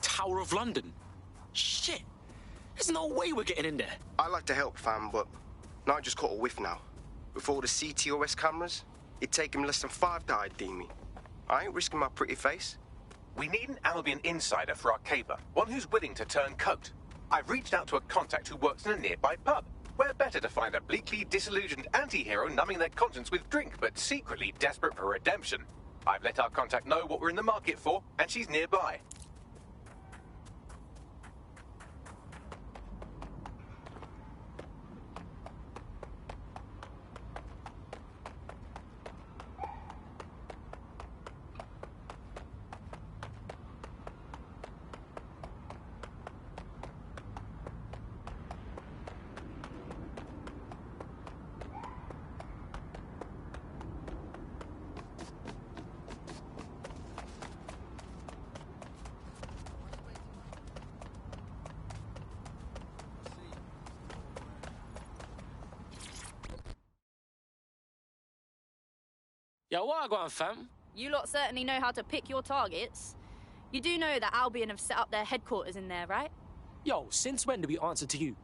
Tower of London. Shit. There's no way we're getting in there. I like to help, fam, but Nigel's caught a whiff now. With all the CTOS cameras, it'd take him less than 5 to ID me. I ain't risking my pretty face. We need an Albion insider for our caper, one who's willing to turn coat. I've reached out to a contact who works in a nearby pub. Where better to find a bleakly disillusioned anti-hero numbing their conscience with drink, but secretly desperate for redemption. I've let our contact know what we're in the market for, and she's nearby. Yo, what I got, fam? You lot certainly know how to pick your targets. You do know that Albion have set up their headquarters in there, right? Yo, since when do we answer to you?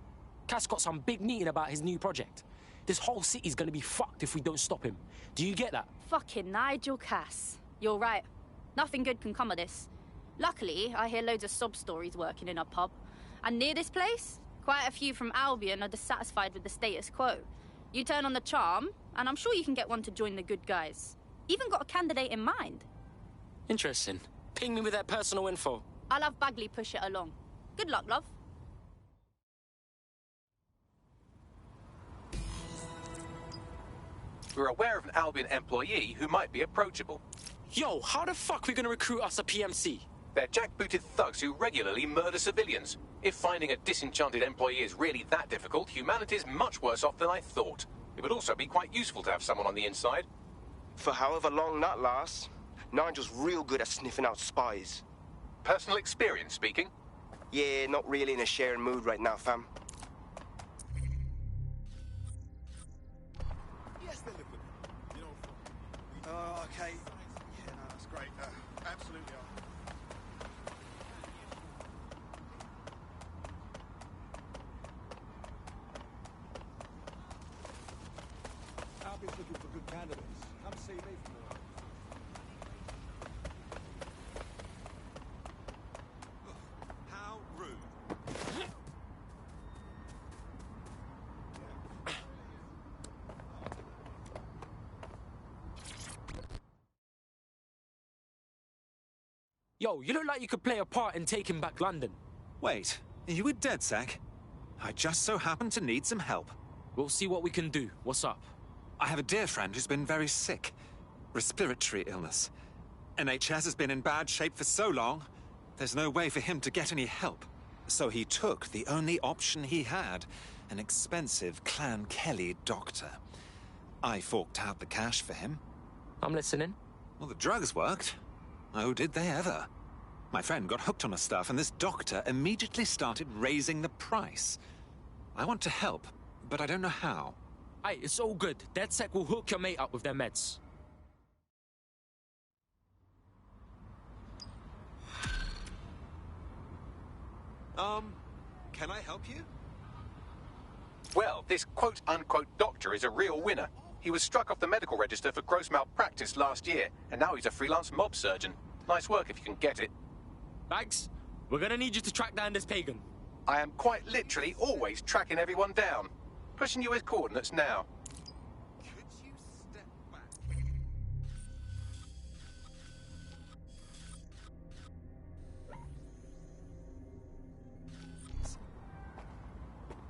Cass got some big meeting about his new project. This whole city's gonna be fucked if we don't stop him. Do you get that? Fucking Nigel Cass. You're right. Nothing good can come of this. Luckily, I hear loads of sob stories working in a pub. And near this place, quite a few from Albion are dissatisfied with the status quo. You turn on the charm, and I'm sure you can get one to join the good guys. Even got a candidate in mind. Interesting. Ping me with that personal info. I'll have Bagley push it along. Good luck, love. We're aware of an Albion employee who might be approachable. Yo, how the fuck we gonna recruit us a PMC? They're jackbooted thugs who regularly murder civilians. If finding a disenchanted employee is really that difficult, humanity's much worse off than I thought. It would also be quite useful to have someone on the inside. For however long that lasts, Nigel's real good at sniffing out spies. Personal experience speaking? Yeah, not really in a sharing mood right now, fam. Yes, they're looking. You know, okay. Yeah, no, that's great. Absolutely. Albion's looking for good candidates. Come see me for more. How rude. Yo, you look like you could play a part in taking back London. Wait, are you with DedSec? I just so happen to need some help. We'll see what we can do. What's up? I have a dear friend who's been very sick. Respiratory illness. NHS has been in bad shape for so long, there's no way for him to get any help. So he took the only option he had, an expensive Clan Kelly doctor. I forked out the cash for him. I'm listening. Well, the drugs worked. Oh, did they ever? My friend got hooked on the stuff, and this doctor immediately started raising the price. I want to help, but I don't know how. Aye, it's all good. DedSec will hook your mate up with their meds. Can I help you? Well, this quote-unquote doctor is a real winner. He was struck off the medical register for gross malpractice last year, and now he's a freelance mob surgeon. Nice work if you can get it. Bags, we're gonna need you to track down this pagan. I am quite literally always tracking everyone down. Pushing you his coordinates now. Could you step back?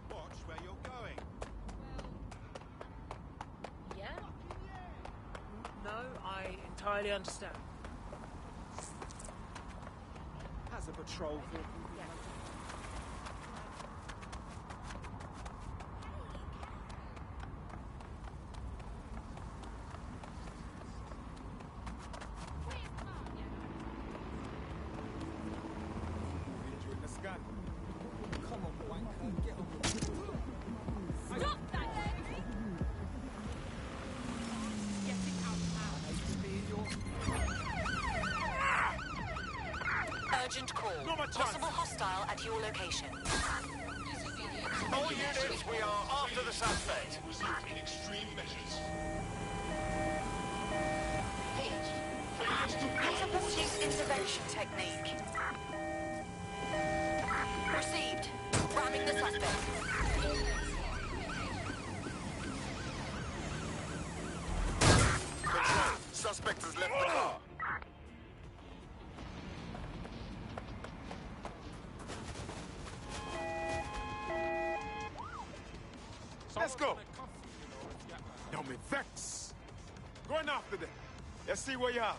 Watch where you're going. Yeah? No, I entirely understand. Has a patrol vehicle. Enjoying the scan. Come on, wanker, get on with it. Stop that! Getting out now. call. Possible hostile at your location. All units, we are after the suspect. Supporting intervention technique. Received. Ramming the suspect. Control. Suspect has left the car. Let's go. Yo, me vex. Going after them. Let's see what you have.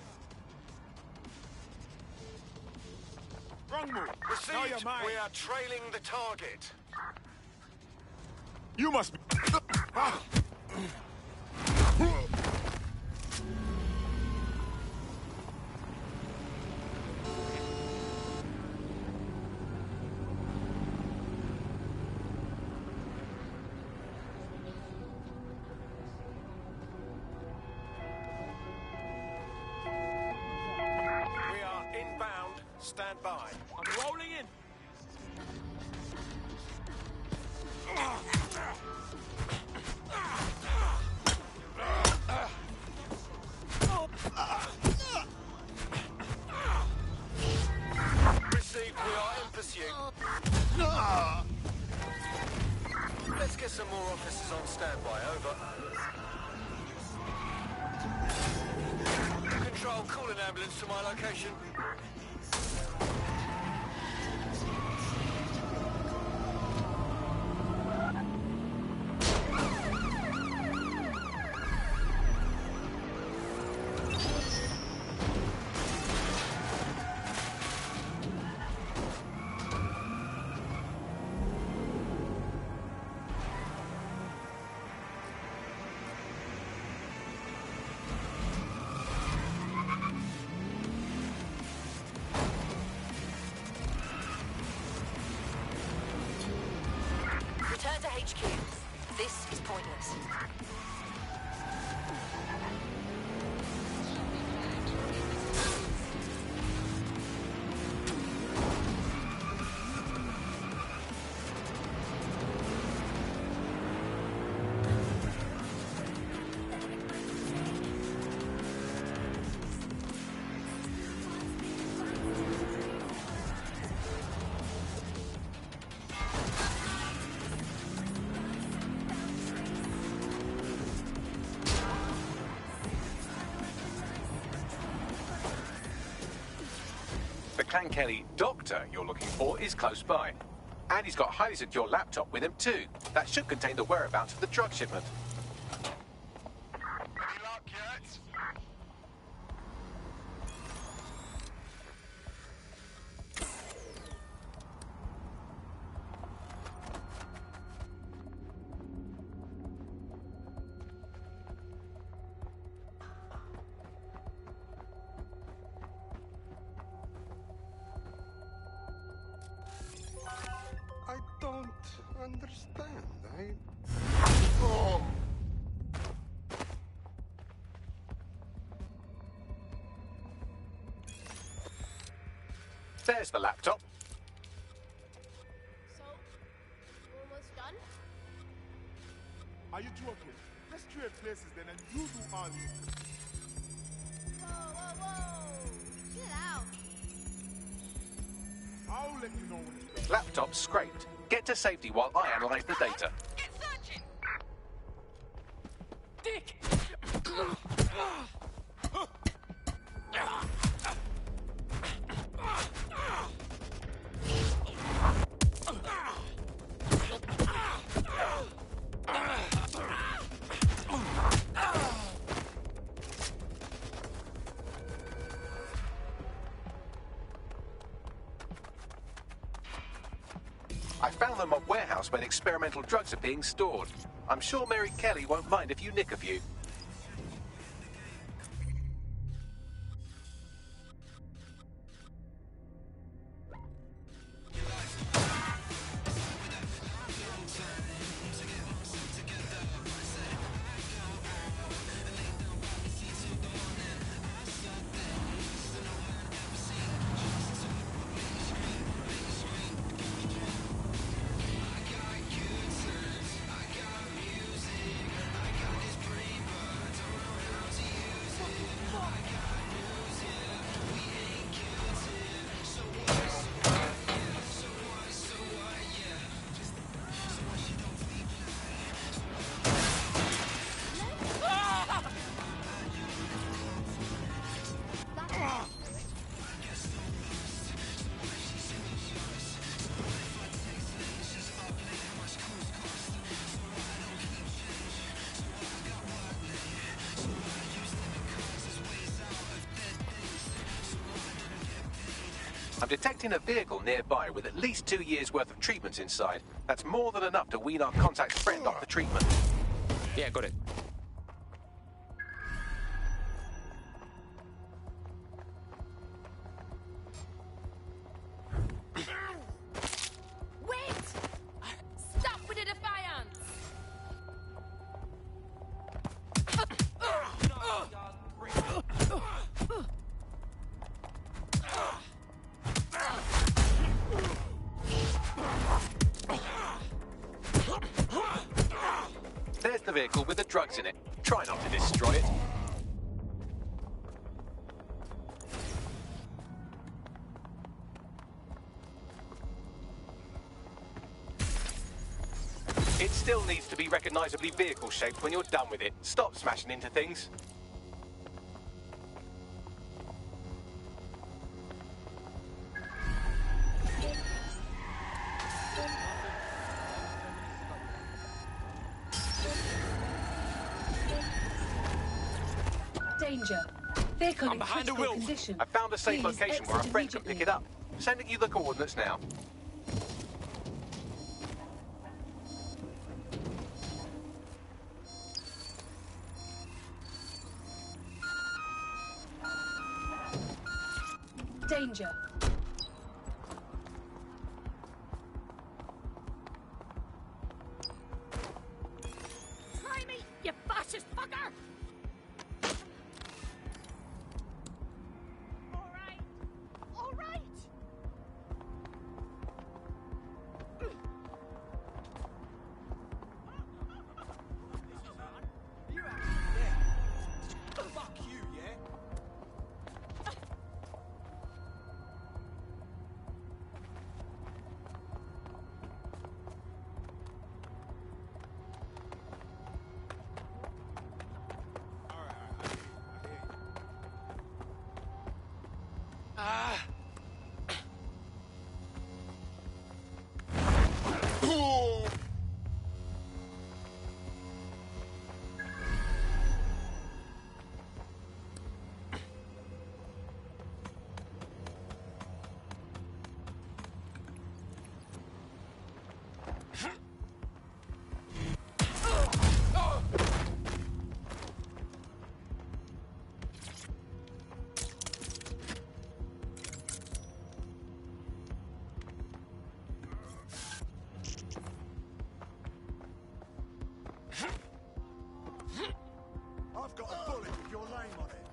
Wrong move. Now you're Received. mine. We are trailing the target. You must be. Ah. We are inbound. Stand by. I'm rolling in. Received. We are in pursuit. Let's get some more officers on standby. Over. Control, call an ambulance to my location. Return to HQ. This is pointless. The Clan Kelly doctor you're looking for is close by. And he's got a highly secure laptop with him too. That should contain the whereabouts of the drug shipment. Any luck yet? I don't understand. Oh. There's the laptop. So, almost done? Are you two okay? Let's trade places then and you do all this. Whoa, whoa, whoa! Get out! I'll let you know when it's done. Laptop scraped. Get to safety while I analyze the data. Get searching! Dick! I found them a warehouse where experimental drugs are being stored. I'm sure Mary Kelly won't mind if you nick a few. I'm detecting a vehicle nearby with at least 2 years' worth of treatments inside. That's more than enough to wean our contact's friend off the treatment. Yeah, got it. Wait! Stop with the defiance! There's the vehicle with the drugs in it. Try not to destroy it. It still needs to be recognizably vehicle-shaped when you're done with it. Stop smashing into things. Danger. Vehicle I'm in behind the critical wheel. condition. I found a safe Please location where our exit friend can pick immediately. it up. Sending you the coordinates now. Danger. Try me, you fascist fucker! Alright. Alright! Fuck you, yeah? I've got a bullet with your name on it.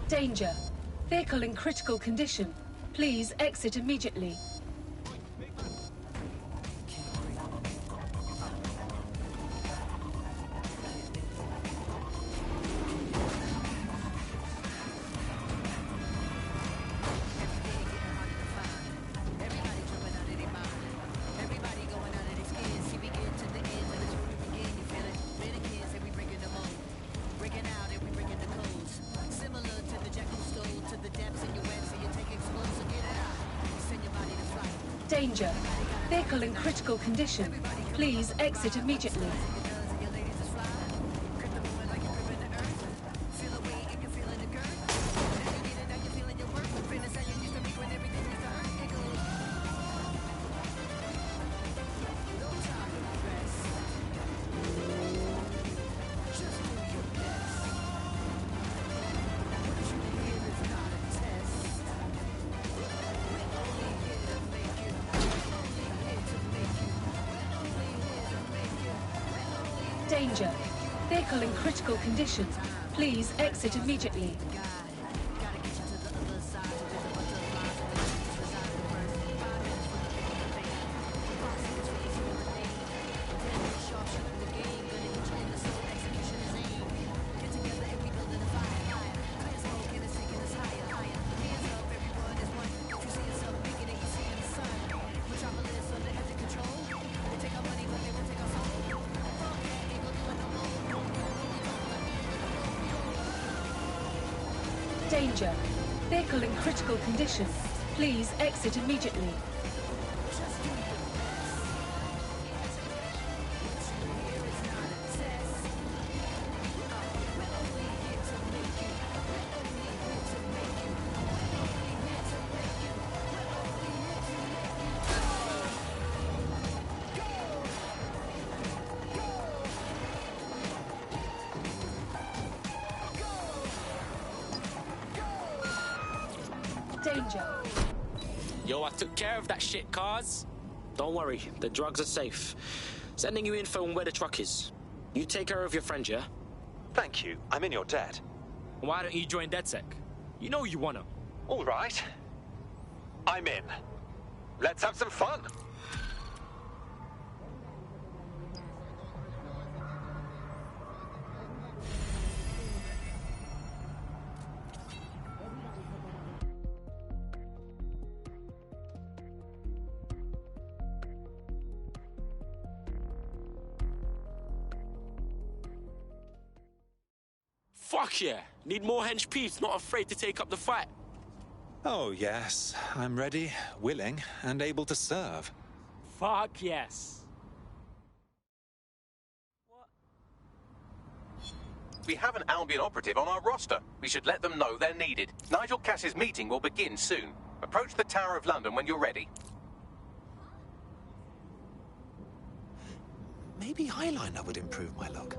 Danger. Vehicle in critical condition. Please exit immediately. Danger. Vehicle in critical condition. Please exit immediately. Danger. Vehicle in critical condition. Please exit immediately. Danger. Vehicle in critical condition. Please exit immediately. danger. Yo, I took care of that shit, cars. Don't worry, the drugs are safe. Sending you info on where the truck is. You take care of your friend, yeah? Thank you. I'm in your debt. Why don't you join DedSec? You know you wanna. All right. I'm in. Let's have some fun. Fuck yeah! Need more hench peeps not afraid to take up the fight. Oh, yes. I'm ready, willing, and able to serve. Fuck yes. We have an Albion operative on our roster. We should let them know they're needed. Nigel Cass's meeting will begin soon. Approach the Tower of London when you're ready. Maybe eyeliner would improve my look.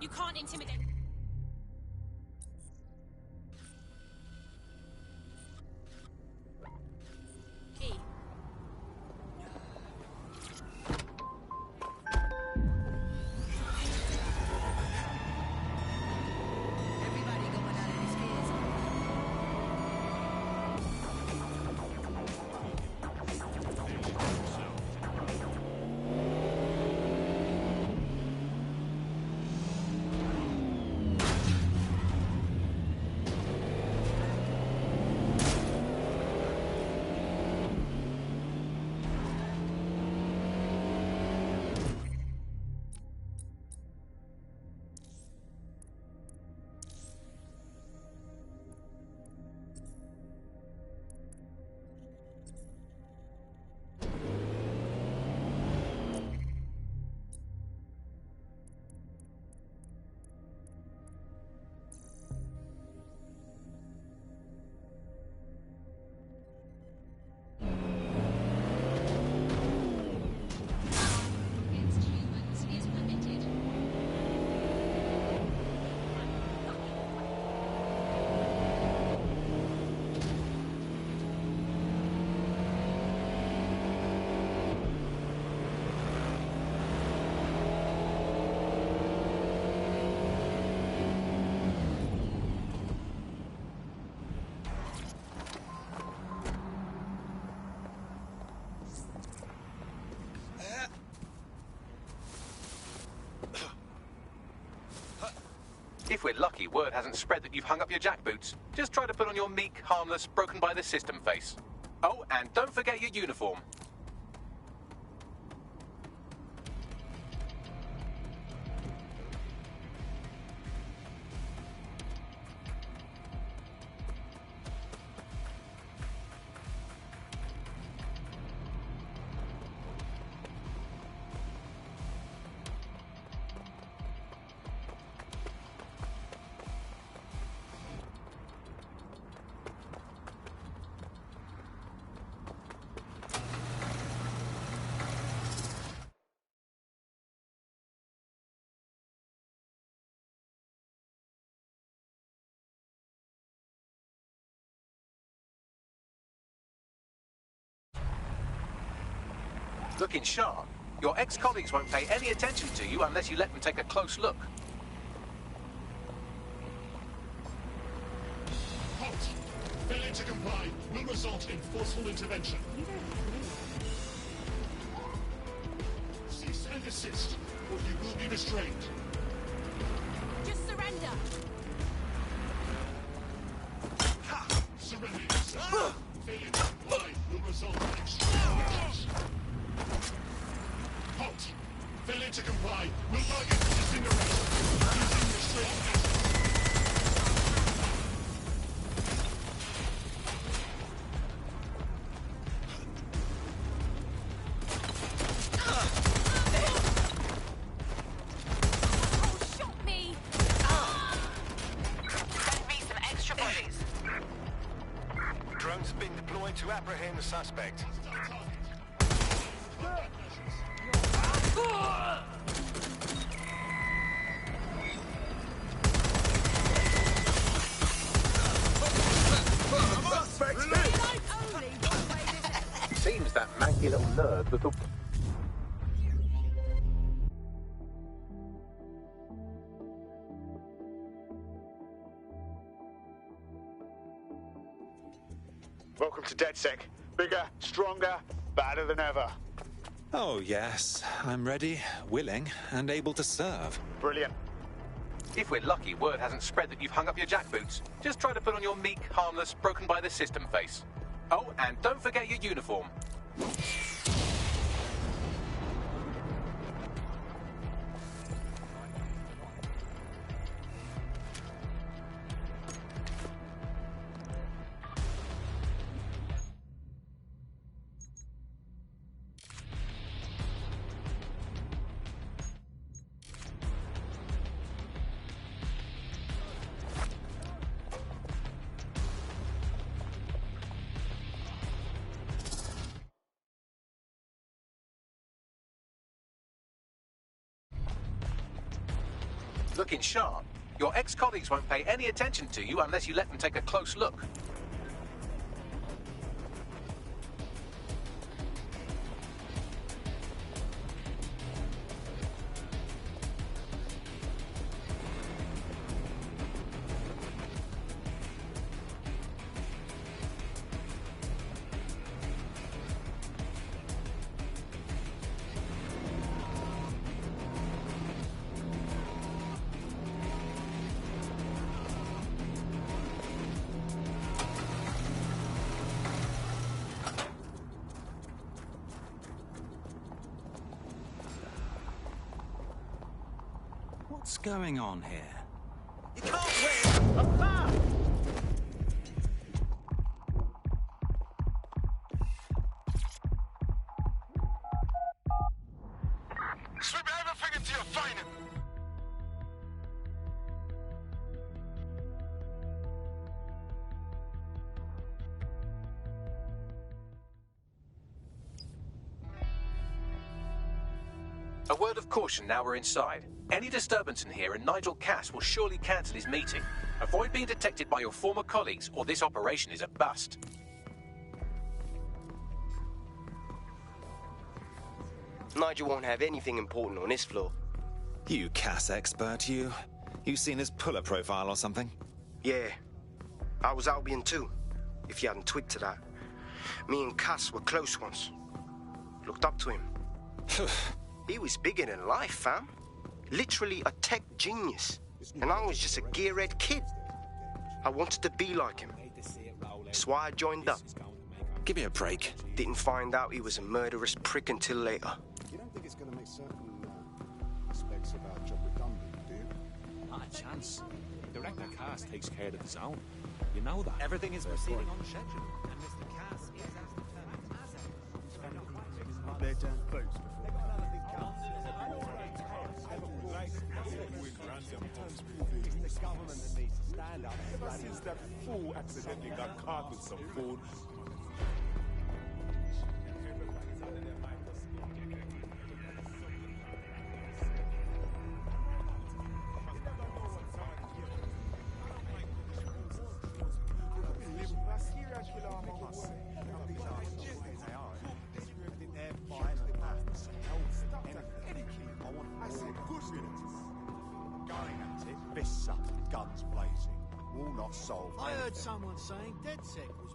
You can't intimidate. If we're lucky, word hasn't spread that you've hung up your jackboots. Just try to put on your meek, harmless, broken by the system face. Oh, and don't forget your uniform. Looking sharp. Your ex-colleagues won't pay any attention to you unless you let them take a close look. Halt! Village to comply will result in forceful intervention. Cease and desist, or you will be restrained. Just surrender. Surrender yourself. Failure to comply will result in extreme damage. Halt! Failure to comply will target disintegration. Using restraint measures. Drones have been deployed to apprehend the suspect. Seems that manky little nerd was the... Welcome to DedSec. Bigger, stronger, badder than ever. Oh, yes. I'm ready, willing, and able to serve. Brilliant. If we're lucky, word hasn't spread that you've hung up your jackboots. Just try to put on your meek, harmless, broken by the system face. Oh, and don't forget your uniform. Looking sharp. Your ex-colleagues won't pay any attention to you unless you let them take a close look. What's going on here? You can't win a foul! Strip everything into your fighting! A word of caution now we're inside. Any disturbance in here and Nigel Cass will surely cancel his meeting. Avoid being detected by your former colleagues or this operation is a bust. Nigel won't have anything important on this floor. You Cass expert, you. You seen his puller profile or something? Yeah. I was Albion too, if you hadn't twigged to that. Me and Cass were close once. Looked up to him. He was bigger than life, fam. Literally a tech genius. And I was just a gearhead kid. I wanted to be like him. That's why I joined up. Give me a break. Didn't find out he was a murderous prick until later. You don't think it's going to make certain aspects of our job redundant, do you? Not a chance. Director Cass takes care of his own. You know that. Everything is proceeding on schedule. And Mr. Cass is as determined as ever. They're down boots before. It's the government that needs to stand up. Ever since that fool accidentally got caught with some food. Going at it, fists up, guns blazing. All not solve I heard anything. someone saying DedSec was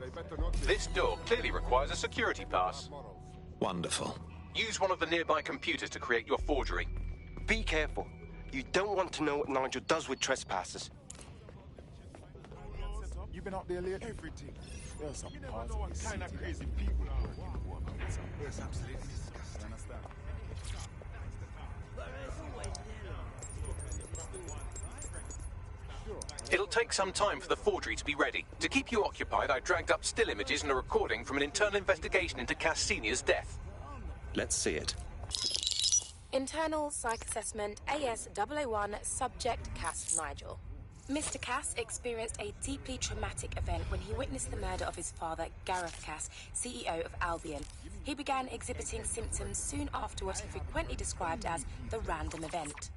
They better not This door clearly requires a security pass. Wonderful. Use one of the nearby computers to create your forgery. Be careful. You don't want to know what Nigel does with trespassers. You've been up there lately? Everything. There's some parts of this Kind of city crazy that people work in the work. It's absolutely disgusting. Understand? It'll take some time for the forgery to be ready. To keep you occupied, I dragged up still images and a recording from an internal investigation into Cass Sr.'s death. Let's see it. Internal Psych Assessment AS001 Subject Cass Nigel. Mr. Cass experienced a deeply traumatic event when he witnessed the murder of his father, Gareth Cass, CEO of Albion. He began exhibiting symptoms soon after what he frequently described as the random event.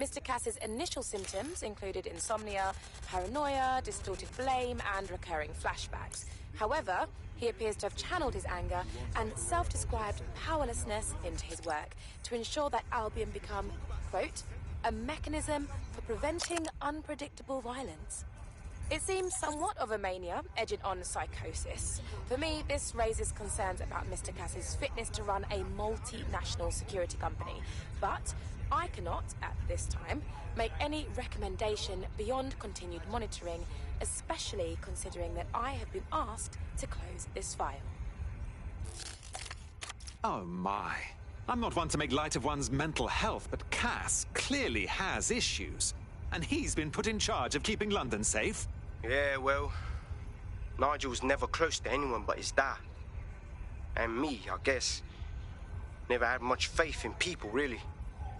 Mr. Cass's initial symptoms included insomnia, paranoia, distorted blame, and recurring flashbacks. However, he appears to have channeled his anger and self-described powerlessness into his work to ensure that Albion become, quote, a mechanism for preventing unpredictable violence. It seems somewhat of a mania, edging on psychosis. For me, this raises concerns about Mr. Cass's fitness to run a multinational security company, but I cannot, at this time, make any recommendation beyond continued monitoring, especially considering that I have been asked to close this file. Oh my. I'm not one to make light of one's mental health, but Cass clearly has issues. And he's been put in charge of keeping London safe. Yeah, well, Nigel's never close to anyone but his dad. And me, I guess. Never had much faith in people, really.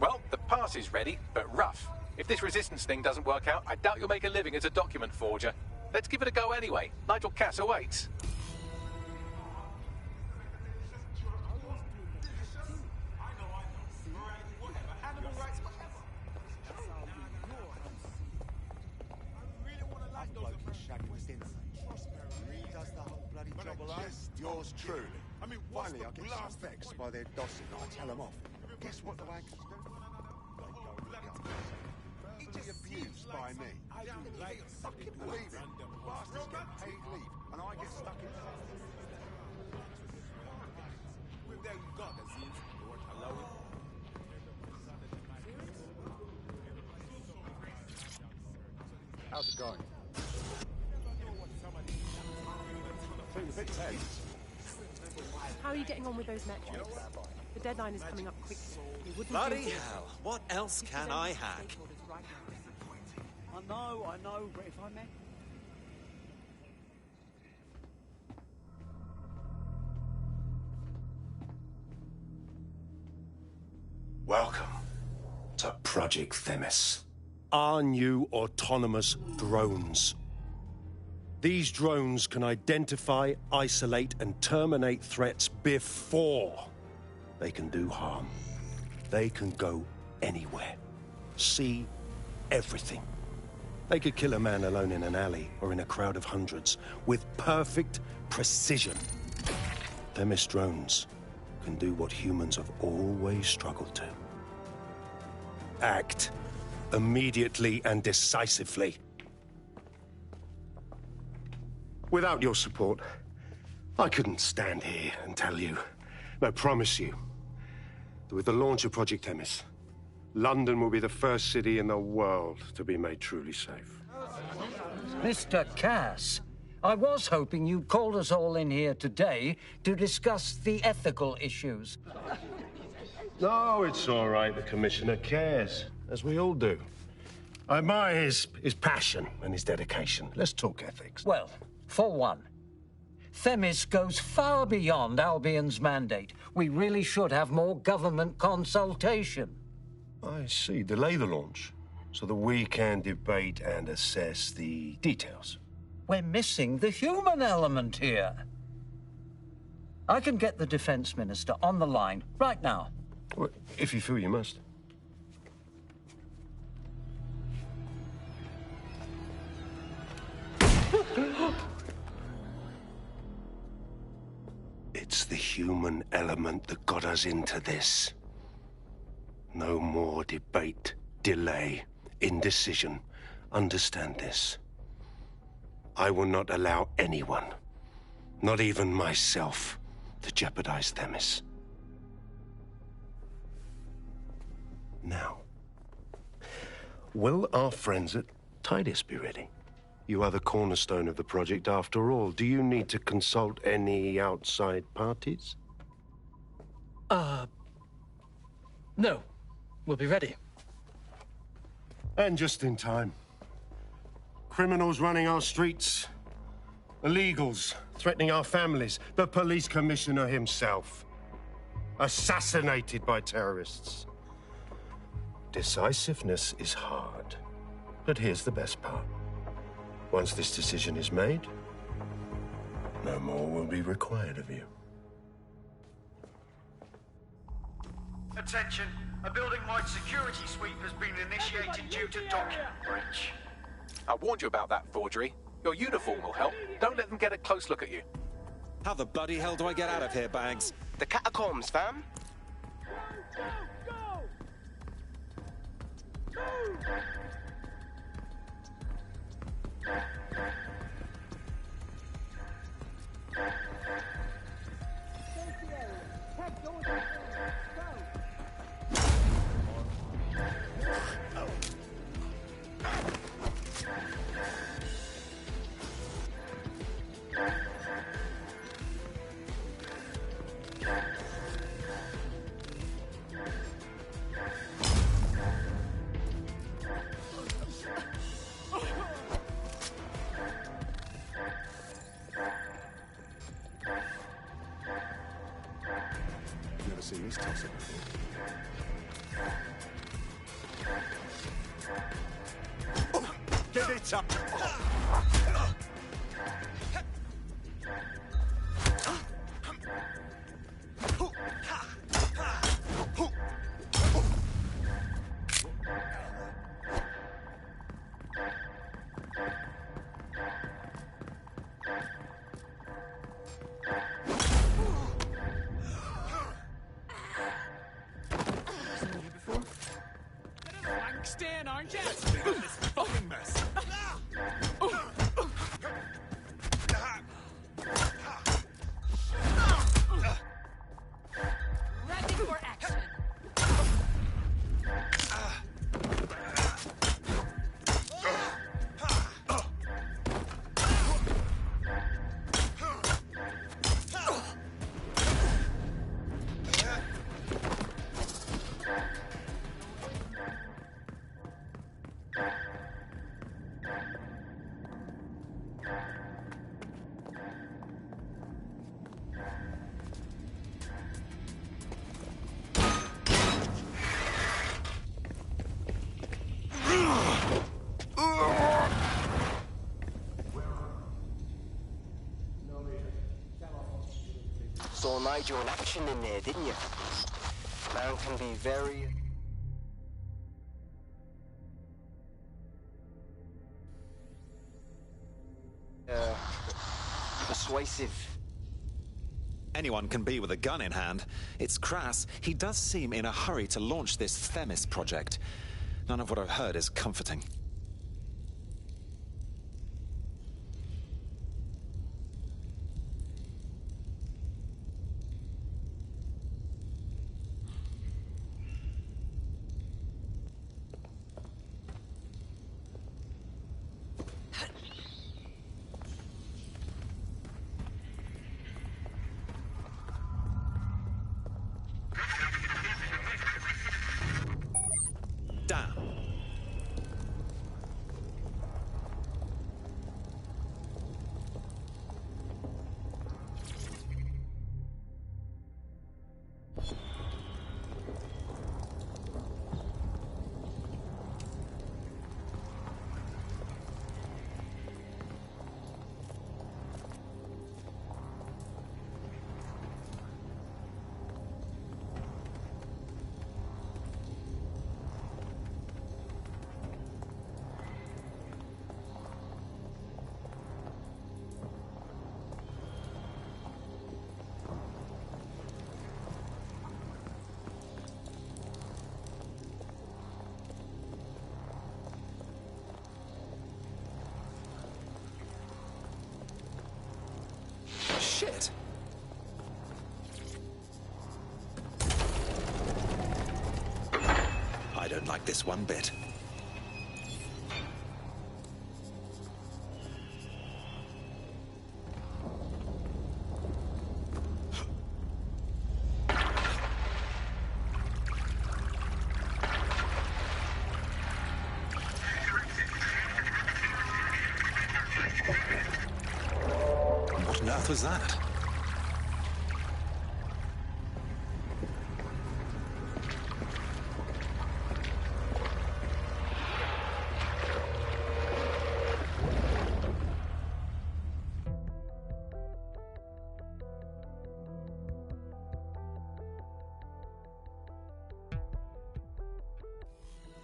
Well, the pass is ready, but rough. If this resistance thing doesn't work out, I doubt you'll make a living as a document forger. Let's give it a go anyway. Nigel Cass awaits. Yours truly. I mean, finally, I get some vexed by their dossing. I tell them off. Guess what the wankers do? They go with guns. Utterly abused by me. Fucking leaving. Bastards get paid leave, and I get stuck in. How's it going? Feeling a bit tense. How are you getting on with those metrics? The deadline is coming up quickly. You wouldn't Bloody do hell, what else can I hack? I know, but if I may... Welcome to Project Themis. Our new autonomous drones. These drones can identify, isolate, and terminate threats before they can do harm. They can go anywhere, see everything. They could kill a man alone in an alley or in a crowd of hundreds with perfect precision. Themis drones can do what humans have always struggled to. Act immediately and decisively. Without your support, I couldn't stand here and tell you, no, promise you, that with the launch of Project Themis, London will be the first city in the world to be made truly safe. Mr. Cass, I was hoping you'd called us all in here today to discuss the ethical issues. No, it's all right. The Commissioner cares, as we all do. I admire his passion and his dedication. Let's talk ethics. Well, for one, Themis goes far beyond Albion's mandate. We really should have more government consultation. I see. Delay the launch so that we can debate and assess the details. We're missing the human element here. I can get the Defense Minister on the line right now. Well, if you feel you must. It's the human element that got us into this. No more debate, delay, indecision. Understand this. I will not allow anyone, not even myself, to jeopardize Themis. Now, will our friends at Tidus be ready? You are the cornerstone of the project after all. Do you need to consult any outside parties? No. We'll be ready. And just in time. Criminals running our streets. Illegals threatening our families. The police commissioner himself. Assassinated by terrorists. Decisiveness is hard. But here's the best part. Once this decision is made, no more will be required of you. Attention, a building-wide security sweep has been initiated due to document breach. I warned you about that forgery. Your uniform will help. Don't let them get a close look at you. How the bloody hell do I get out of here, Bags? The catacombs, fam. Never seen this tosser before. Get it up! Stan, aren't you? This fucking mess. Ready for action. Saw Nigel in action in there, didn't you? Man can be very... persuasive. Anyone can be with a gun in hand. It's crass. He does seem in a hurry to launch this Themis project. None of what I've heard is comforting. Damn. like this one bit. What on earth was that?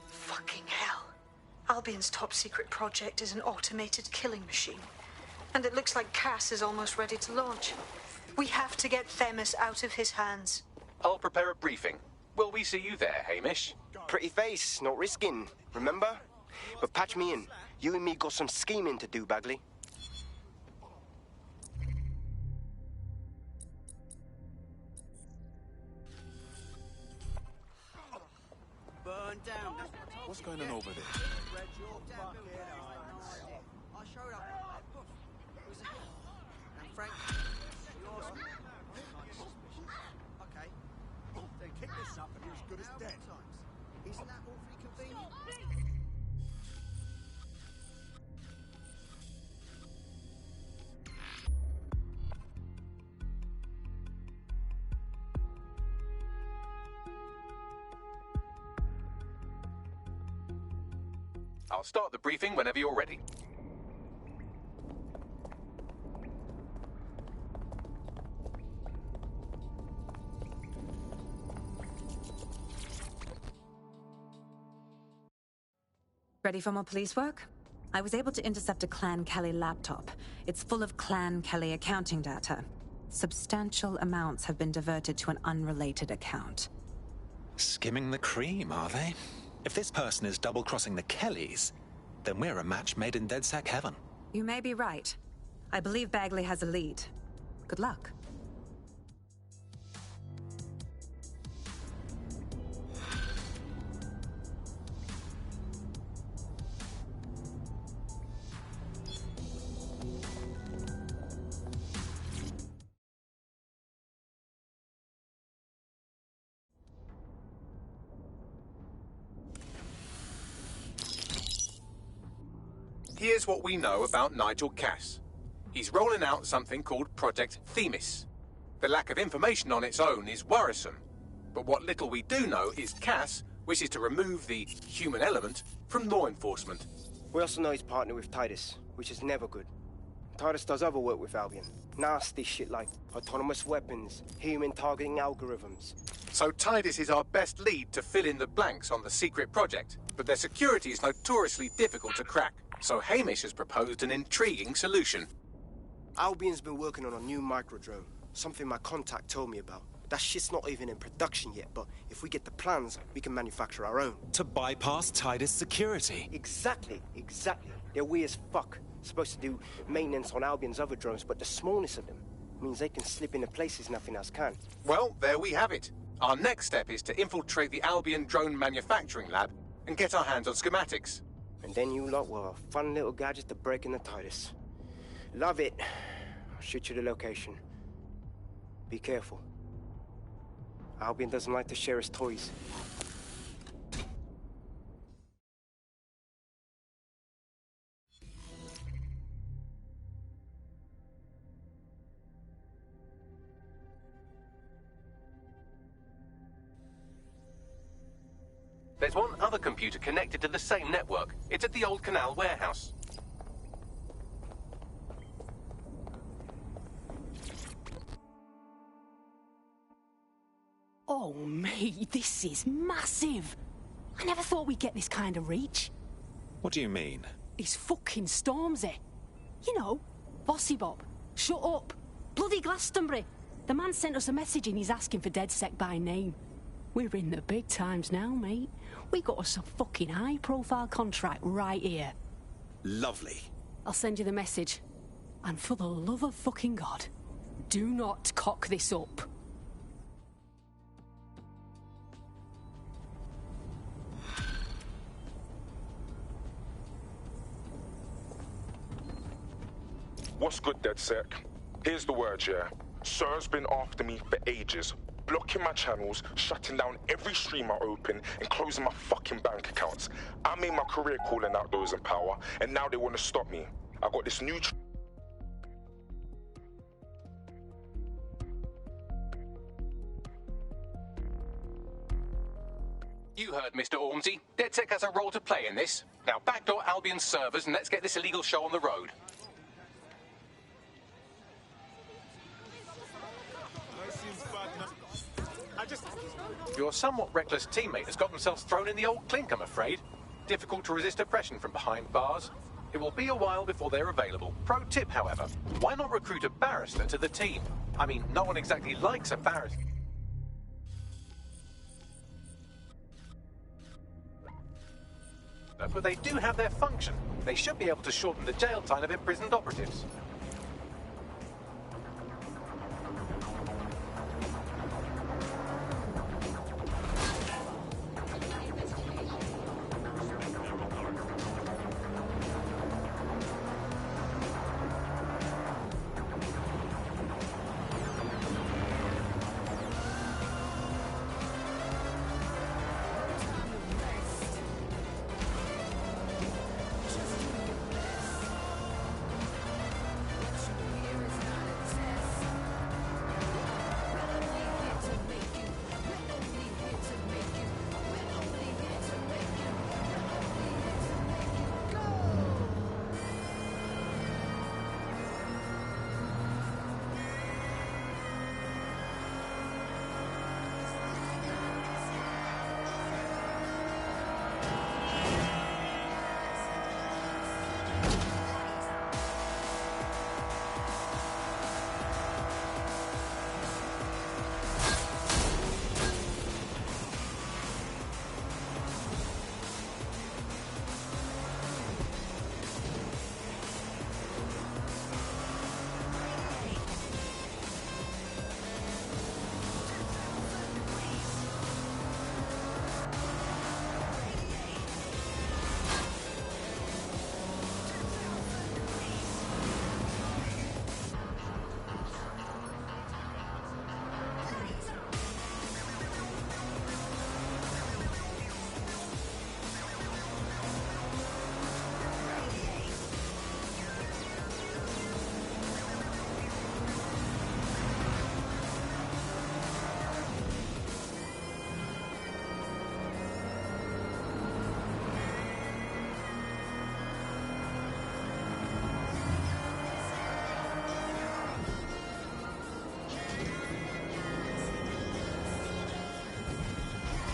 Fucking hell. Albion's top secret project is an automated killing machine. And it looks like Cass is almost ready to launch. We have to get Themis out of his hands. I'll prepare a briefing. Will we see you there, Hamish? Pretty face, not risking, remember? But patch me in. You and me got some scheming to do, Bagley. Burn down. What's going on over there? I showed up. It was a hit. And Frank, yours. Okay. Then kick this up and you're as good as dead. Isn't that awfully convenient? I'll start the briefing whenever you're ready. Ready for more police work? I was able to intercept a Clan Kelly laptop. It's full of Clan Kelly accounting data. Substantial amounts have been diverted to an unrelated account. Skimming the cream, are they? If this person is double-crossing the Kellys, then we're a match made in DedSec heaven. You may be right. I believe Bagley has a lead. Good luck. Here's what we know about Nigel Cass. He's rolling out something called Project Themis. The lack of information on its own is worrisome, but what little we do know is Cass wishes to remove the human element from law enforcement. We also know he's partnered with Titus, which is never good. Titus does other work with Albion. Nasty shit like autonomous weapons, human targeting algorithms. So Titus is our best lead to fill in the blanks on the secret project, but their security is notoriously difficult to crack. So Hamish has proposed an intriguing solution. Albion's been working on a new microdrone, something my contact told me about. That shit's not even in production yet, but if we get the plans, we can manufacture our own. To bypass Titus security. Exactly. They're weird as fuck. Supposed to do maintenance on Albion's other drones, but the smallness of them means they can slip into places nothing else can. Well, there we have it. Our next step is to infiltrate the Albion drone manufacturing lab and get our hands on schematics. And then you lot will have a fun little gadget to break in the Titus. Love it. I'll shoot you the location. Be careful. Albion doesn't like to share his toys. There's one other computer connected to the same network. It's at the old canal warehouse. Oh, mate, this is massive. I never thought we'd get this kind of reach. What do you mean? It's fucking Stormzy. You know, Bossy Bob. Shut up. Bloody Glastonbury. The man sent us a message and he's asking for DedSec by name. We're in the big times now, mate. We got us a fucking high-profile contract right here. Lovely. I'll send you the message. And for the love of fucking God, do not cock this up. What's good, DedSec? Here's the word, yeah. Sir's been after me for ages, blocking my channels, shutting down every stream I open, and closing my fucking bank accounts. I made my career calling out those in power, and now they want to stop me. I got this new... You heard Mr. Ormsey. DedSec has a role to play in this. Now backdoor Albion's servers and let's get this illegal show on the road. Your somewhat reckless teammate has got themselves thrown in the old clink, I'm afraid. Difficult to resist oppression from behind bars. It will be a while before they're available. Pro tip, however, why not recruit a barrister to the team? I mean, no one exactly likes a barrister. But they do have their function. They should be able to shorten the jail time of imprisoned operatives.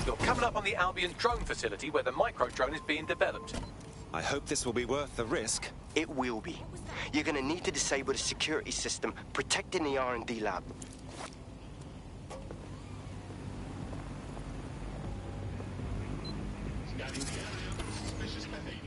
You're coming up on the Albion drone facility where the micro-drone is being developed. I hope this will be worth the risk. It will be. You're gonna need to disable the security system protecting the R&D lab. Suspicious behavior.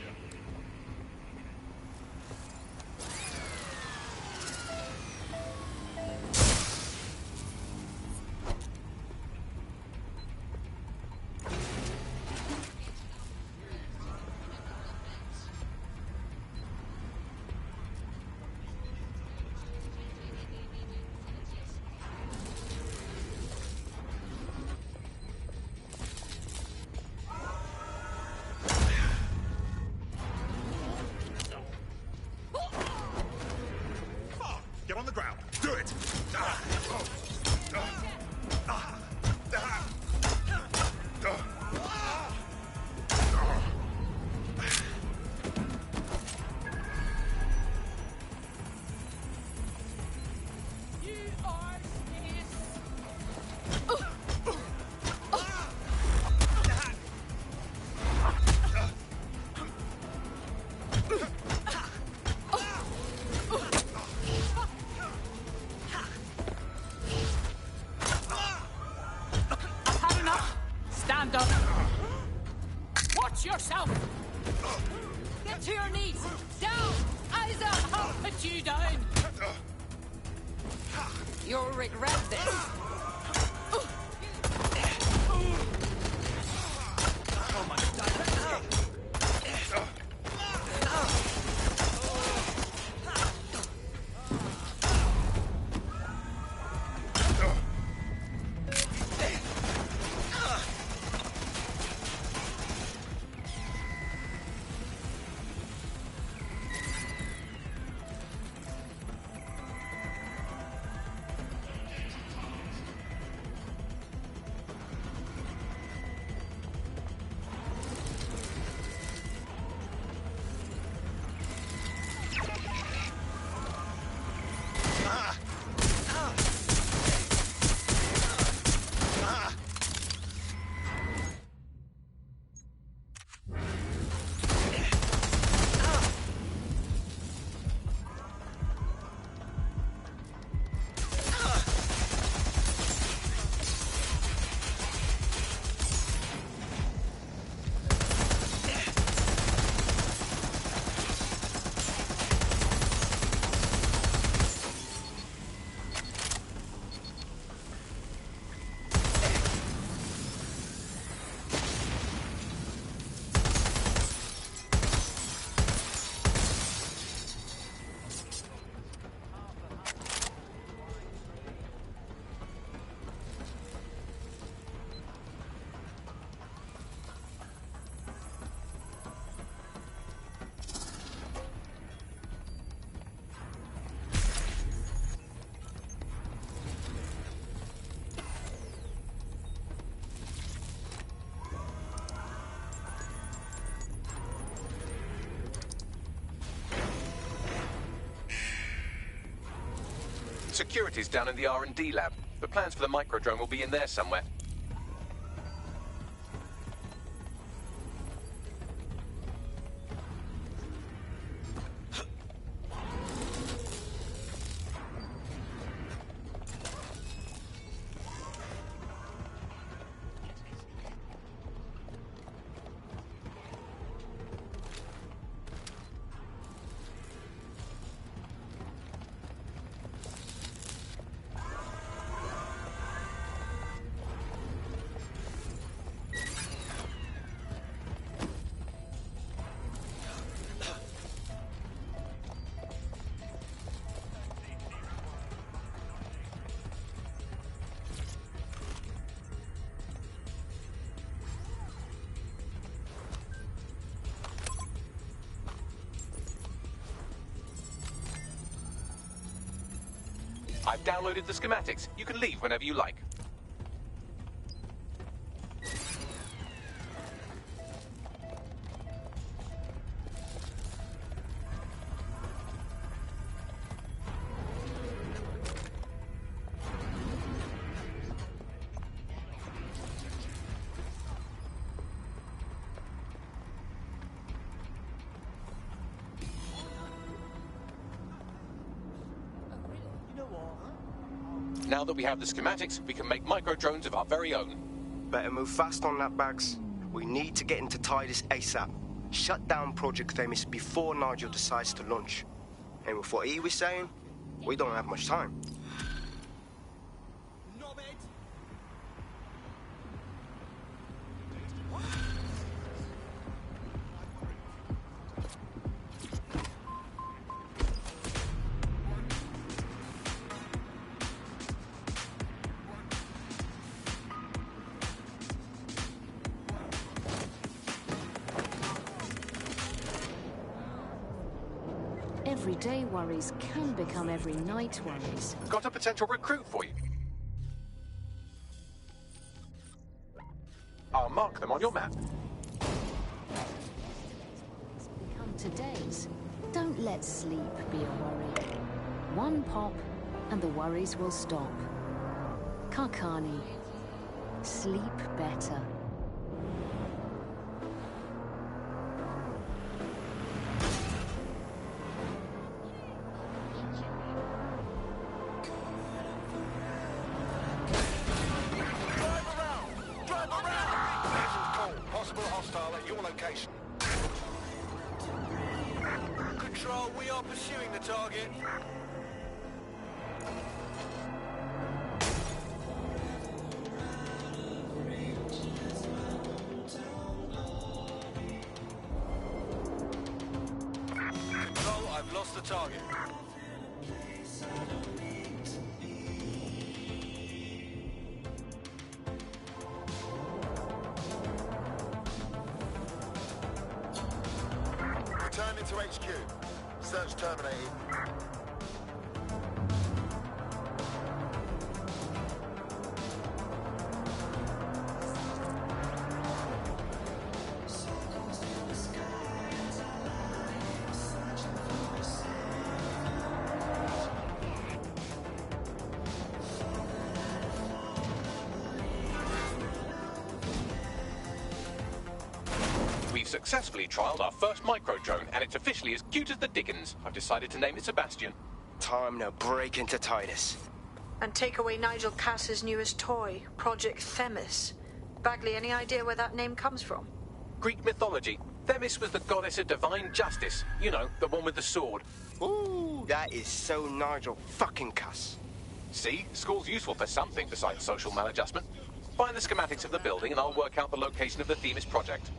Get on the ground. Do it. Stand up. Watch yourself. Get to your knees. Down. Eyes up. I'll put you down. You'll regret this. security's down in the R&D lab. The plans for the microdrone will be in there somewhere. I've downloaded the schematics. You can leave whenever you like. Now that we have the schematics, we can make microdrones of our very own. Better move fast on that, Bags. We need to get into Titus ASAP. Shut down Project Themis before Nigel decides to launch. And with what he was saying, we don't have much time. Everyday worries can become every night worries. Got a potential recruit for you. I'll mark them on your map. Become today's. Don't let sleep be a worry. One pop, and the worries will stop. Karkani. Sleep better. Control, we are pursuing the target. Control, I've lost the target. Returning to HQ. Search terminated. We've successfully trialed our first microdrone, and it's officially as cute as the dickens. I've decided to name it Sebastian. Time to break into Titus. And take away Nigel Cass's newest toy, Project Themis. Bagley, any idea where that name comes from? Greek mythology. Themis was the goddess of divine justice. You know, the one with the sword. Ooh, that is so Nigel fucking Cass. See? School's useful for something besides social maladjustment. Find the schematics of the building and I'll work out the location of the Themis project.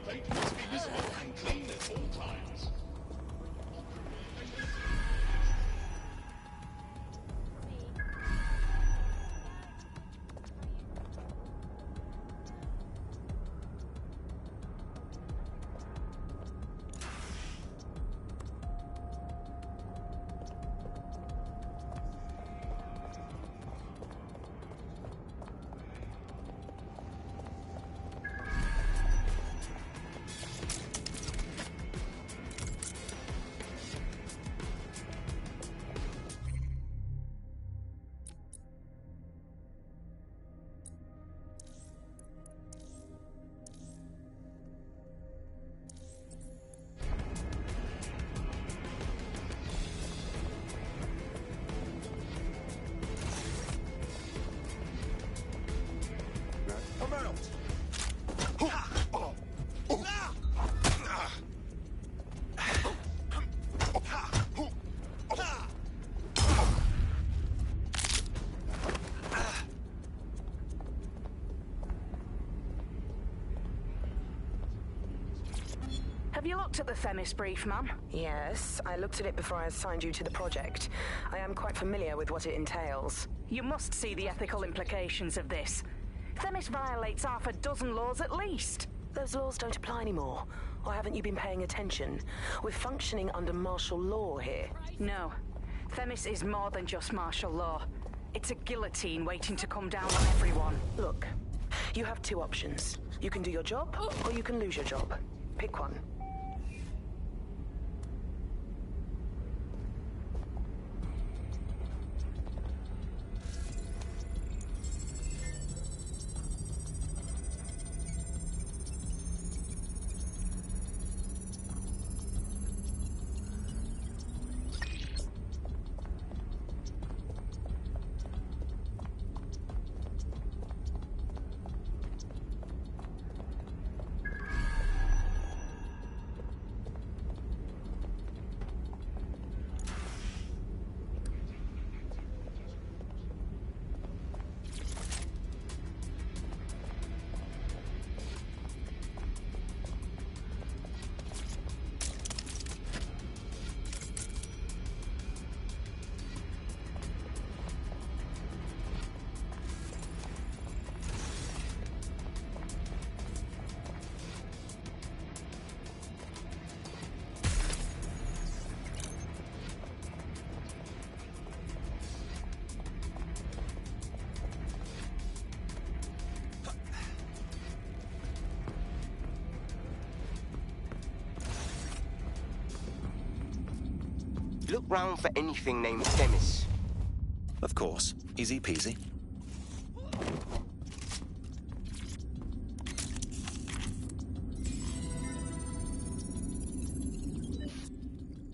plate must be visible and clean at all times. Come out! Have you looked at the Themis brief, ma'am? Yes, I looked at it before I assigned you to the project. I am quite familiar with what it entails. You must see the ethical implications of this. Themis violates half a dozen laws at least. Those laws don't apply anymore. Or haven't you been paying attention? We're functioning under martial law here. No. Themis is more than just martial law. It's a guillotine waiting to come down on everyone. Look, you have two options. You can do your job, or you can lose your job. Pick one. Look round for anything named Themis. Of course. Easy peasy.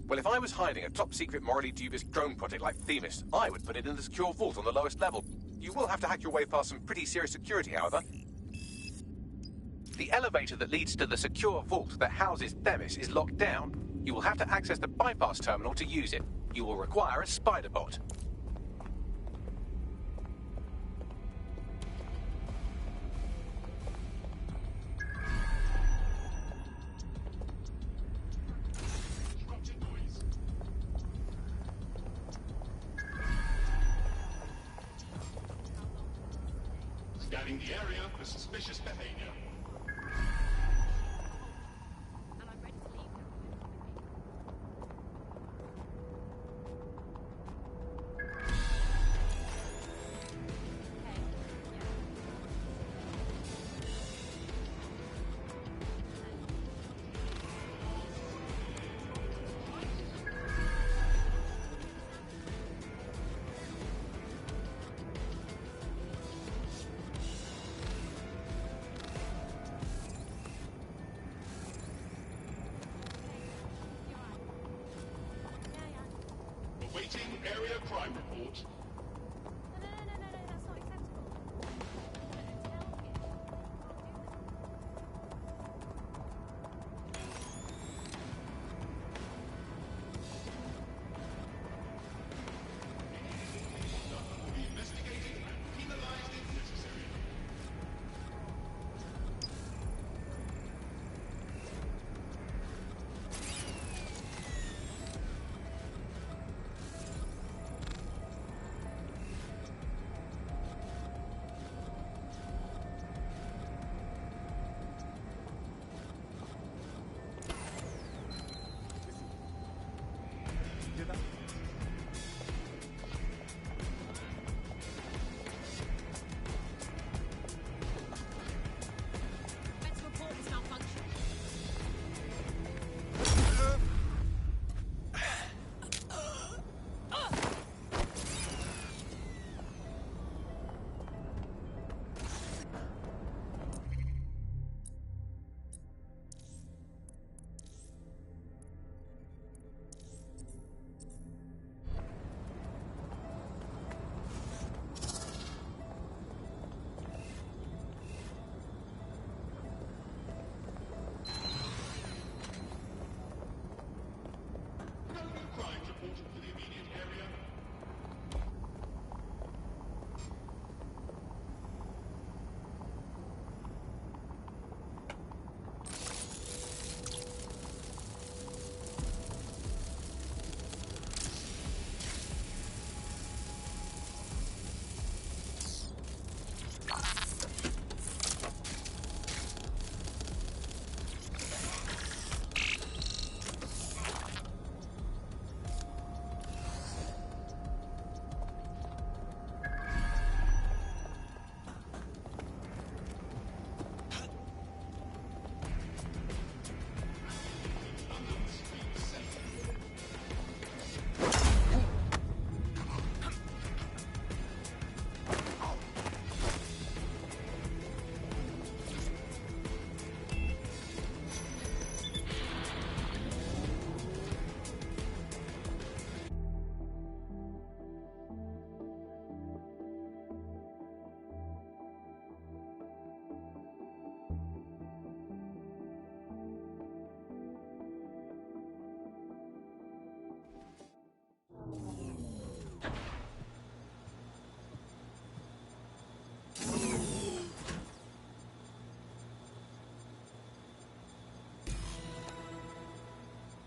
Well, if I was hiding a top-secret, morally dubious drone project like Themis, I would put it in the secure vault on the lowest level. You will have to hack your way past some pretty serious security, however. The elevator that leads to the secure vault that houses Themis is locked down. You will have to access the bypass terminal to use it. You will require a spider bot. Scanning the area for suspicious behavior.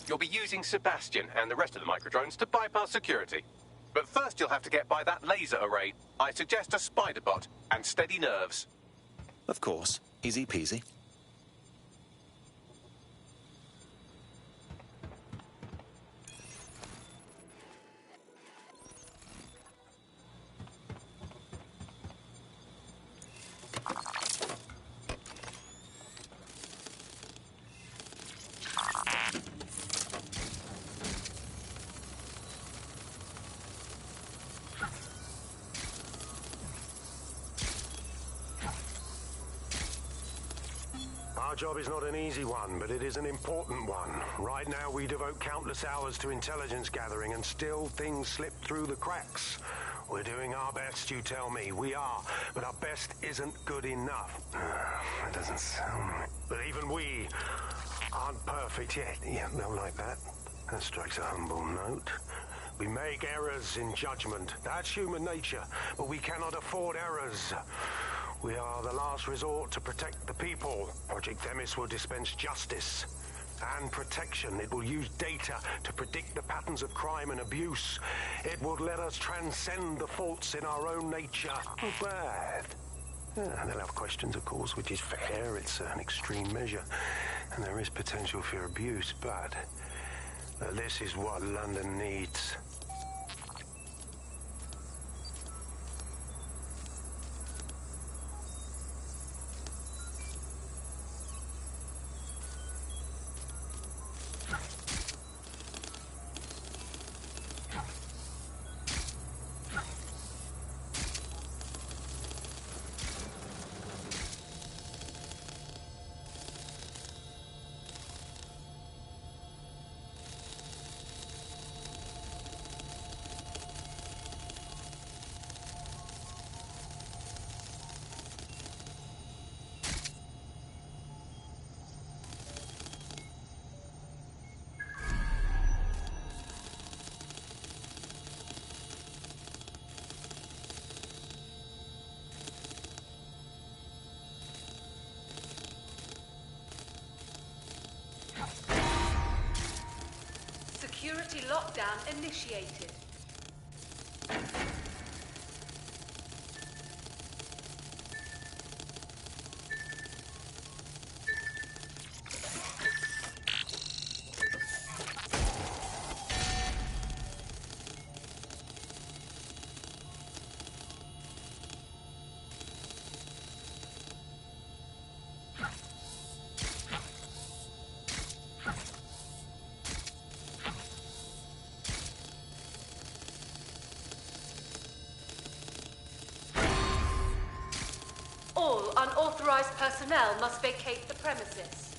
You'll be using Sebastian and the rest of the microdrones to bypass security. But first you'll have to get by that laser array. I suggest a spider bot and steady nerves. Of course. Easy peasy. Our job is not an easy one, but it is an important one. Right now, we devote countless hours to intelligence gathering, and still things slip through the cracks. We're doing our best, you tell me. We are, but our best isn't good enough. That doesn't sound right. But even we aren't perfect yet. Yeah, no, like that. That strikes a humble note. We make errors in judgment. That's human nature, but we cannot afford errors. We are the last resort to protect the people. Project Themis will dispense justice and protection. It will use data to predict the patterns of crime and abuse. It will let us transcend the faults in our own nature. Not bad. They'll have questions, of course, which is fair. It's an extreme measure, and there is potential for abuse, but this is what London needs. Security lockdown initiated. All unauthorized personnel must vacate the premises.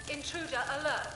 Intruder alert.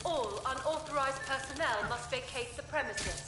All unauthorized personnel must vacate the premises.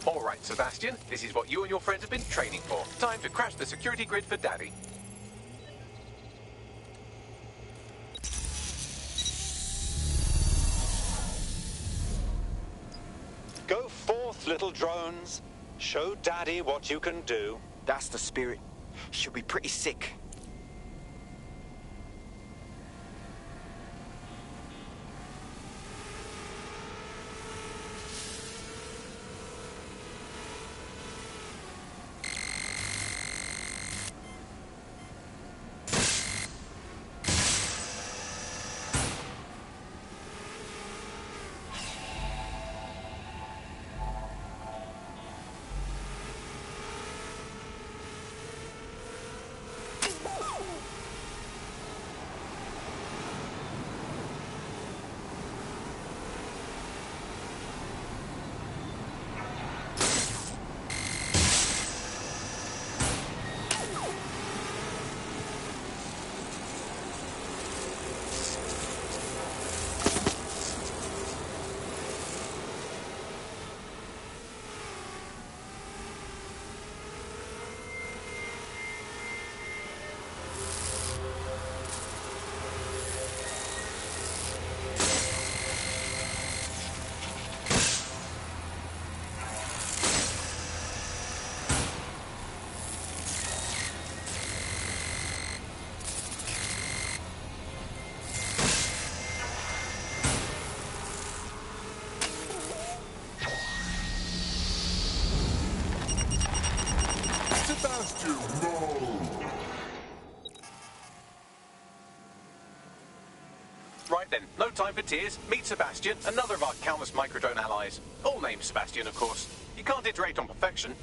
All right, Sebastian, this is what you and your friends have been training for. Time to crash the security grid for Daddy. Go forth, little drones. Show Daddy what you can do. That's the spirit. She'll be pretty sick. Right then, no time for tears. Meet Sebastian, another of our countless microdrone allies. All named Sebastian, of course. You can't iterate on perfection.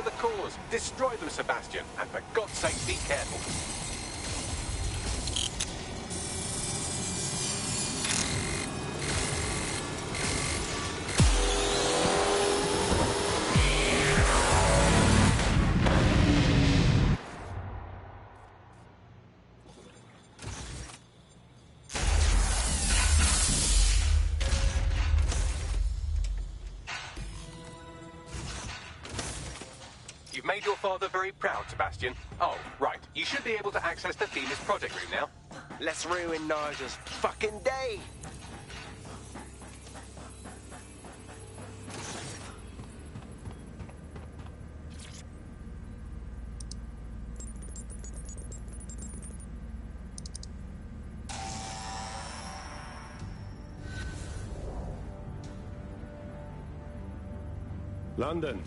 the cause. Destroy them, Sebastian. And for God's sake, be careful. You've made your father very proud, Sebastian. Oh, right. You should be able to access the Themis project room now. Let's ruin Nigel's fucking day. London.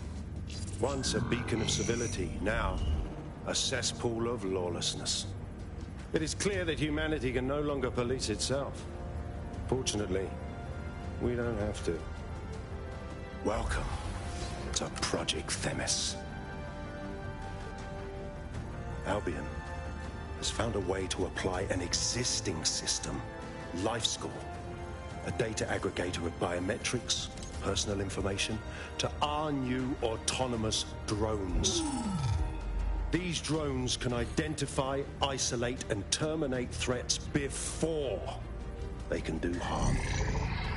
Once a beacon of civility, now a cesspool of lawlessness. It is clear that humanity can no longer police itself. Fortunately, we don't have to. Welcome to Project Themis. Albion has found a way to apply an existing system, LifeScore, a data aggregator of biometrics, personal information, to our new autonomous drones. These drones can identify, isolate, and terminate threats before they can do harm.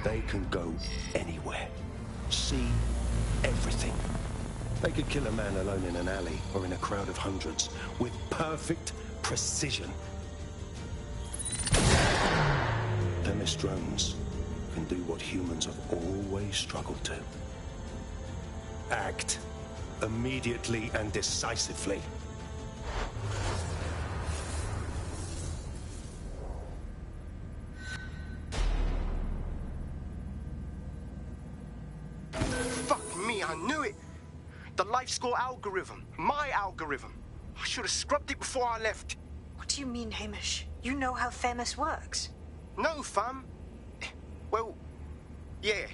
They can go anywhere, see everything. They could kill a man alone in an alley or in a crowd of hundreds with perfect precision. Themis drones can do what humans have always struggled to. Act immediately and decisively. Fuck me, I knew it! The LifeScore algorithm. My algorithm. I should have scrubbed it before I left. What do you mean, Hamish? You know how Themis works? No, fam. Well, yeah.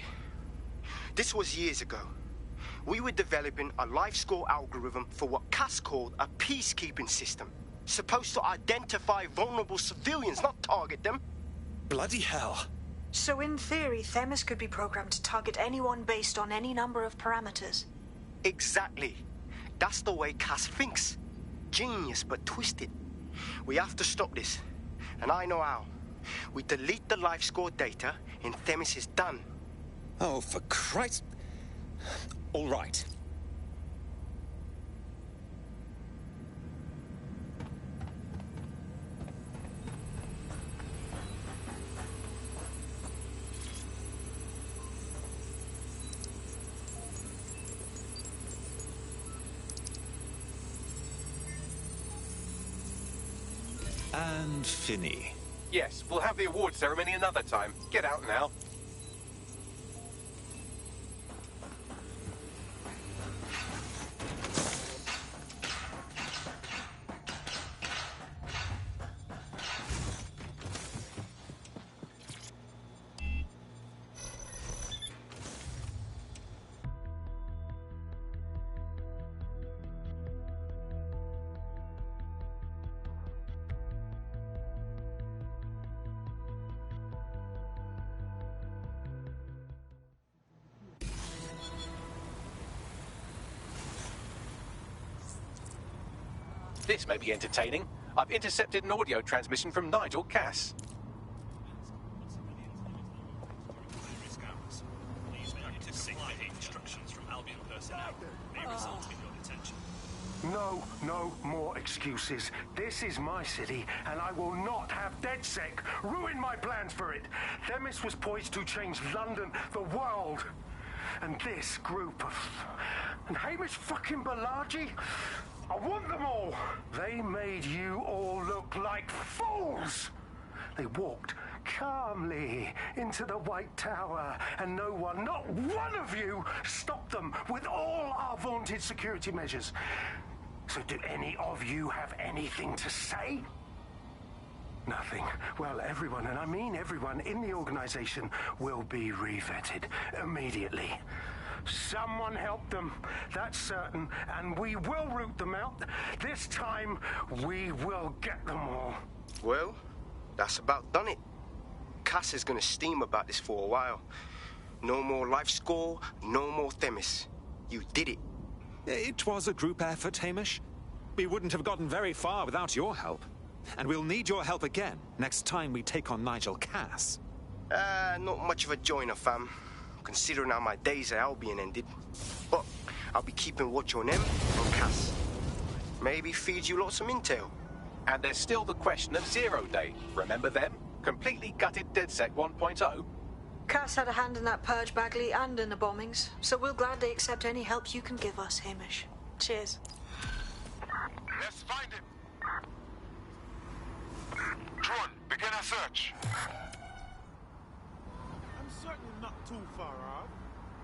This was years ago. We were developing a LifeScore algorithm for what Cass called a peacekeeping system. Supposed to identify vulnerable civilians, not target them. Bloody hell. So in theory, Themis could be programmed to target anyone based on any number of parameters. Exactly. That's the way Cass thinks. Genius, but twisted. We have to stop this. And I know how. We delete the LifeScore data, and Themis is done. Oh, for Christ... All right. And Finney. Yes, we'll have the award ceremony another time. Get out now. This may be entertaining. I've intercepted an audio transmission from Nigel Cass. No more excuses. This is my city, and I will not have DedSec ruin my plans for it. Themis was poised to change London, the world. And this group of... And Hamish fucking Balaji? I want them all. They made you all look like fools. They walked calmly into the White Tower, and no one, not one of you, stopped them with all our vaunted security measures. So do any of you have anything to say? Nothing. Well, everyone, and I mean everyone in the organization, will be revetted immediately. Someone help them, that's certain, and we will root them out. This time, we will get them all. Well, that's about done it. Cass is gonna steam about this for a while. No more life score, no more Themis. You did it. It was a group effort, Hamish. We wouldn't have gotten very far without your help. And we'll need your help again next time we take on Nigel Cass. Not much of a joiner, fam. Considering how my days at Albion ended. But I'll be keeping watch on him and Cass. Maybe feed you lots of intel. And there's still the question of Zero Day. Remember them? Completely gutted DedSec 1.0? Cass had a hand in that purge, Bagley, and in the bombings, so we'll gladly accept any help you can give us, Hamish. Cheers. Let's find him. Tron, begin our search. I'm certainly not too far off.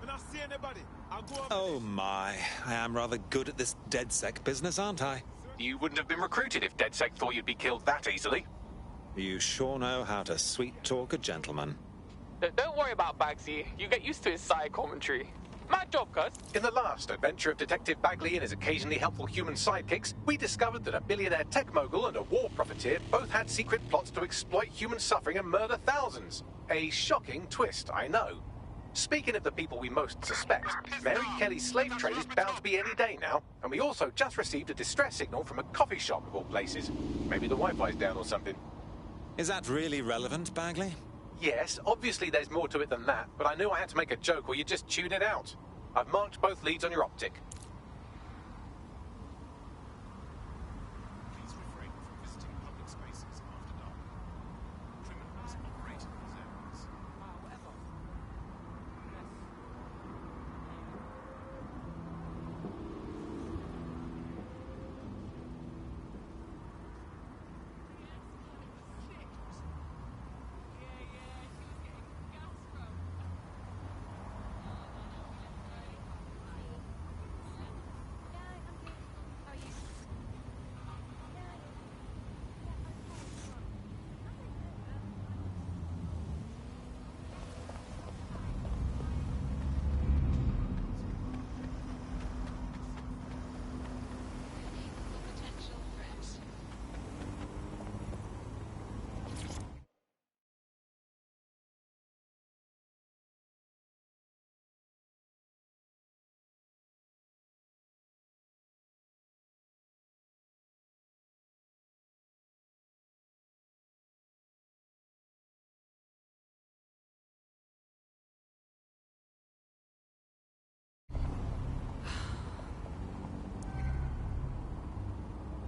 When I see anybody, I'll go up. Oh my, I am rather good at this DedSec business, aren't I? You wouldn't have been recruited if DedSec thought you'd be killed that easily. You sure know how to sweet-talk a gentleman. Don't worry about Bagsy. You get used to his side commentary. Mad job, cuz. In the last adventure of Detective Bagley and his occasionally helpful human sidekicks, we discovered that a billionaire tech mogul and a war profiteer both had secret plots to exploit human suffering and murder thousands. A shocking twist, I know. Speaking of the people we most suspect, Mary Kelly's slave trade is bound to be any day now, and we also just received a distress signal from a coffee shop of all places. Maybe the Wi-Fi's down or something. Is that really relevant, Bagley? Yes, obviously there's more to it than that, but I knew I had to make a joke or you'd just tune it out. I've marked both leads on your optic. Please refrain from visiting public spaces after dark. Criminals operate in these areas.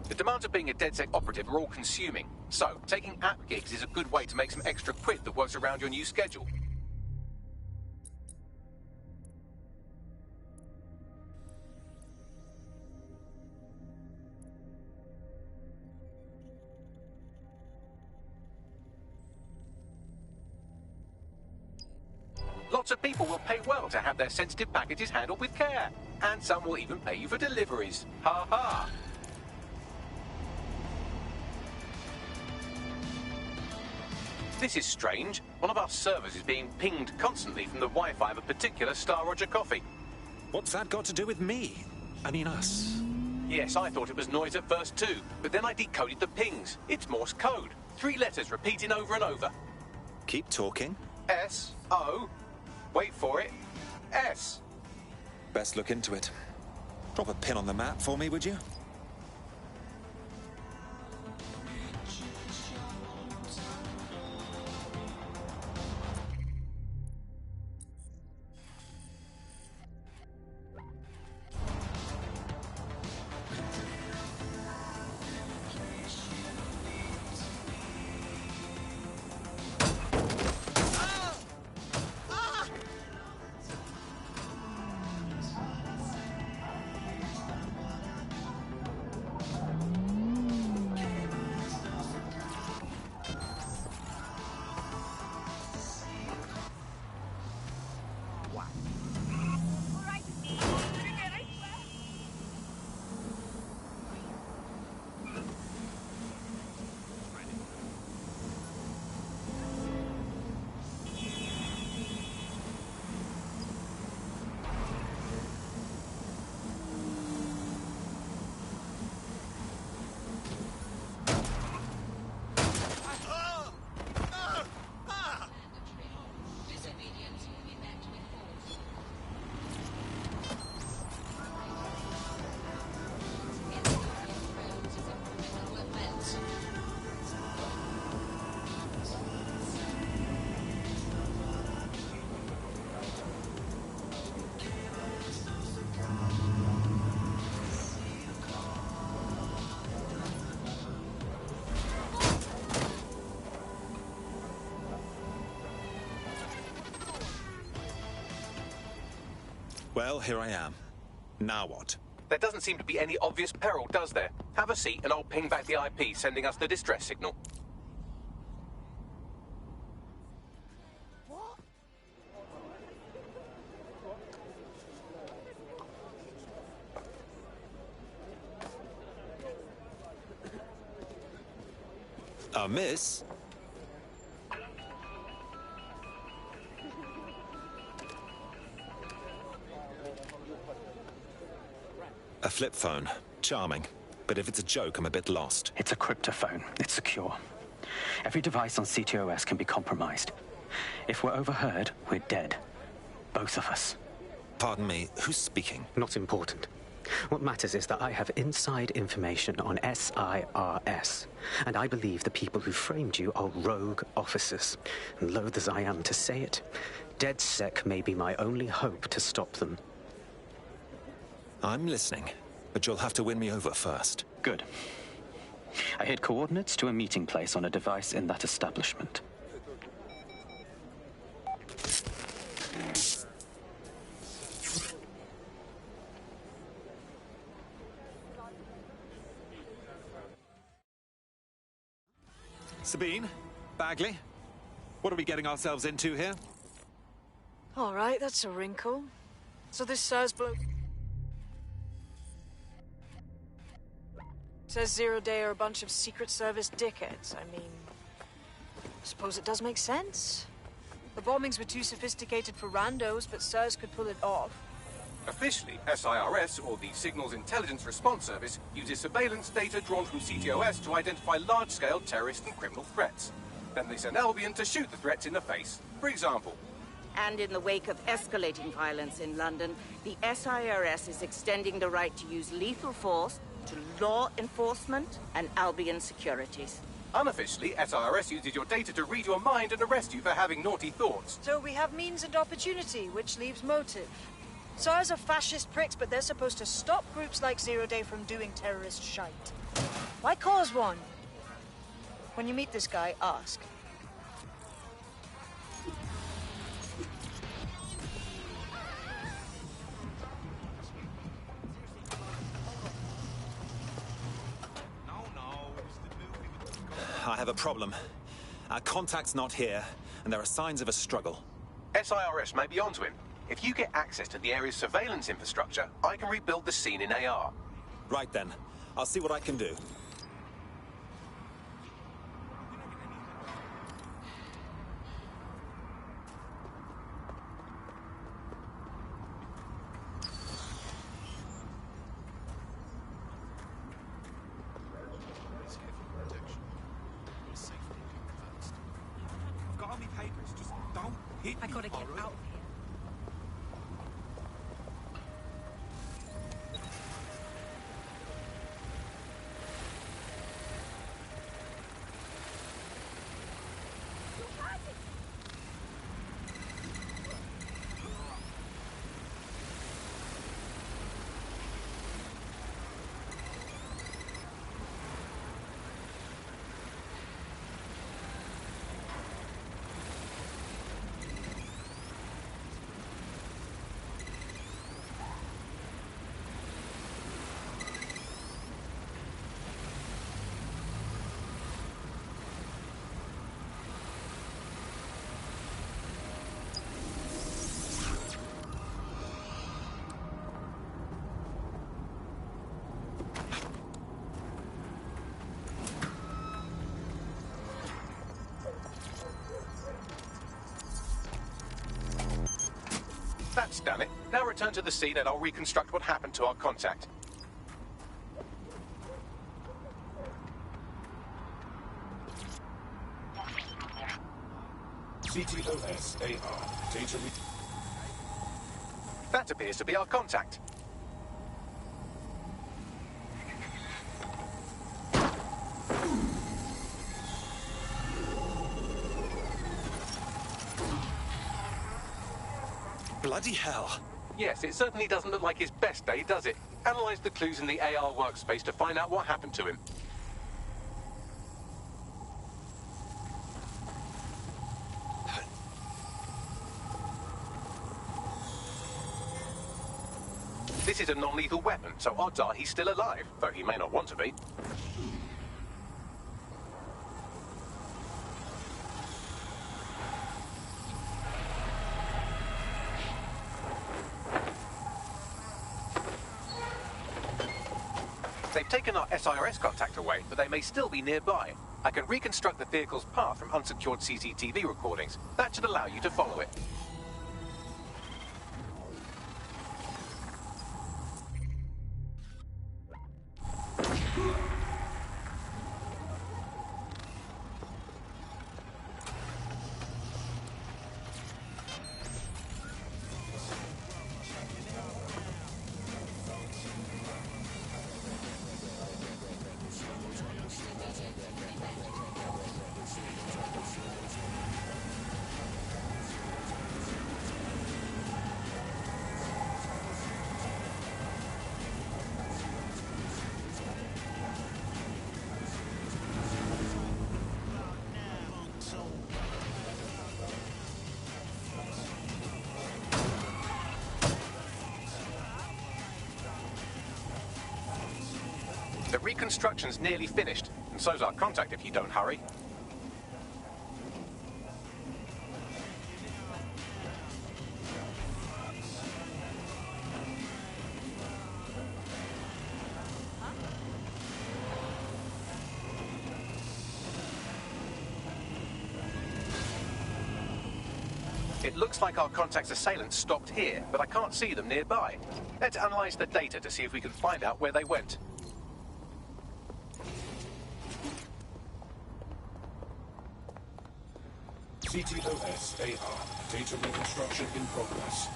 The demands of being a DedSec operative are all-consuming, so taking app gigs is a good way to make some extra quid that works around your new schedule. Lots of people will pay well to have their sensitive packages handled with care, and some will even pay you for deliveries. Ha ha! This is strange. One of our servers is being pinged constantly from the Wi-Fi of a particular Star Roger coffee. What's that got to do with me? I mean us. Yes, I thought it was noise at first too, but then I decoded the pings. It's Morse code. 3 letters repeating over and over. Keep talking. S-O. Wait for it. S. Best look into it. Drop a pin on the map for me, would you? Well, here I am. Now what? There doesn't seem to be any obvious peril, does there? Have a seat and I'll ping back the IP sending us the distress signal. Miss? A flip phone. Charming. But if it's a joke, I'm a bit lost. It's a cryptophone. It's secure. Every device on CTOS can be compromised. If we're overheard, we're dead. Both of us. Pardon me, who's speaking? Not important. What matters is that I have inside information on SIRS, and I believe the people who framed you are rogue officers. And loath as I am to say it, DedSec may be my only hope to stop them. I'm listening, but you'll have to win me over first. Good. I hid coordinates to a meeting place on a device in that establishment. Sabine? Bagley? What are we getting ourselves into here? All right, that's a wrinkle. So this SIRS bloke says Zero Day are a bunch of Secret Service dickheads. I mean, I suppose it does make sense. The bombings were too sophisticated for randos, but SIRS could pull it off. Officially, SIRS, or the Signals Intelligence Response Service, uses surveillance data drawn from CTOS to identify large-scale terrorist and criminal threats. Then they send Albion to shoot the threats in the face. For example. And in the wake of escalating violence in London, the SIRS is extending the right to use lethal force to law enforcement and Albion securities. Unofficially, SIRS uses your data to read your mind and arrest you for having naughty thoughts. So we have means and opportunity, which leaves motive. SIRS are fascist pricks, but they're supposed to stop groups like Zero Day from doing terrorist shite. Why cause one? When you meet this guy, ask. I have a problem. Our contact's not here, and there are signs of a struggle. SIRS may be onto him. If you get access to the area's surveillance infrastructure, I can rebuild the scene in AR. Right then. I'll see what I can do. I've got all my papers, just don't hit me. I gotta get out of here. That's done it. Now return to the scene and I'll reconstruct what happened to our contact. CTOS AR. Data That appears to be our contact. Bloody hell. Yes, it certainly doesn't look like his best day, does it? Analyze the clues in the AR workspace to find out what happened to him. This is a non-lethal weapon, so odds are he's still alive, though he may not want to be. They've taken our SIRS contact away, but they may still be nearby. I can reconstruct the vehicle's path from unsecured CCTV recordings. That should allow you to follow it. The reconstruction's nearly finished, and so's our contact if you don't hurry. It looks like our contact's assailants stopped here, but I can't see them nearby. Let's analyze the data to see if we can find out where they went. CTOS AR. Data reconstruction in progress.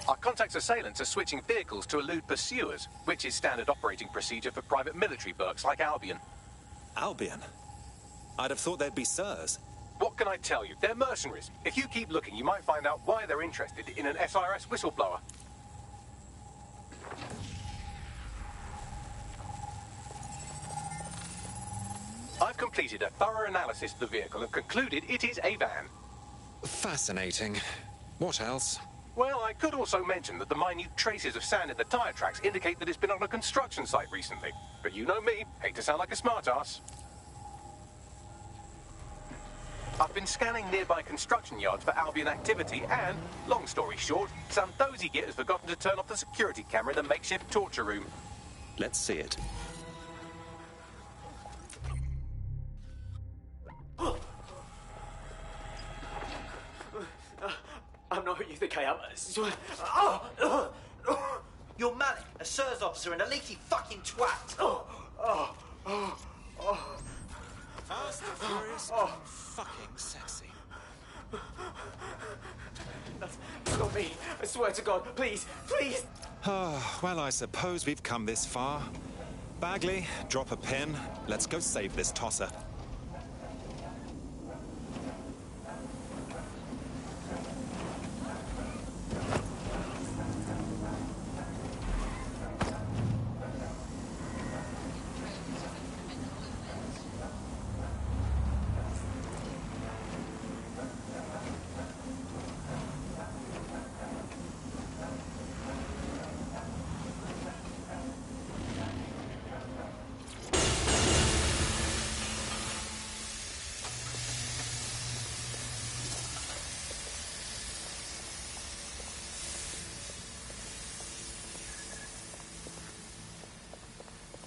Our contact's assailants are switching vehicles to elude pursuers, which is standard operating procedure for private military burks like Albion. Albion? I'd have thought they'd be SIRS. What can I tell you? They're mercenaries. If you keep looking, you might find out why they're interested in an SIRS whistleblower. I've completed a thorough analysis of the vehicle and concluded it is a van. Fascinating. What else? Well, I could also mention that the minute traces of sand in the tyre tracks indicate that it's been on a construction site recently. But you know me, hate to sound like a smartass. I've been scanning nearby construction yards for Albion activity and, long story short, some dozy git has forgotten to turn off the security camera in the makeshift torture room. Let's see it. I'm not who you think I am. You're Malik, a SIRS officer and a leaky fucking twat. Fast and furious and fucking sexy. That's not me. I swear to God. Please, please. Oh, well, I suppose we've come this far. Bagley, drop a pin. Let's go save this tosser.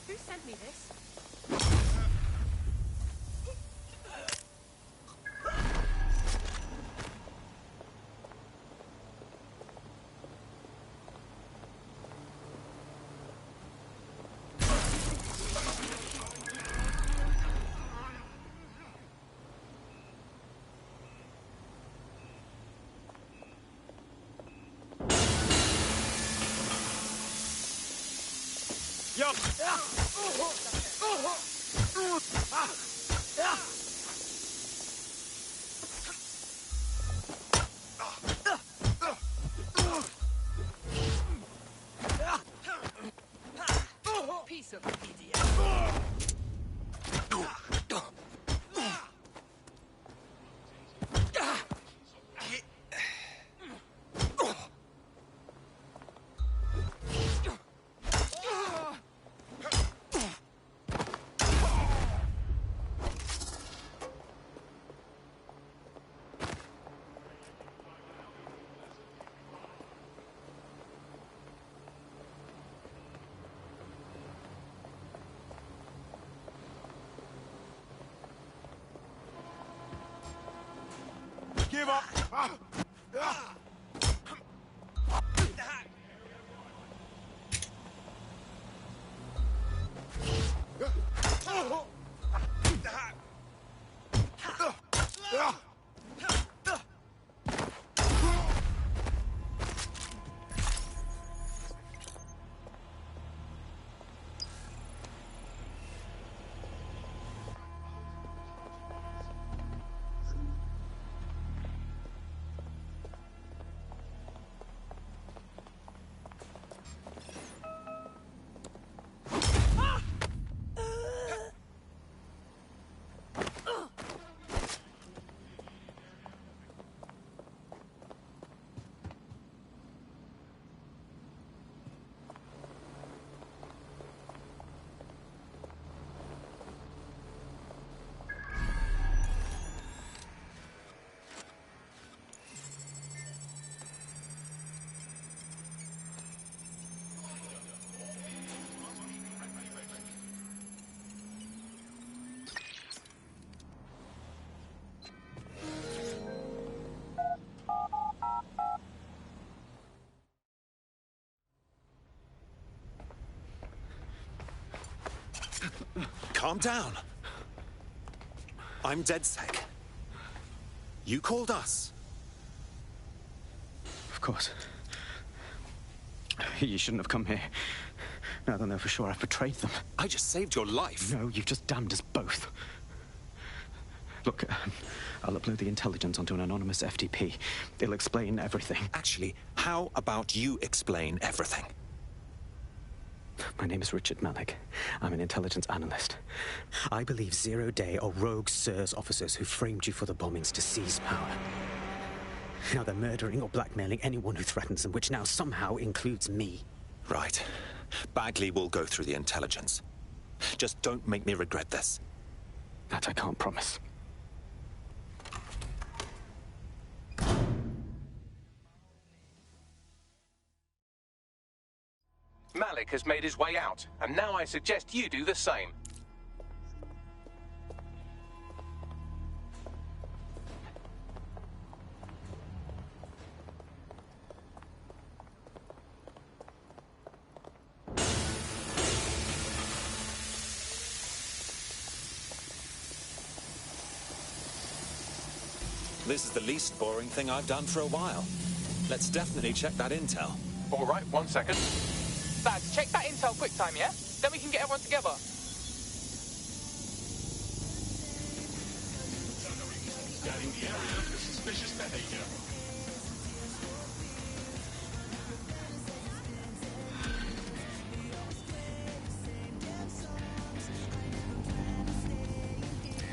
Who sent me this? Peace. give up. Calm down. I'm DedSec. You called us. Of course. You shouldn't have come here. Now they'll know for sure I've betrayed them. I just saved your life. No, you've just damned us both. Look, I'll upload the intelligence onto an anonymous FTP. It'll explain everything. Actually, how about you explain everything? My name is Richard Malik. I'm an intelligence analyst. I believe Zero Day are rogue SIRS officers who framed you for the bombings to seize power. Now they're murdering or blackmailing anyone who threatens them, which now somehow includes me. Right. Bagley will go through the intelligence. Just don't make me regret this. That I can't promise. Malik has made his way out, and now I suggest you do the same. This is the least boring thing I've done for a while. Let's definitely check that intel. All right, 1 second. Lads, check that intel quick time, yeah? Then we can get everyone together. Scanning the area for suspicious behavior.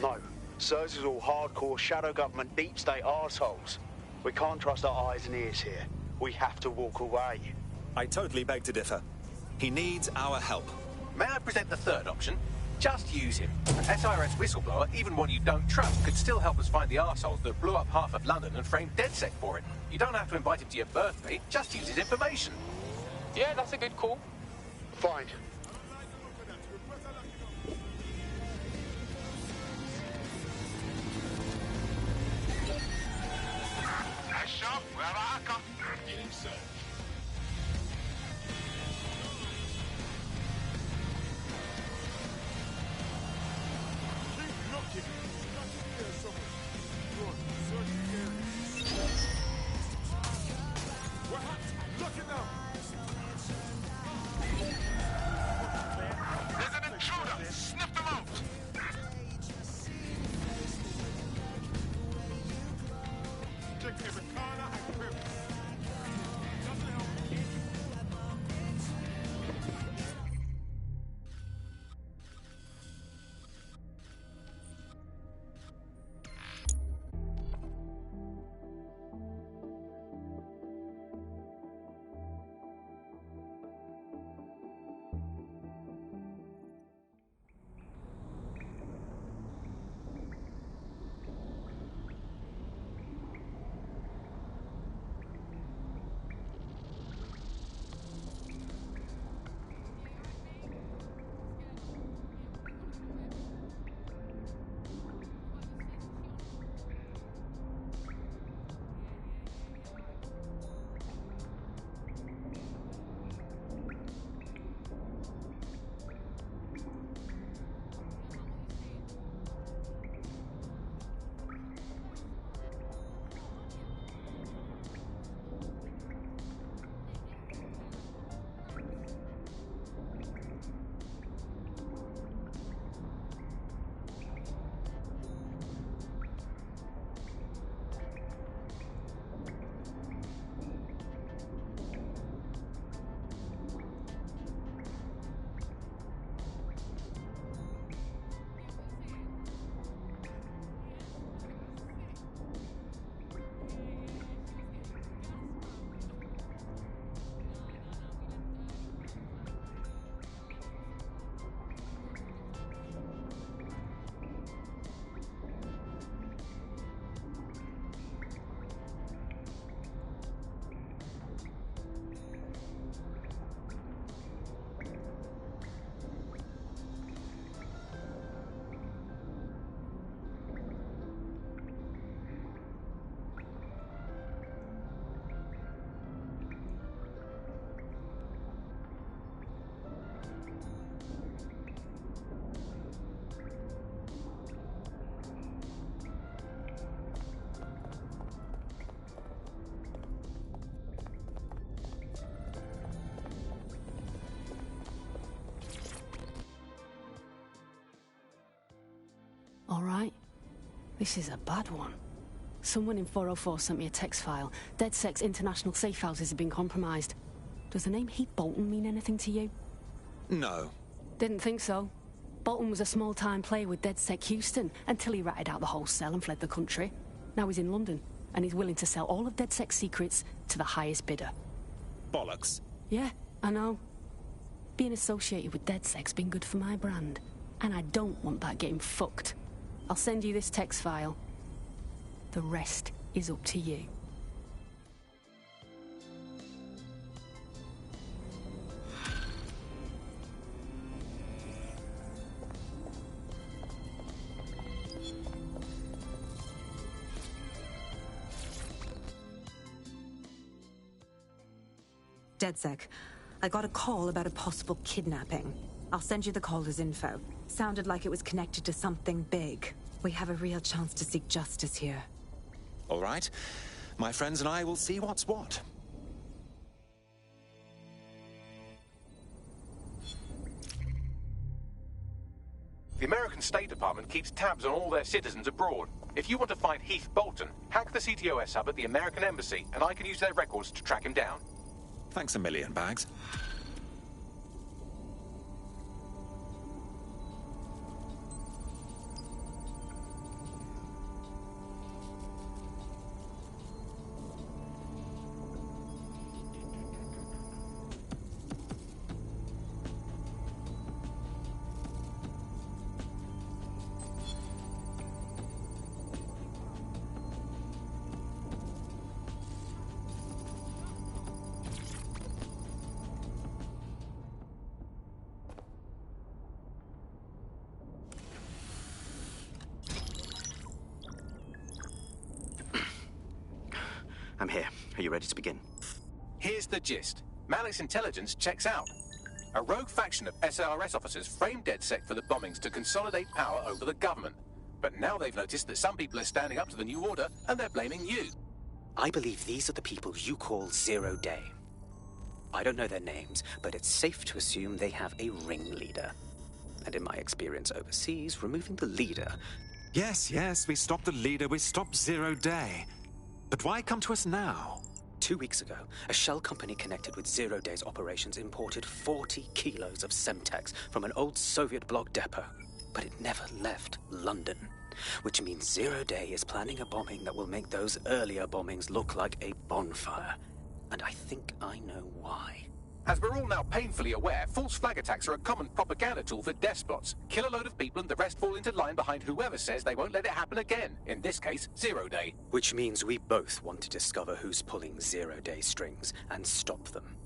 No. SIRS is all hardcore shadow government deep state arseholes. We can't trust our eyes and ears here. We have to walk away. I totally beg to differ. He needs our help. May I present the third option? Just use him. An SIRS whistleblower, even one you don't trust, could still help us find the arseholes that blew up half of London and framed DedSec for it. You don't have to invite him to your birthday, just use his information. Yeah, that's a good call. Fine. Nice shot. We have a hacker. Getting set. All right. This is a bad one. Someone in 404 sent me a text file. DedSec's international safe houses have been compromised. Does the name Heath Bolton mean anything to you? No. Didn't think so. Bolton was a small-time player with DedSec Houston until he ratted out the whole cell and fled the country. Now he's in London, and he's willing to sell all of DedSec's secrets to the highest bidder. Bollocks. Yeah, I know. Being associated with DedSec's been good for my brand, and I don't want that getting fucked. I'll send you this text file. The rest is up to you. DedSec, I got a call about a possible kidnapping. I'll send you the caller's info. Sounded like it was connected to something big. We have a real chance to seek justice here. All right. My friends and I will see what's what. The American State Department keeps tabs on all their citizens abroad. If you want to find Heath Bolton, hack the CTOS hub at the American Embassy, and I can use their records to track him down. Thanks a million, Bags. I'm here. Are you ready to begin? Here's the gist. Malik's intelligence checks out. A rogue faction of SARS officers framed DedSec for the bombings to consolidate power over the government. But now they've noticed that some people are standing up to the new order, and they're blaming you. I believe these are the people you call Zero Day. I don't know their names, but it's safe to assume they have a ringleader. And in my experience overseas, removing the leader... Yes, we stopped the leader, we stopped Zero Day. But why come to us now? 2 weeks ago, a shell company connected with Zero Day's operations imported 40 kilos of Semtex from an old Soviet bloc depot. But it never left London, which means Zero Day is planning a bombing that will make those earlier bombings look like a bonfire. And I think I know why. As we're all now painfully aware, false flag attacks are a common propaganda tool for despots. Kill a load of people and the rest fall into line behind whoever says they won't let it happen again. In this case, Zero Day. Which means we both want to discover who's pulling Zero Day strings and stop them.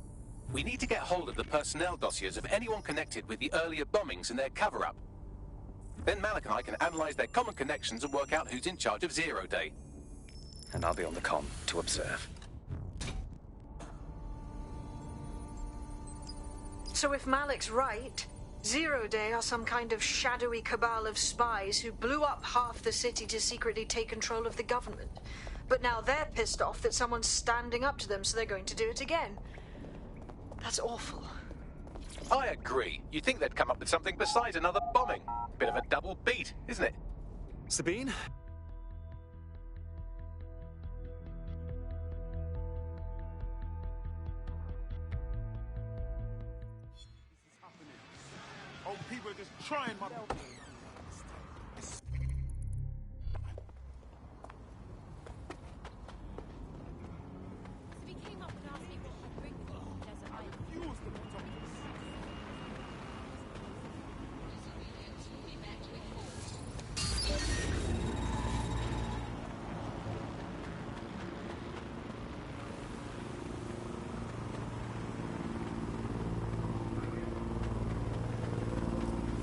We need to get hold of the personnel dossiers of anyone connected with the earlier bombings and their cover-up. Then Malik and I can analyze their common connections and work out who's in charge of Zero Day. And I'll be on the comm to observe. So if Malik's right, Zero Day are some kind of shadowy cabal of spies who blew up half the city to secretly take control of the government. But now they're pissed off that someone's standing up to them, so they're going to do it again. That's awful. I agree. You'd think they'd come up with something besides another bombing. Bit of a double beat, isn't it? Sabine? Oh, people are just trying my...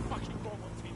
Fucking bomb on team.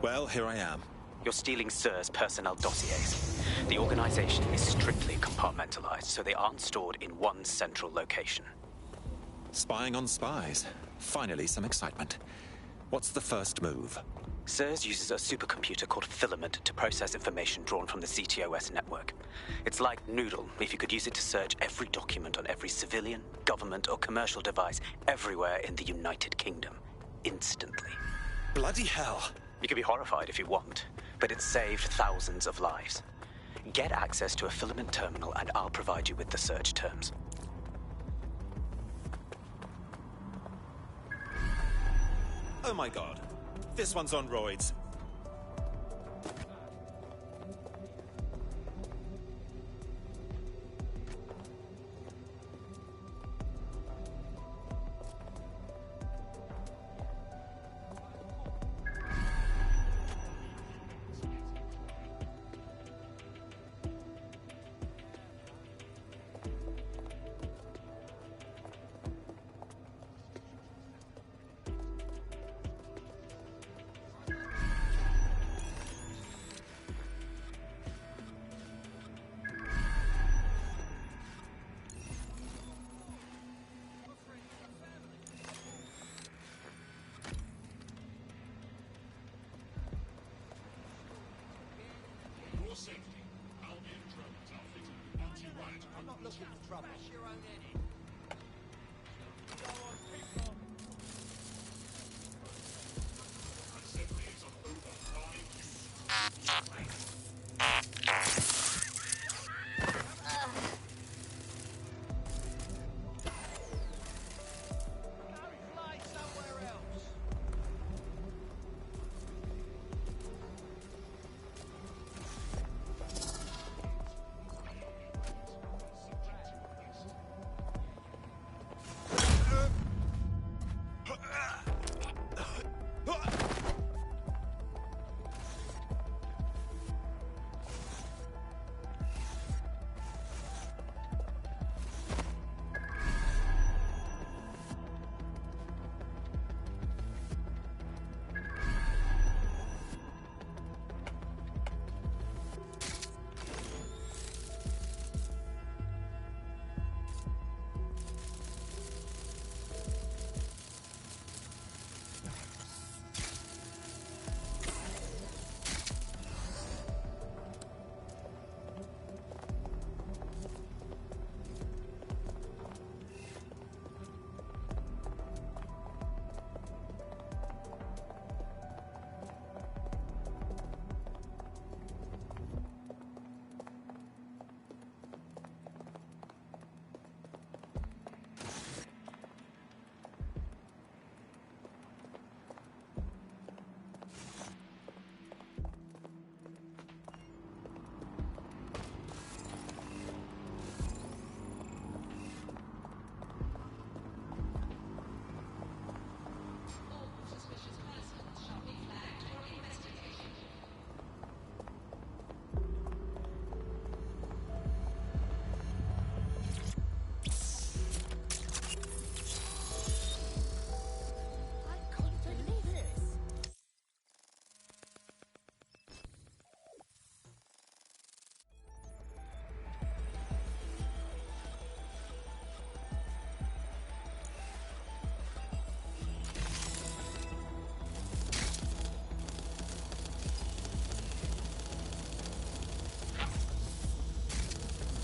Well, here I am. You're stealing SIR's personnel dossiers. The organization is strictly compartmentalized, so they aren't stored in one central location. Spying on spies. Finally, some excitement. What's the first move? SIRS uses a supercomputer called Filament to process information drawn from the CTOS network. It's like Noodle if you could use it to search every document on every civilian, government, or commercial device everywhere in the United Kingdom. Instantly. Bloody hell. You can be horrified if you want, but it's saved thousands of lives. Get access to a Filament terminal and I'll provide you with the search terms. Oh my god. This one's on roids. For safety, Albion drones are fitted with anti-riot. I'm not looking for trouble. Smash your own head. Go on, kick on. Assembly is on over 5 units.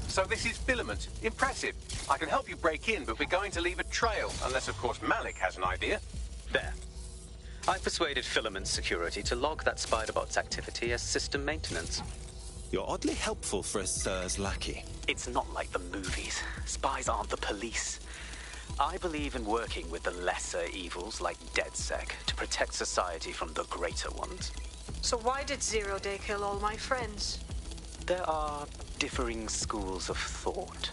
So this is Filament. Impressive. I can help you break in, but we're going to leave a trail, unless, of course, Malik has an idea. There. I persuaded Filament Security to log that Spiderbot's activity as system maintenance. You're oddly helpful for a SIRS lackey. It's not like the movies. Spies aren't the police. I believe in working with the lesser evils like DedSec to protect society from the greater ones. So why did Zero Day kill all my friends? There are differing schools of thought.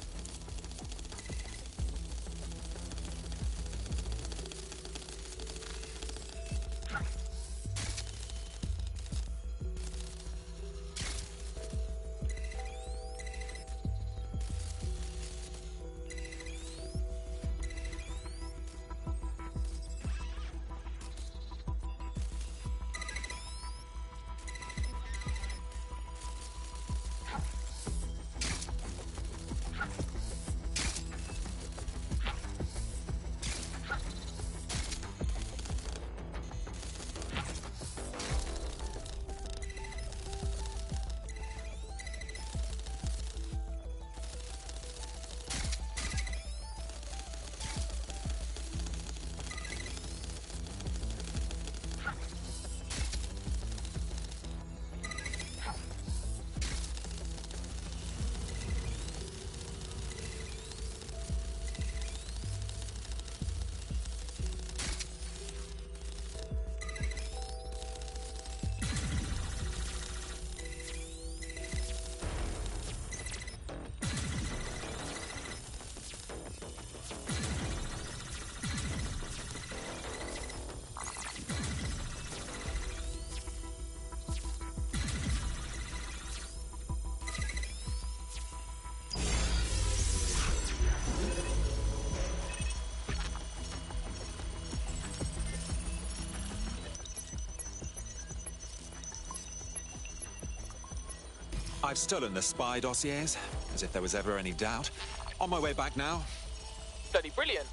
I've stolen the spy dossiers, as if there was ever any doubt. On my way back now. Bloody brilliant.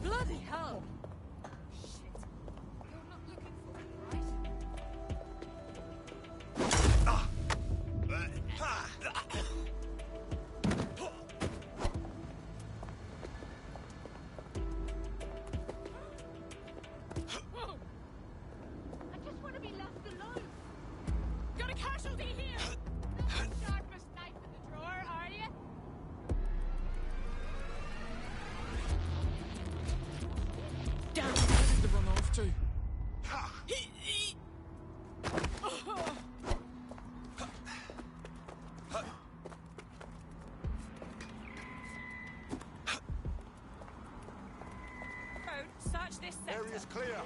Bloody hell! Search this sector. Area's clear.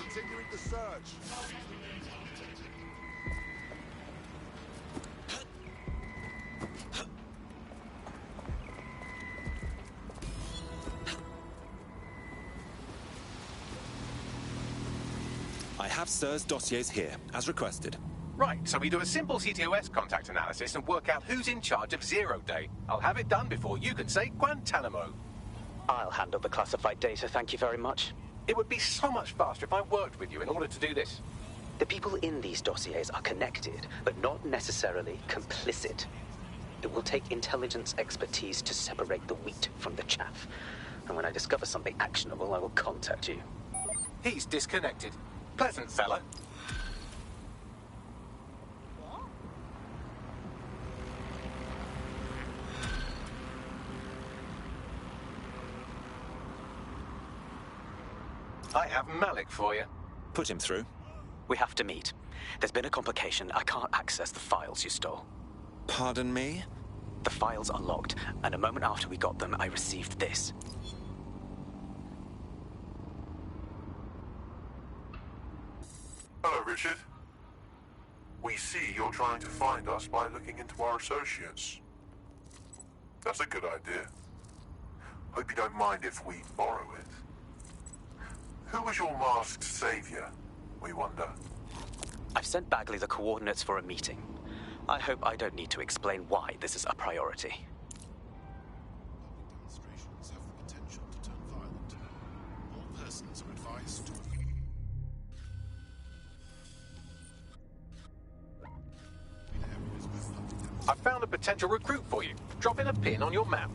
Continuing the search. I have Sir's dossiers here, as requested. Right, so we do a simple CTOS contact analysis and work out who's in charge of Zero Day. I'll have it done before you can say Guantanamo. I'll handle the classified data, thank you very much. It would be so much faster if I worked with you in order to do this. The people in these dossiers are connected, but not necessarily complicit. It will take intelligence expertise to separate the wheat from the chaff. And when I discover something actionable, I will contact you. He's disconnected. Pleasant fella. I have Malik for you. Put him through. We have to meet. There's been a complication. I can't access the files you stole. Pardon me? The files are locked, and a moment after we got them, I received this. Hello, Richard. We see you're trying to find us by looking into our associates. That's a good idea. Hope you don't mind if we borrow it. Who was your masked savior, we wonder? I've sent Bagley the coordinates for a meeting. I hope I don't need to explain why this is a priority. Demonstrations have the potential to turn violent. All persons are advised to... I found a potential recruit for you. Drop in a pin on your map.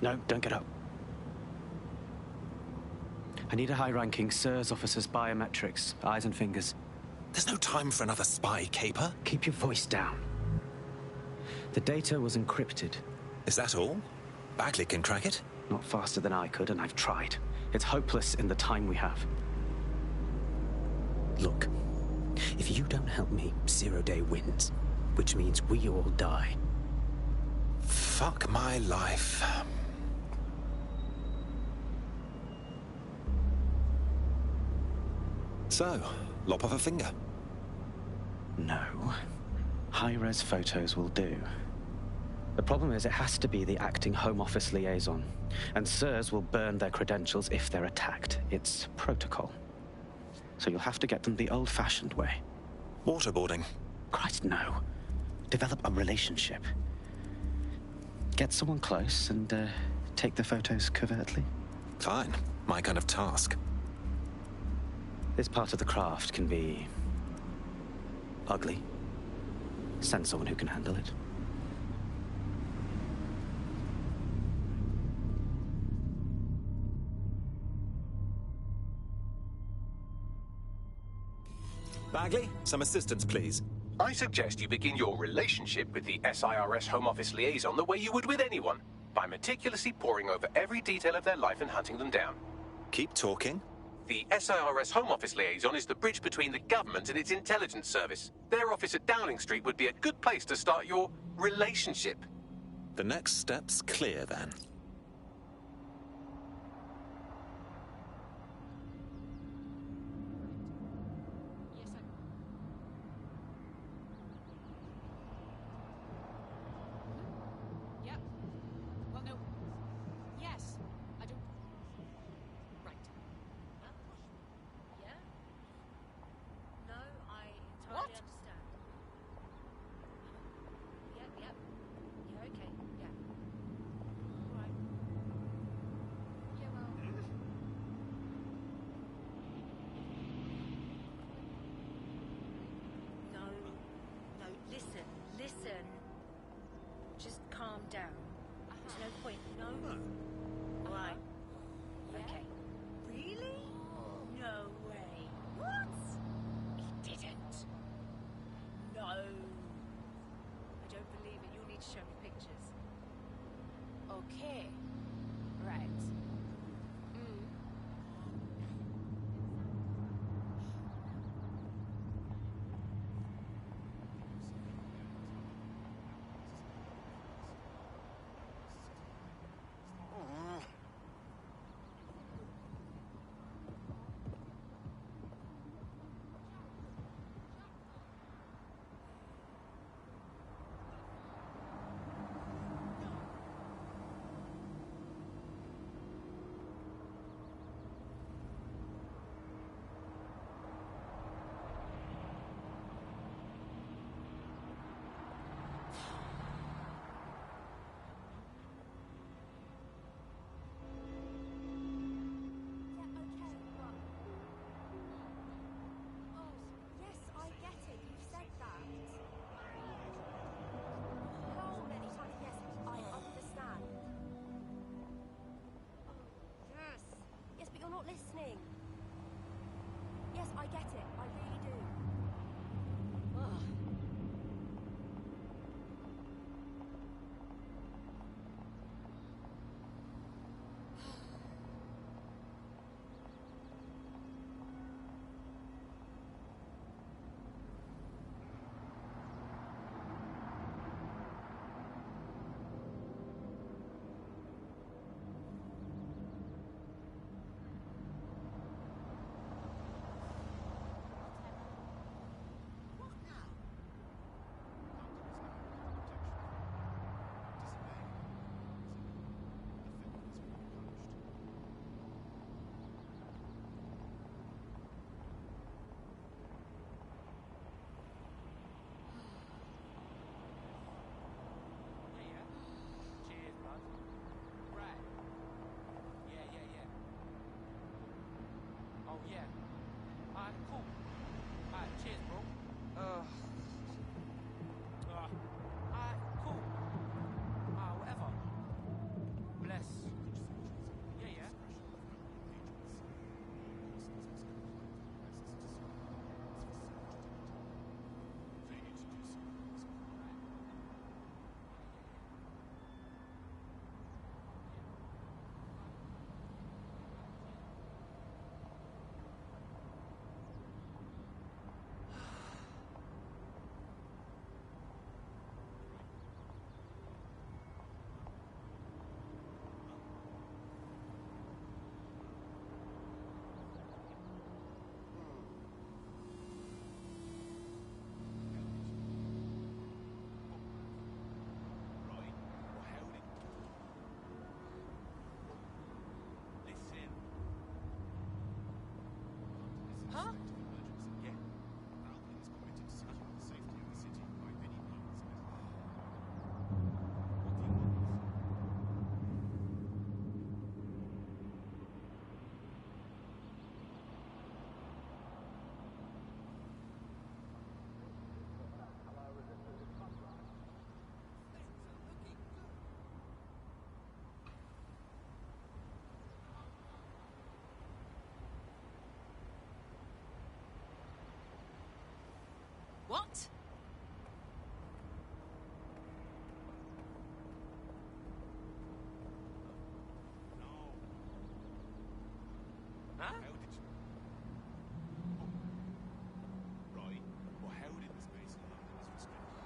No, don't get up. I need a high-ranking SIRS officer's biometrics, eyes and fingers. There's no time for another spy caper. Keep your voice down. The data was encrypted. Is that all? Bagley can crack it? Not faster than I could, and I've tried. It's hopeless in the time we have. Look, if you don't help me, Zero Day wins. Which means we all die. Fuck my life. So, lop off a finger? No. High-res photos will do. The problem is it has to be the acting Home Office liaison. And SIRS will burn their credentials if they're attacked. It's protocol. So you'll have to get them the old-fashioned way. Waterboarding? Christ, no. Develop a relationship. Get someone close and take the photos covertly. Fine. My kind of task. This part of the craft can be ugly. Send someone who can handle it. Bagley, some assistance, please. I suggest you begin your relationship with the SIRS Home Office liaison the way you would with anyone, by meticulously poring over every detail of their life and hunting them down. Keep talking. The SIRS Home Office liaison is the bridge between the government and its intelligence service. Their office at Downing Street would be a good place to start your relationship. The next step's clear, then. Listen. Just calm down. There's no point. No. Right. Okay. Really? No way. What? He didn't. No. I don't believe it. You'll need to show me pictures. Okay. Right. Huh? Yeah. Albion is committed to securing the safety of the city by any means. What? No. Huh? How did you... Oh. Right. Well, how did the space in London is restricted?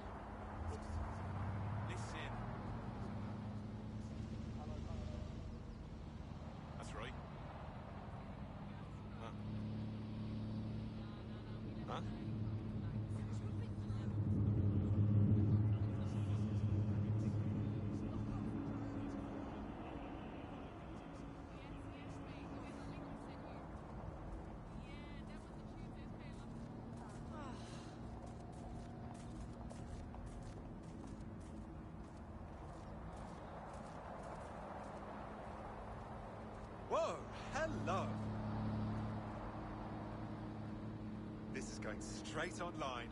Listen. That's right. Huh? Huh? Whoa, hello. This is going straight online.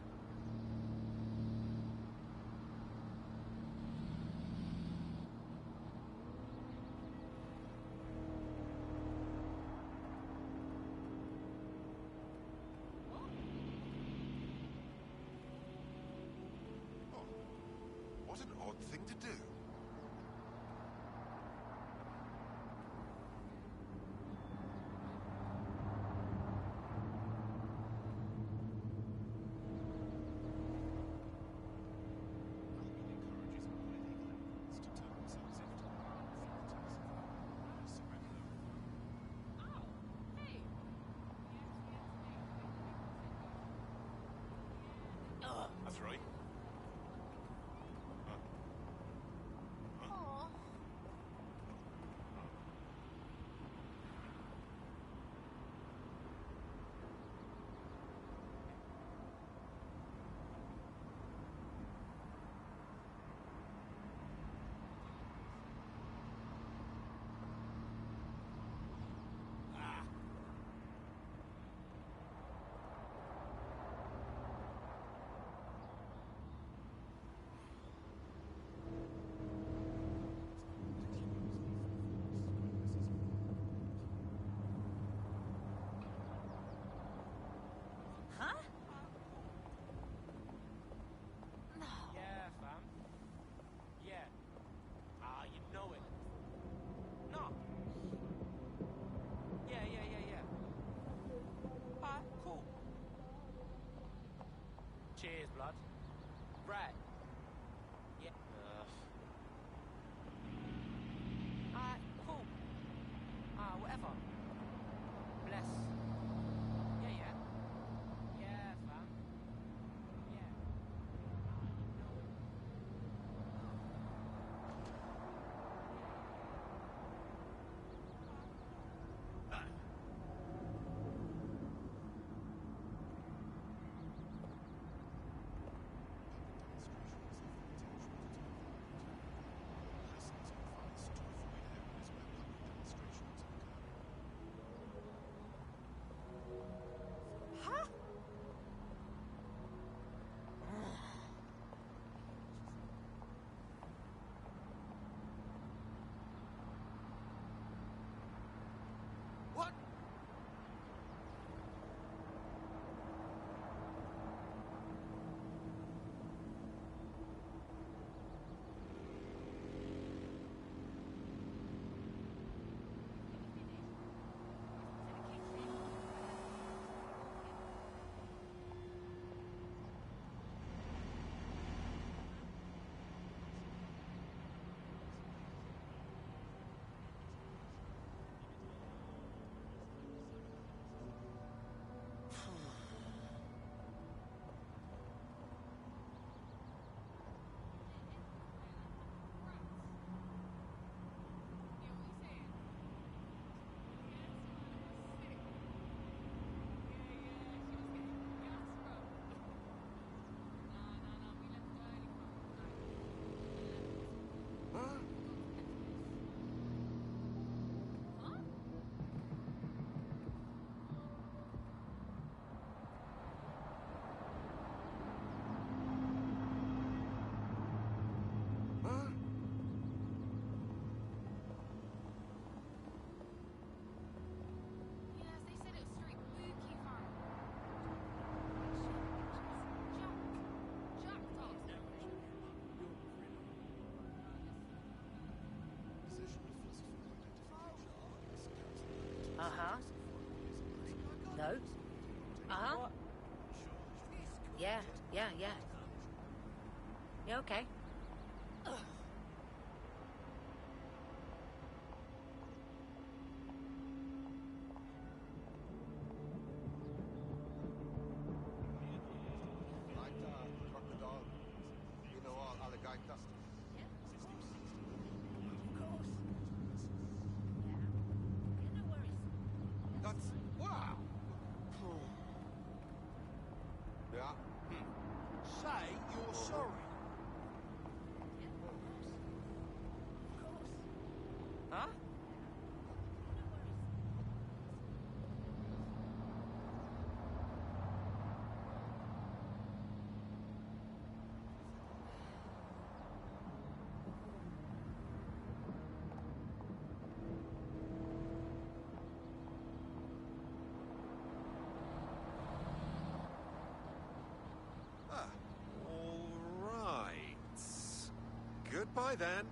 What an odd thing to do. boat. Uh-huh. Yeah. Yeah, okay. Crocodile. You know all alligator. That's wow. Yeah. Say you're sorry. Huh? All right. Goodbye then.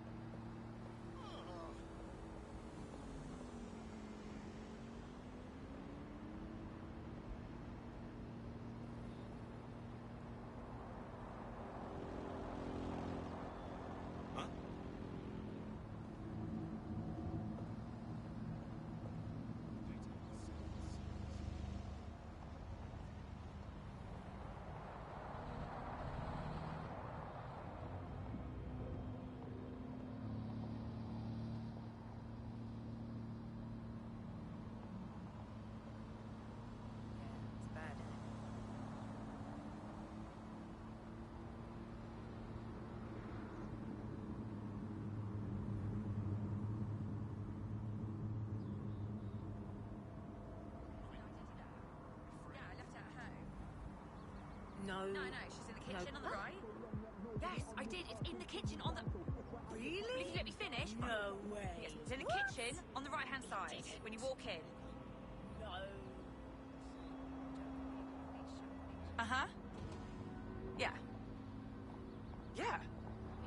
No. No, she's in the kitchen on the What? right. Yes, I did. It's in the kitchen on the... Really? Will you let me finish? No way. Yes, it's in the What? kitchen on the right-hand side when you walk in. No. Uh-huh. Yeah. Yeah.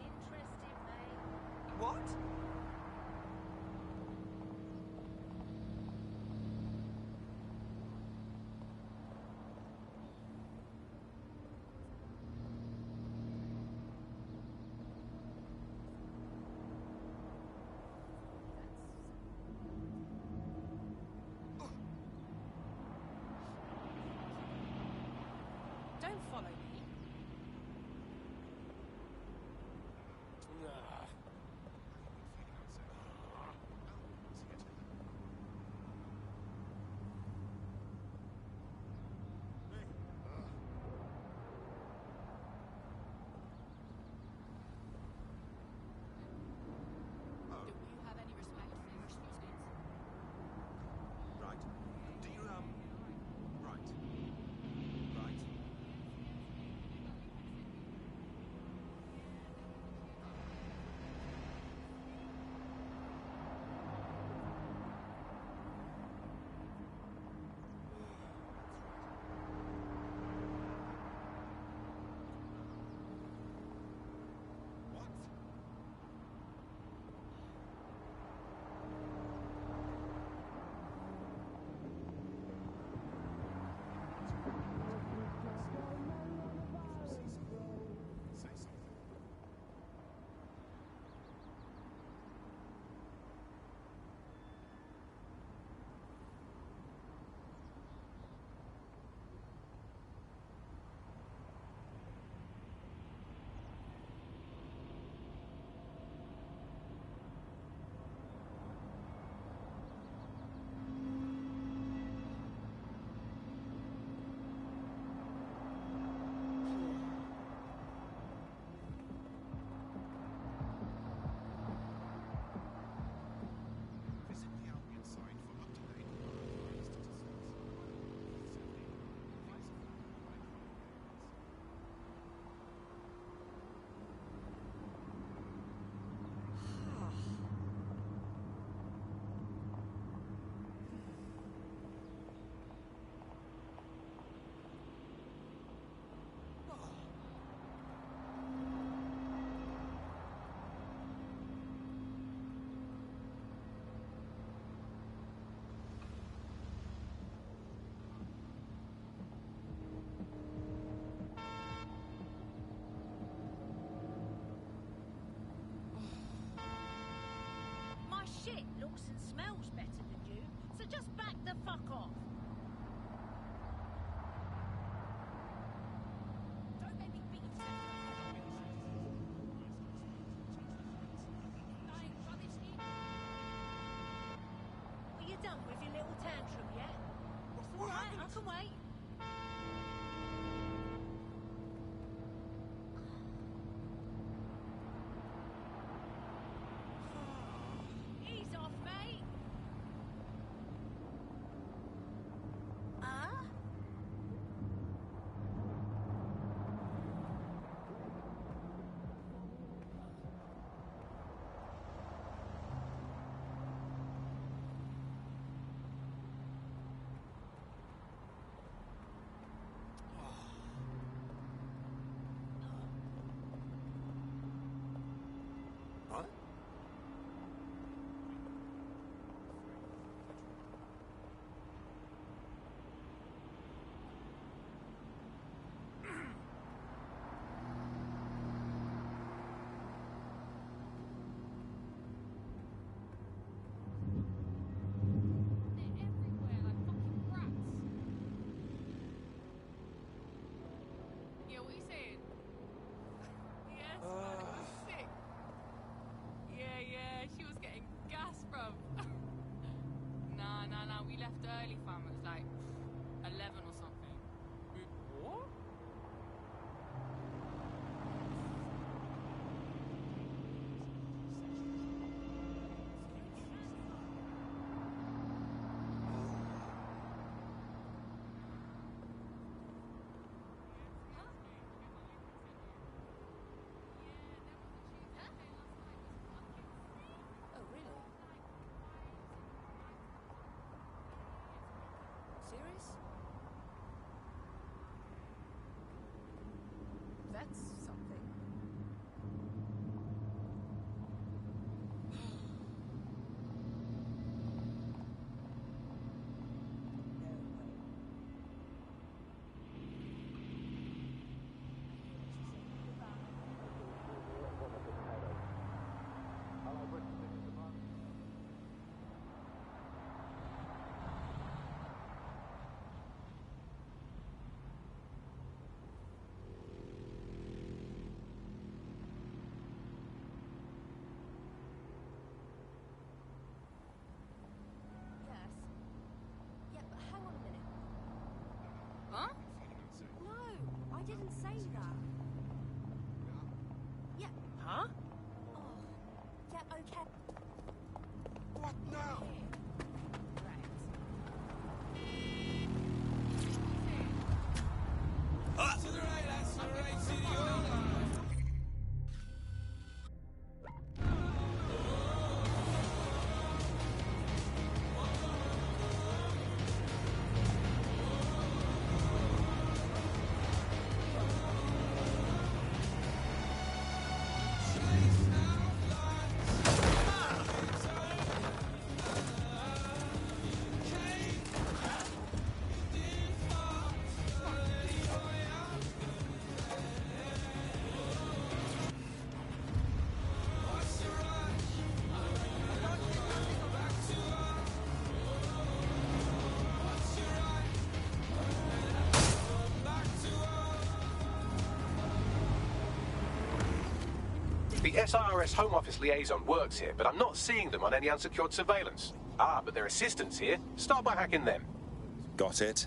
Interesting, mate. What? Don't follow me. Do you have any respect for your species? Right. Do you, right. Right. shit, Lawson smells better than you, so just back the fuck off. Don't make me beat you to Are you done with your little tantrum yet? All right, I can wait. Ease off, mate. Huh? Huh? Yeah, what are you saying? Yes, man, it was sick. Yeah, she was getting gas, bruv. Nah, we left early, fam. It was like 11 or something. What? Oh, really? Serious? That's something. Yes. Yeah, but hang on a minute. Huh? No, I didn't say that. Yeah. Huh? Oh. Yeah, okay. What now? To the right, that's the right city. The SIRS Home Office liaison works here, but I'm not seeing them on any unsecured surveillance. Ah, but their assistants here. Start by hacking them. Got it.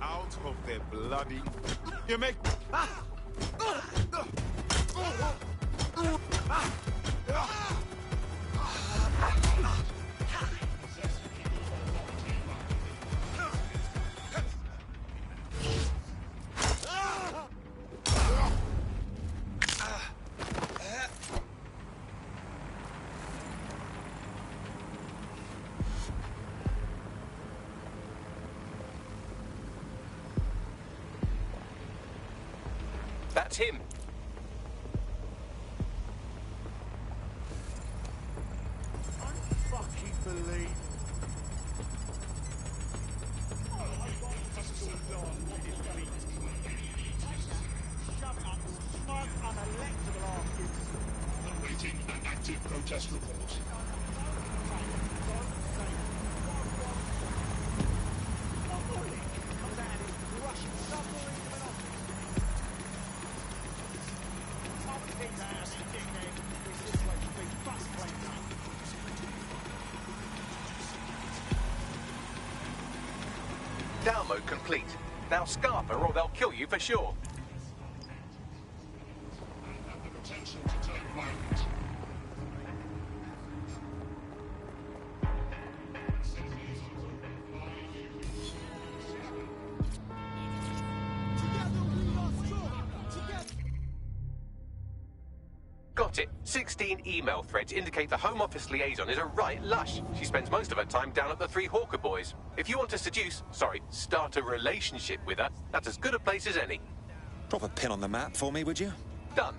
Out of their bloody... You make... That's him. Awaiting an active protest report. Down mode complete. Now Scarper or they'll kill you for sure. Have the potential to turn violent. Got it. 16 email threads indicate the Home Office liaison is a right lush. She spends most of her time down at the Three Hawker Boys. If you want to start a relationship with her, that's as good a place as any. Drop a pin on the map for me, would you? Done.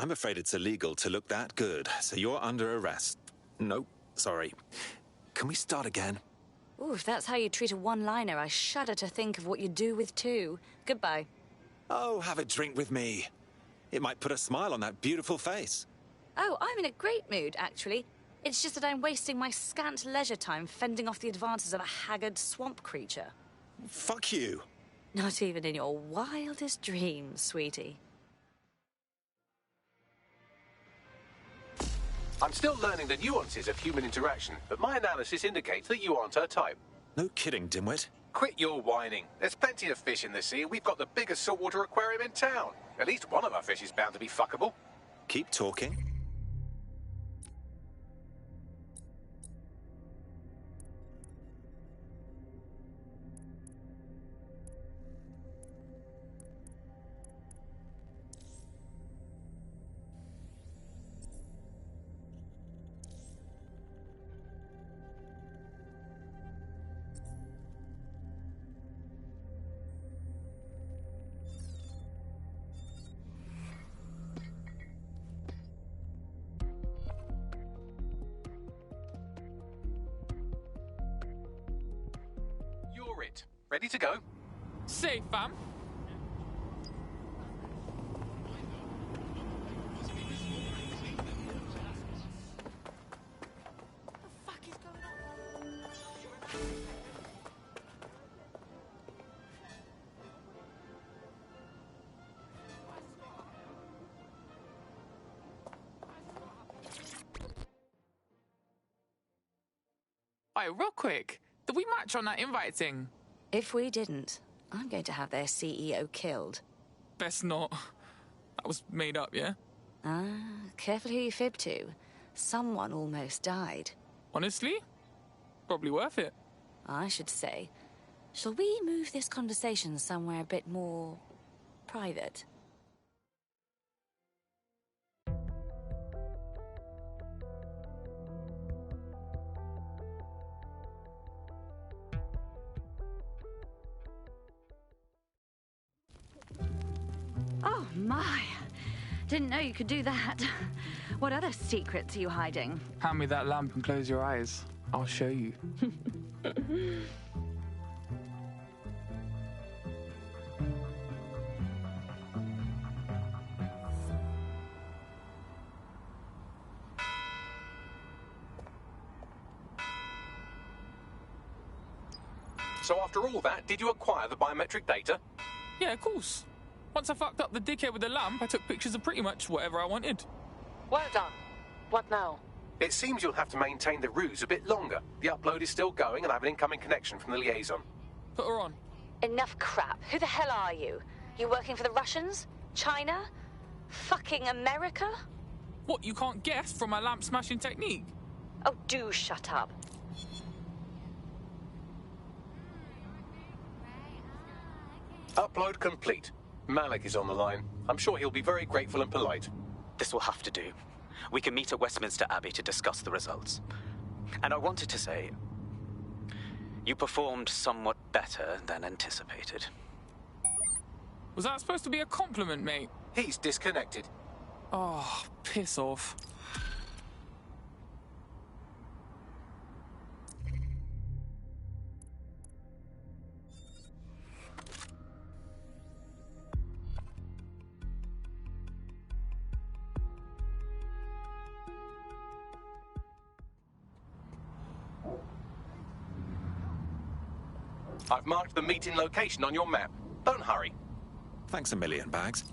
I'm afraid it's illegal to look that good, so you're under arrest. Nope, sorry. Can we start again? Ooh, if that's how you treat a one-liner, I shudder to think of what you do with two. Goodbye. Oh, have a drink with me. It might put a smile on that beautiful face. Oh, I'm in a great mood, actually. It's just that I'm wasting my scant leisure time fending off the advances of a haggard swamp creature. Fuck you. Not even in your wildest dreams, sweetie. I'm still learning the nuances of human interaction, but my analysis indicates that you aren't her type. No kidding, dimwit. Quit your whining. There's plenty of fish in the sea, and we've got the biggest saltwater aquarium in town. At least one of our fish is bound to be fuckable. Keep talking. You're it. Ready to go? Safe, fam. Hey, real quick, did we match on that invite thing? If we didn't, I'm going to have their CEO killed. Best not. That was made up, yeah? Ah, careful who you fib to. Someone almost died. Honestly? Probably worth it. I should say. Shall we move this conversation somewhere a bit more private? Oh, my. Didn't know you could do that. What other secrets are you hiding? Hand me that lamp and close your eyes. I'll show you. So after all that, did you acquire the biometric data? Yeah, of course. Once I fucked up the dickhead with the lamp, I took pictures of pretty much whatever I wanted. Well done. What now? It seems you'll have to maintain the ruse a bit longer. The upload is still going, and I have an incoming connection from the liaison. Put her on. Enough crap. Who the hell are you? You working for the Russians? China? Fucking America? What, you can't guess from my lamp smashing technique? Oh, do shut up. Upload complete. Malik is on the line. I'm sure he'll be very grateful and polite. This will have to do. We can meet at Westminster Abbey to discuss the results. And I wanted to say, you performed somewhat better than anticipated. Was that supposed to be a compliment, mate? He's disconnected. Oh, piss off. I've marked the meeting location on your map. Don't hurry. Thanks a million, Bags.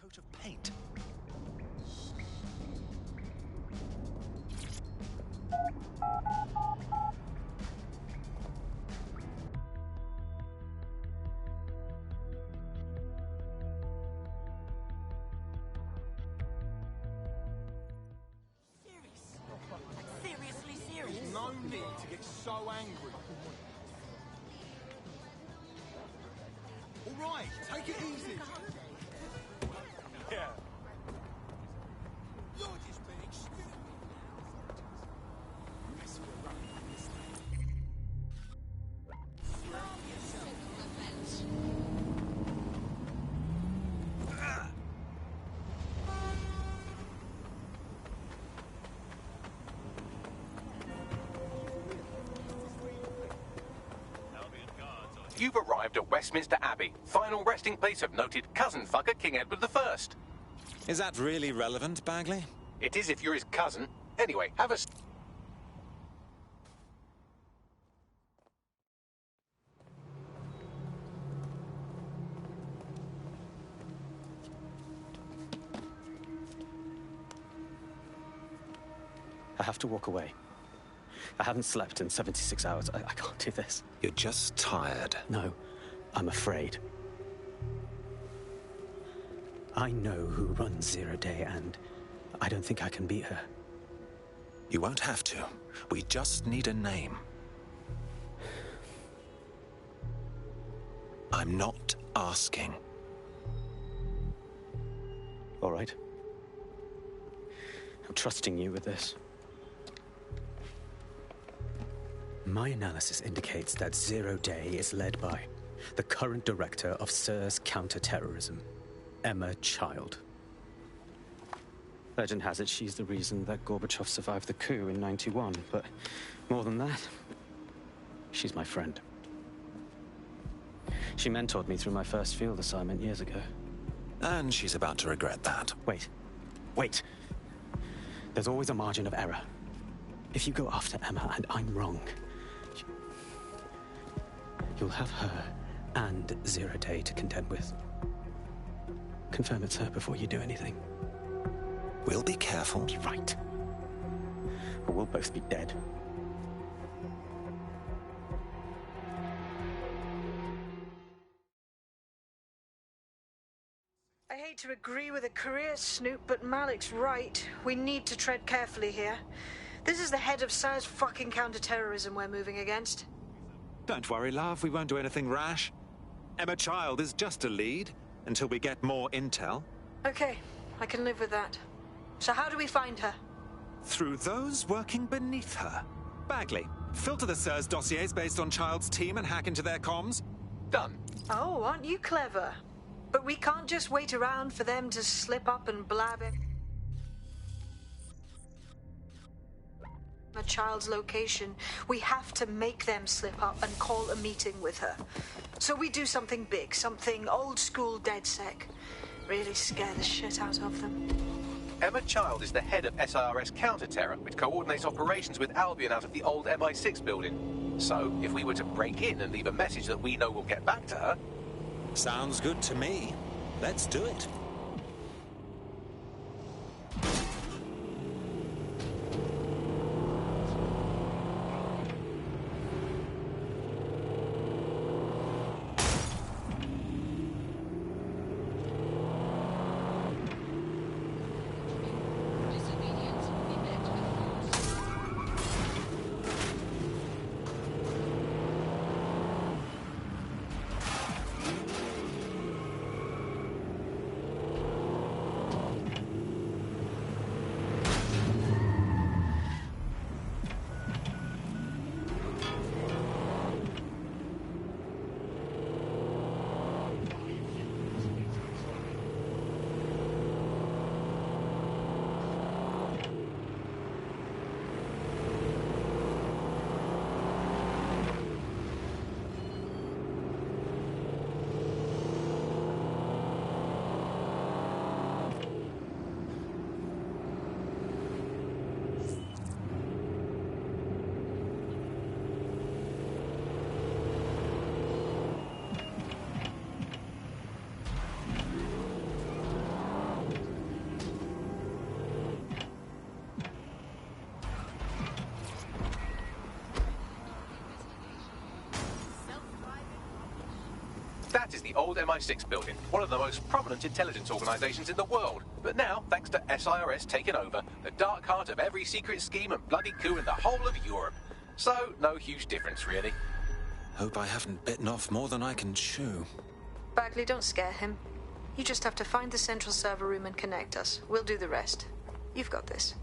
Coat of paint. so angry. All right, take it easy. Yeah. You're just being stupid. Mess around with this thing. Slow yourself on the fence. You've arrived at Westminster Abbey, final resting place of noted cousin fucker King Edward I. Is that really relevant, Bagley? It is if you're his cousin. Anyway, have a... I have to walk away. I haven't slept in 76 hours. I can't do this. You're just tired. No, I'm afraid. I know who runs Zero Day, and I don't think I can beat her. You won't have to. We just need a name. I'm not asking. All right. I'm trusting you with this. My analysis indicates that Zero Day is led by the current director of SIRS counter-terrorism, Emma Child. Legend has it she's the reason that Gorbachev survived the coup in '91, but more than that, she's my friend. She mentored me through my first field assignment years ago. And she's about to regret that. Wait. There's always a margin of error. If you go after Emma and I'm wrong, you'll have her and Zero Day to contend with. Confirm it's her before you do anything. We'll be careful. You're right. Or we'll both be dead. I hate to agree with a career snoop, but Malik's right. We need to tread carefully here. This is the head of SIRS fucking counter-terrorism we're moving against. Don't worry, love. We won't do anything rash. Emma Child is just a lead until we get more intel. Okay, I can live with that. So how do we find her? Through those working beneath her. Bagley, filter the SIRS dossiers based on Child's team and hack into their comms. Done. Oh, aren't you clever? But we can't just wait around for them to slip up and blab it. A Child's location. We have to make them slip up and call a meeting with her. So we do something big, something old school DedSec. Really scare the shit out of them. Emma Child is the head of SIRS counter-terror, which coordinates operations with Albion out of the old MI6 building. So, if we were to break in and leave a message that we know will get back to her... Sounds good to me. Let's do it. That is the old MI6 building, one of the most prominent intelligence organizations in the world. But now, thanks to SIRS taking over, the dark heart of every secret scheme and bloody coup in the whole of Europe. So, no huge difference, really. Hope I haven't bitten off more than I can chew. Bagley, don't scare him. You just have to find the central server room and connect us. We'll do the rest. You've got this.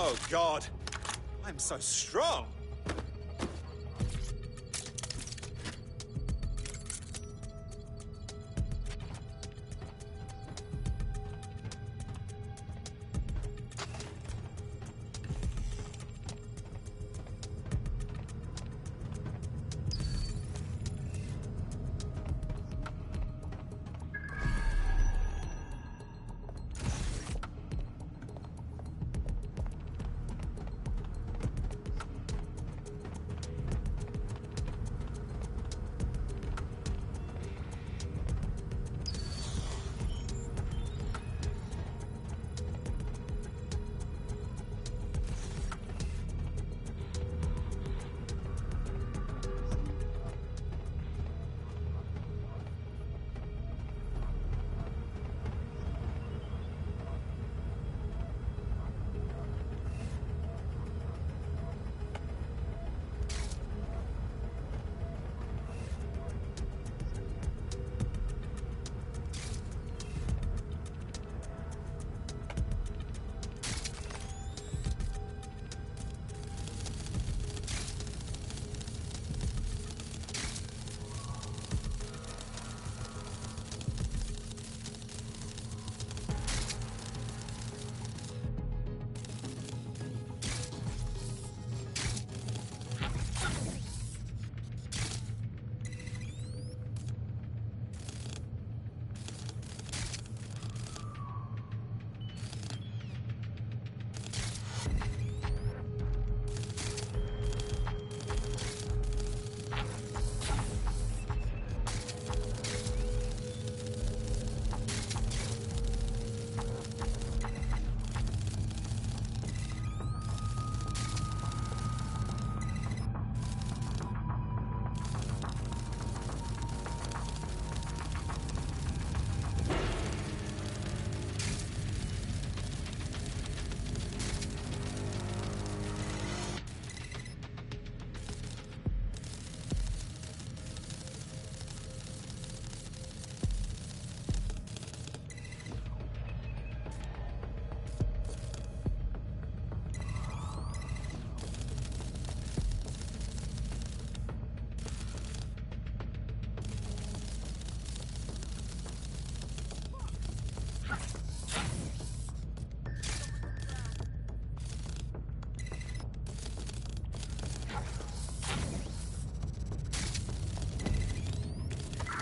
Oh, God. I'm so strong.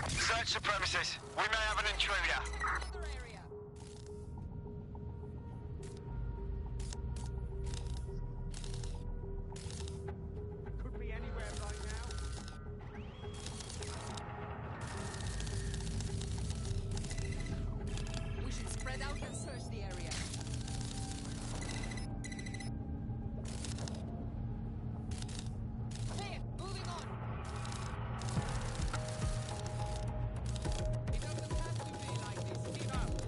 Search the premises. We may have an intruder. Could be anywhere right now. We should spread out and search the area. Clear. Moving on. It doesn't have to be like this. Keep out.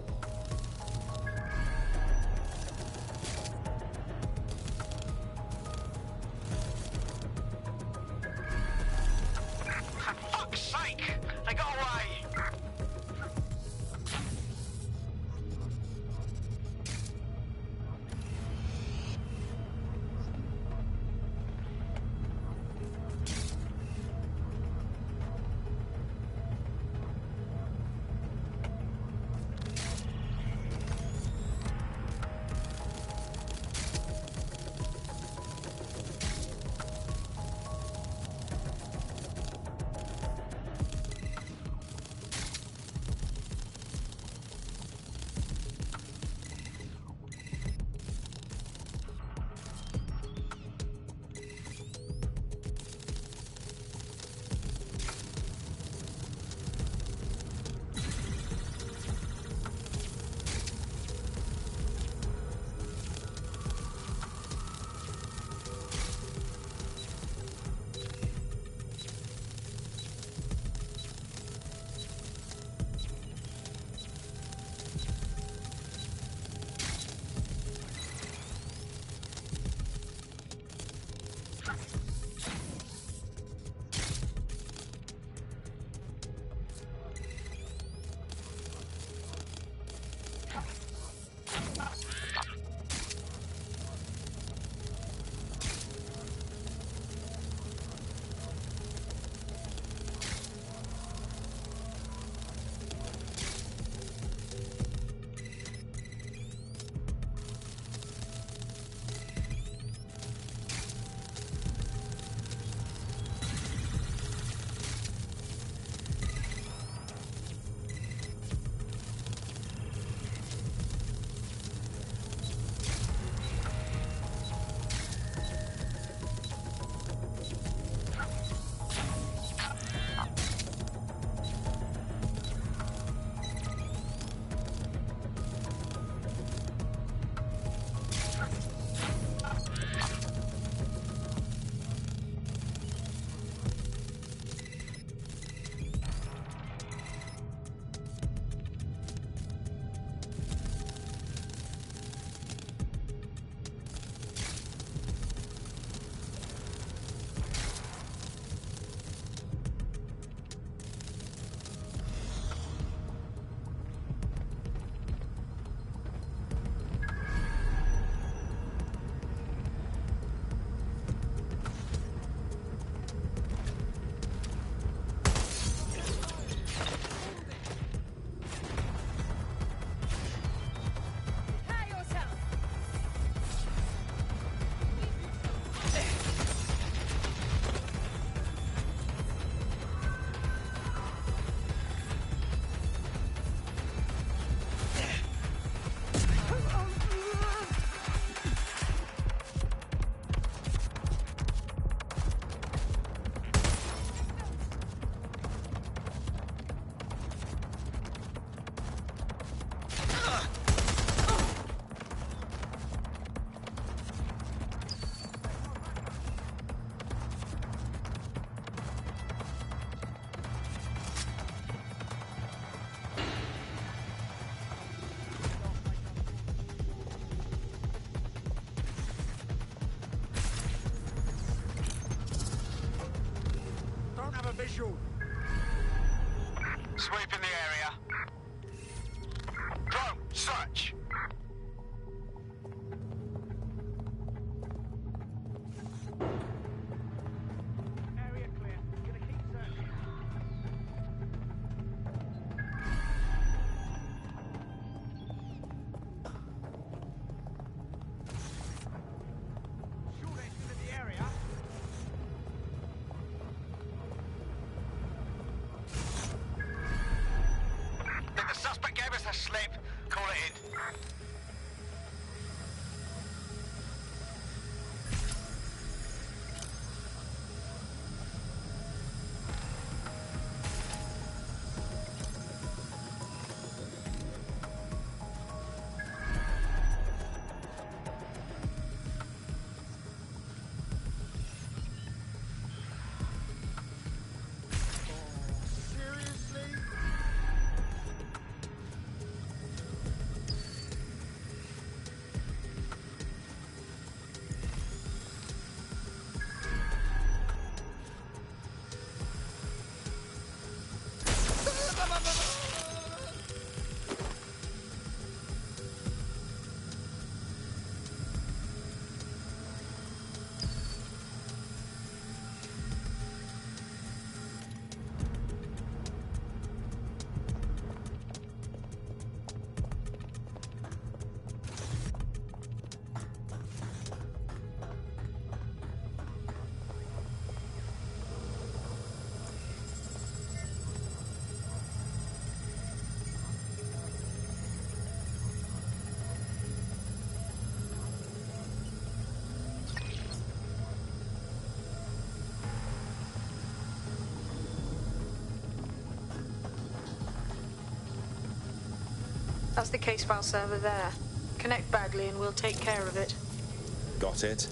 visual. Sweep in the area. Drone, search! Area clear. Gonna keep searching. Sure, it's in the area. If the suspect gave us a slip, call it in. That's the case file server there. Connect Bagley and we'll take care of it. Got it.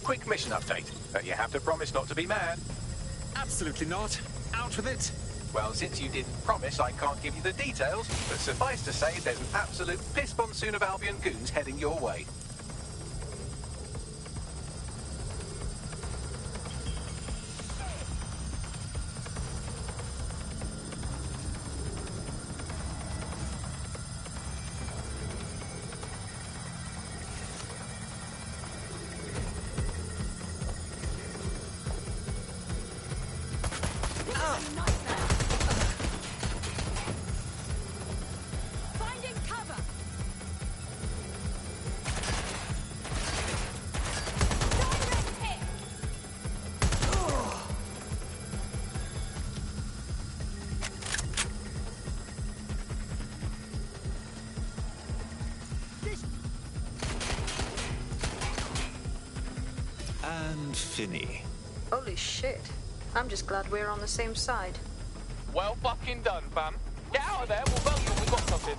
Quick mission update. You have to promise not to be mad. Absolutely not. Out with it. Well, since you didn't promise, I can't give you the details, but suffice to say there's an absolute piss monsoon of Albion goons heading your way. Finding cover! Direct hit! And Finny. Holy shit. I'm just glad we're on the same side. Well fucking done, fam. Get out of there, we'll bell you when we've got something.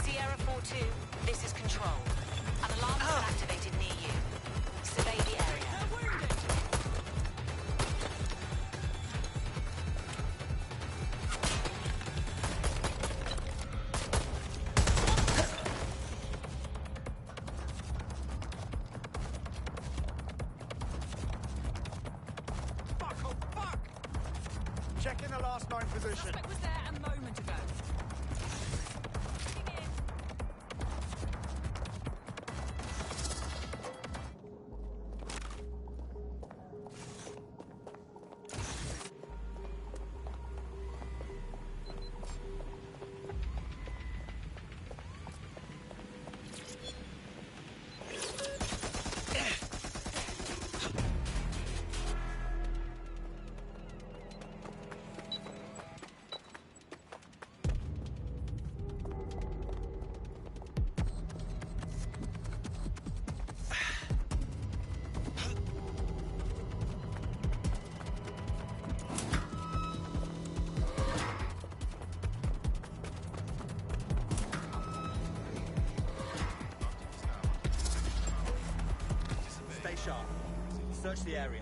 Sierra 4-2, this is Control. An alarm has been activated near you. Survey the area. Fuck, oh fuck! Checking the last 9 position. Suspect was there a moment ago. Stay sharp. Search the area.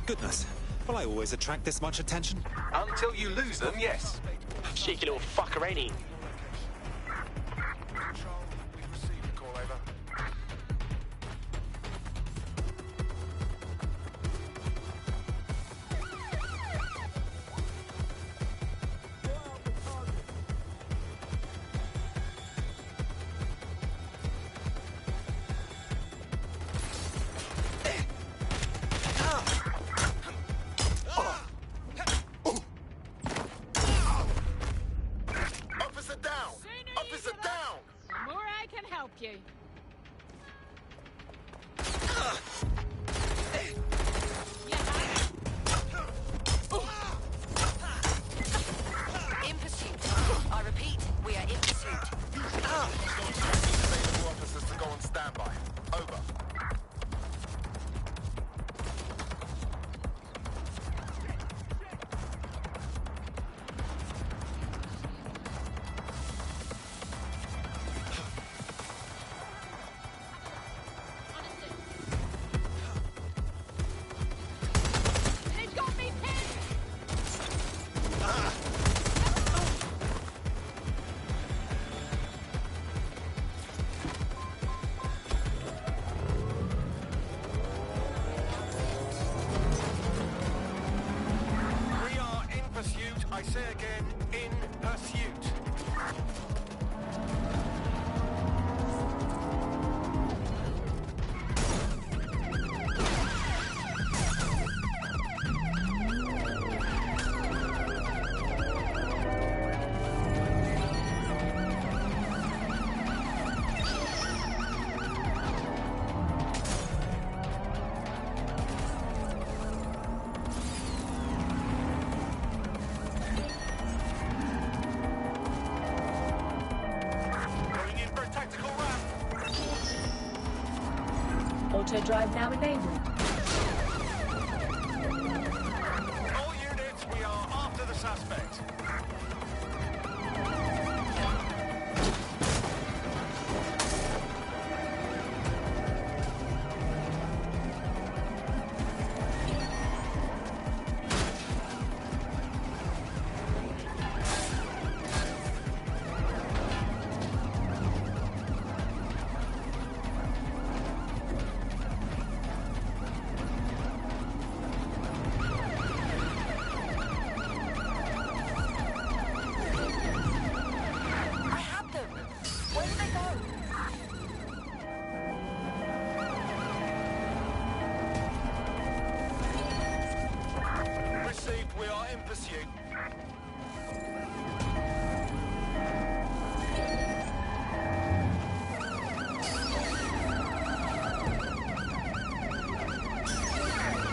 Goodness. Will I always attract this much attention? Until you lose them, yes. Cheeky little fucker, ain't he? I say again, in pursuit. Auto drive now enabled. All units, we are after the suspect. We are in pursuit.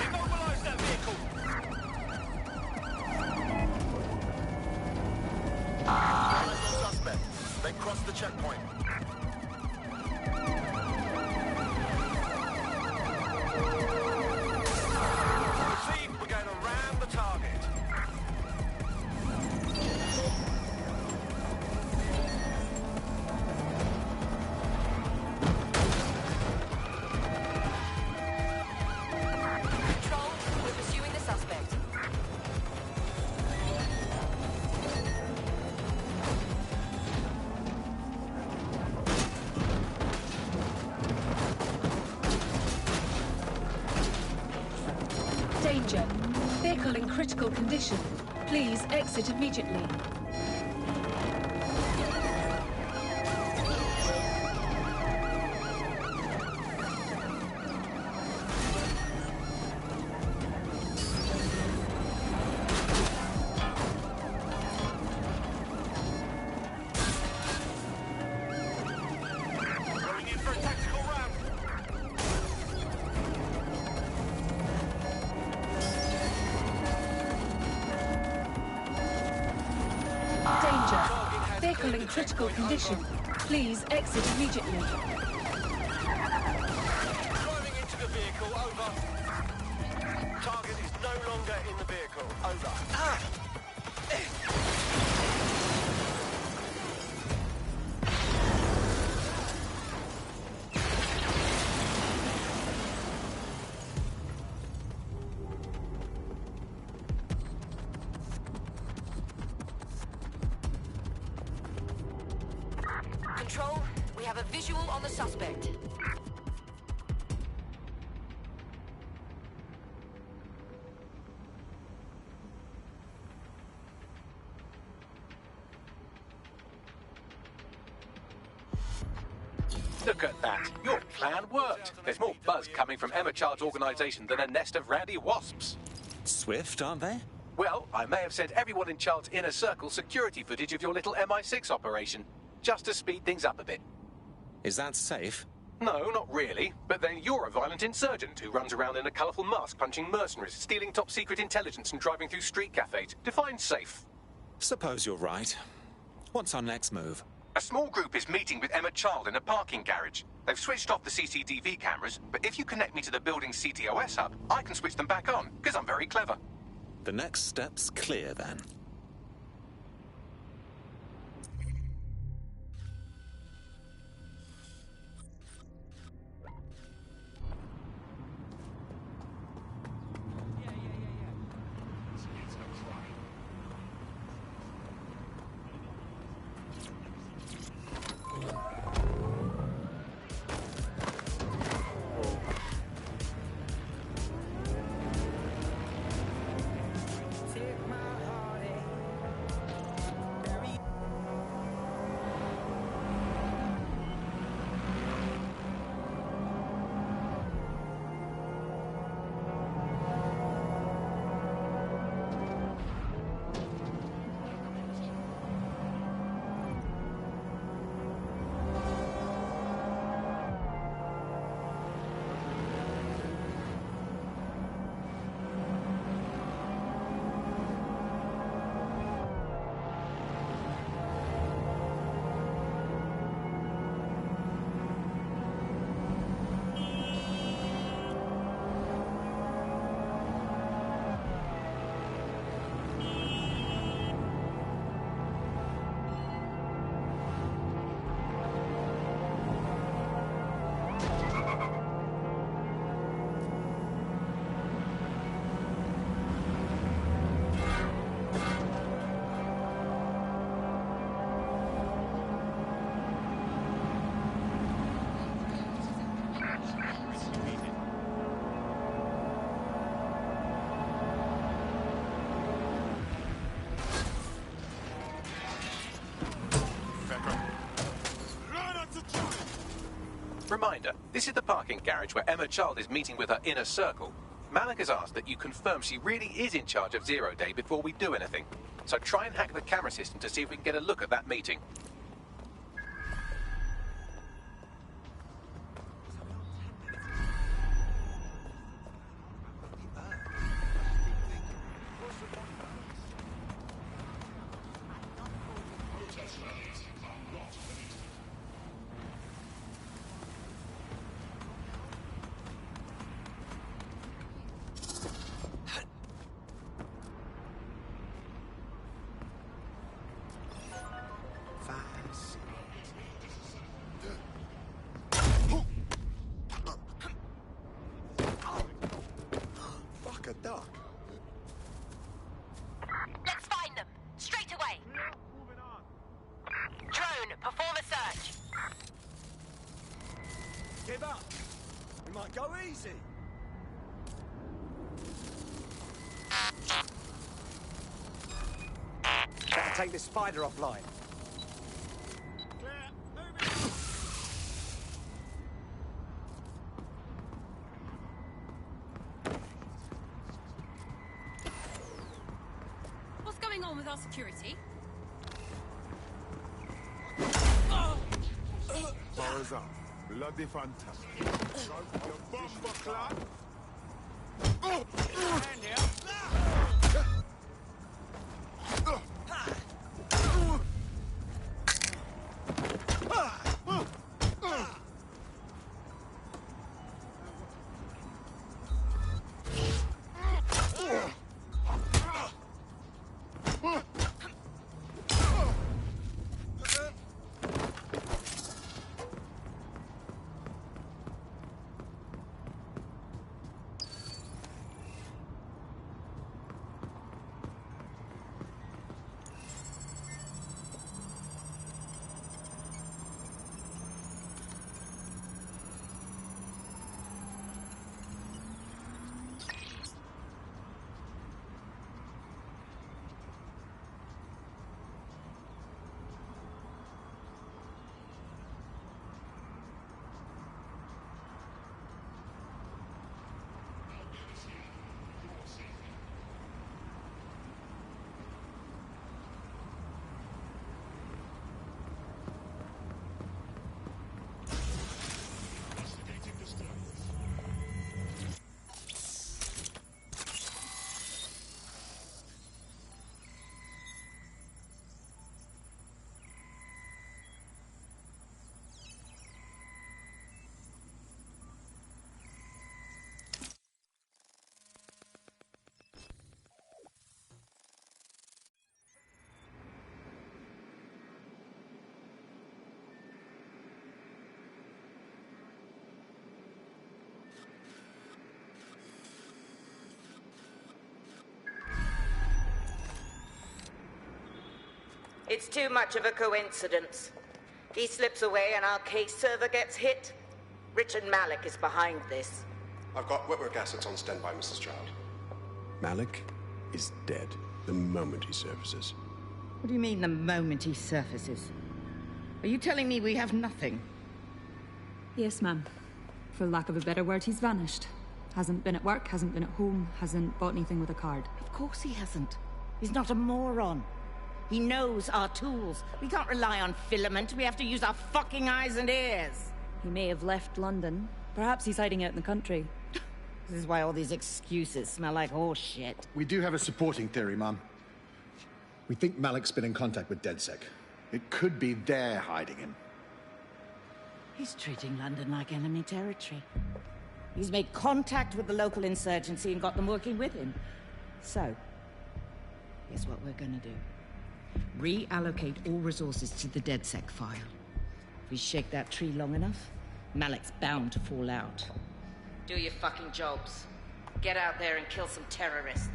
Immobilize that vehicle. Suspect. They crossed the checkpoint. Received. We're going to ram the target. Control, we're pursuing the suspect. Danger. Vehicle in critical condition. Please exit immediately. Going in for a tactical ram. Danger. vehicle in critical condition. Please exit immediately. Driving into the vehicle, over. Target is no longer in the vehicle, over. Control, we have a visual on the suspect. Look at that. Your plan worked. There's more buzz coming from Emma Child's organisation than a nest of rowdy wasps. Swift, aren't they? Well, I may have sent everyone in Child's inner circle security footage of your little MI6 operation, just to speed things up a bit. Is that safe? No, not really. But then you're a violent insurgent who runs around in a colourful mask punching mercenaries, stealing top-secret intelligence and driving through street cafes. Define safe. Suppose you're right. What's our next move? A small group is meeting with Emma Child in a parking garage. They've switched off the CCTV cameras, but if you connect me to the building's CTOS hub, I can switch them back on, because I'm very clever. The next step's clear, then. Reminder, this is the parking garage where Emma Child is meeting with her inner circle. Malik has asked that you confirm she really is in charge of Zero Day before we do anything. So try and hack the camera system to see if we can get a look at that meeting. Let's find them. Straight away. Drone, perform a search. Give up. We might go easy. Better take this spider offline. What's going on with our security? Powers up. Bloody fantastic. Your bomber clock. It's too much of a coincidence. He slips away and our case server gets hit. Richard Malik is behind this. I've got Whitworth assets on standby, Mrs. Child. Malik is dead the moment he surfaces. What do you mean, the moment he surfaces? Are you telling me we have nothing? Yes, ma'am. For lack of a better word, he's vanished. Hasn't been at work, hasn't been at home, hasn't bought anything with a card. Of course he hasn't. He's not a moron. He knows our tools. We can't rely on filament. We have to use our fucking eyes and ears. He may have left London. Perhaps he's hiding out in the country. This is why all these excuses smell like horse shit. We do have a supporting theory, Mum. We think Malik's been in contact with DedSec. It could be they're hiding him. He's treating London like enemy territory. He's made contact with the local insurgency and got them working with him. So, here's what we're gonna do. Reallocate all resources to the DedSec file. If we shake that tree long enough, Malik's bound to fall out. Do your fucking jobs. Get out there and kill some terrorists.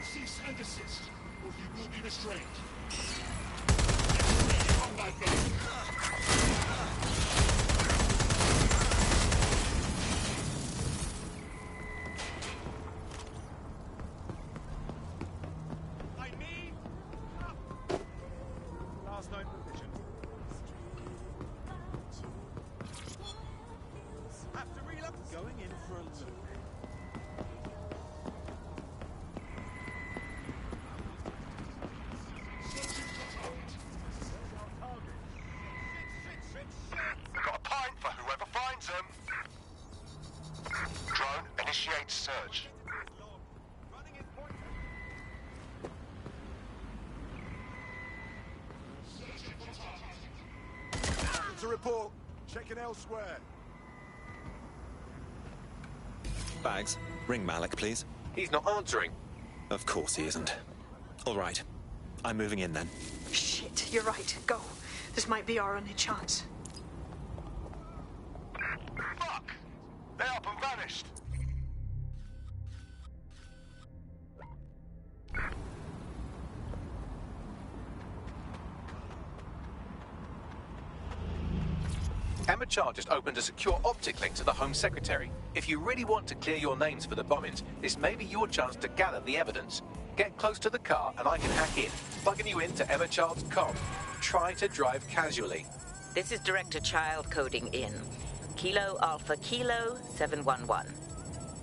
Cease and desist, or you will be restrained. Combat Last night provision. Have to reel up. Going in for a look. Got a pint for whoever finds them. Drone, initiate search. To report. Checking elsewhere. Bags, ring Malik, please. He's not answering. Of course he isn't. All right. I'm moving in then. Shit, you're right. Go. This might be our only chance. Fuck! They're up and vanished. Emma Child just opened a secure optic link to the Home Secretary. If you really want to clear your names for the bombings, this may be your chance to gather the evidence. Get close to the car and I can hack in, plugging you into Emma Child's comm. Try to drive casually. This is Director Child coding in. Kilo Alpha Kilo 711.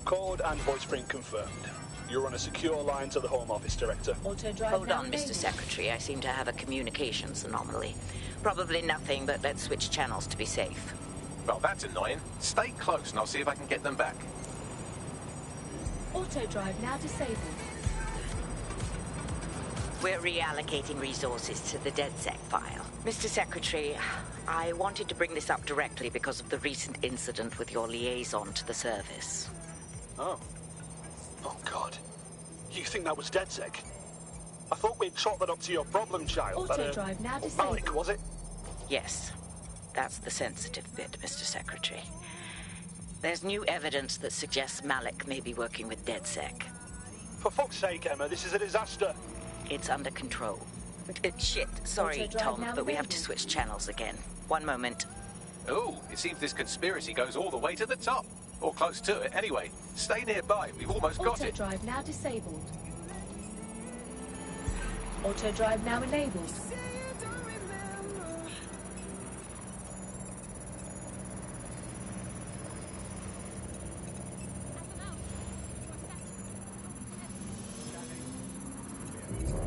Code and voice print confirmed. You're on a secure line to the Home Office, Director. Hold on, Mr. Secretary. I seem to have a communications anomaly. Probably nothing, but let's switch channels to be safe. Well, that's annoying. Stay close and I'll see if I can get them back. Auto drive now disabled. We're reallocating resources to the DedSec file. Mr. Secretary, I wanted to bring this up directly because of the recent incident with your liaison to the service. Oh. Oh, God. You think that was DedSec? I thought we'd chalk that up to your problem child. Auto-drive now disabled. Malik, was it? Yes. That's the sensitive bit, Mr. Secretary. There's new evidence that suggests Malik may be working with DedSec. For fuck's sake, Emma, this is a disaster. It's under control. Shit, sorry, Auto-drive Tom, now but we have to enabled. switch channels again. One moment. Oh, it seems this conspiracy goes all the way to the top. Or close to it, anyway. Stay nearby, we've almost got it. Auto-drive now disabled. Auto-drive now enabled.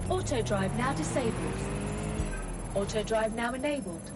Auto-drive now disabled. Auto-drive now enabled.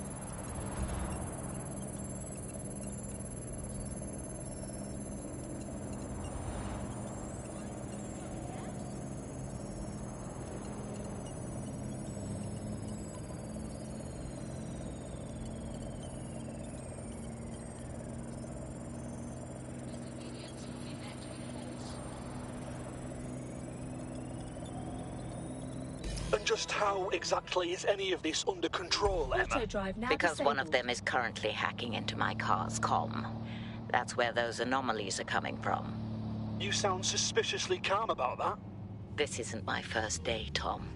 And just how exactly is any of this under control, Emma? Auto-drive now Because one of disabled. them is currently hacking into my car's comm. That's where those anomalies are coming from. You sound suspiciously calm about that. This isn't my first day, Tom.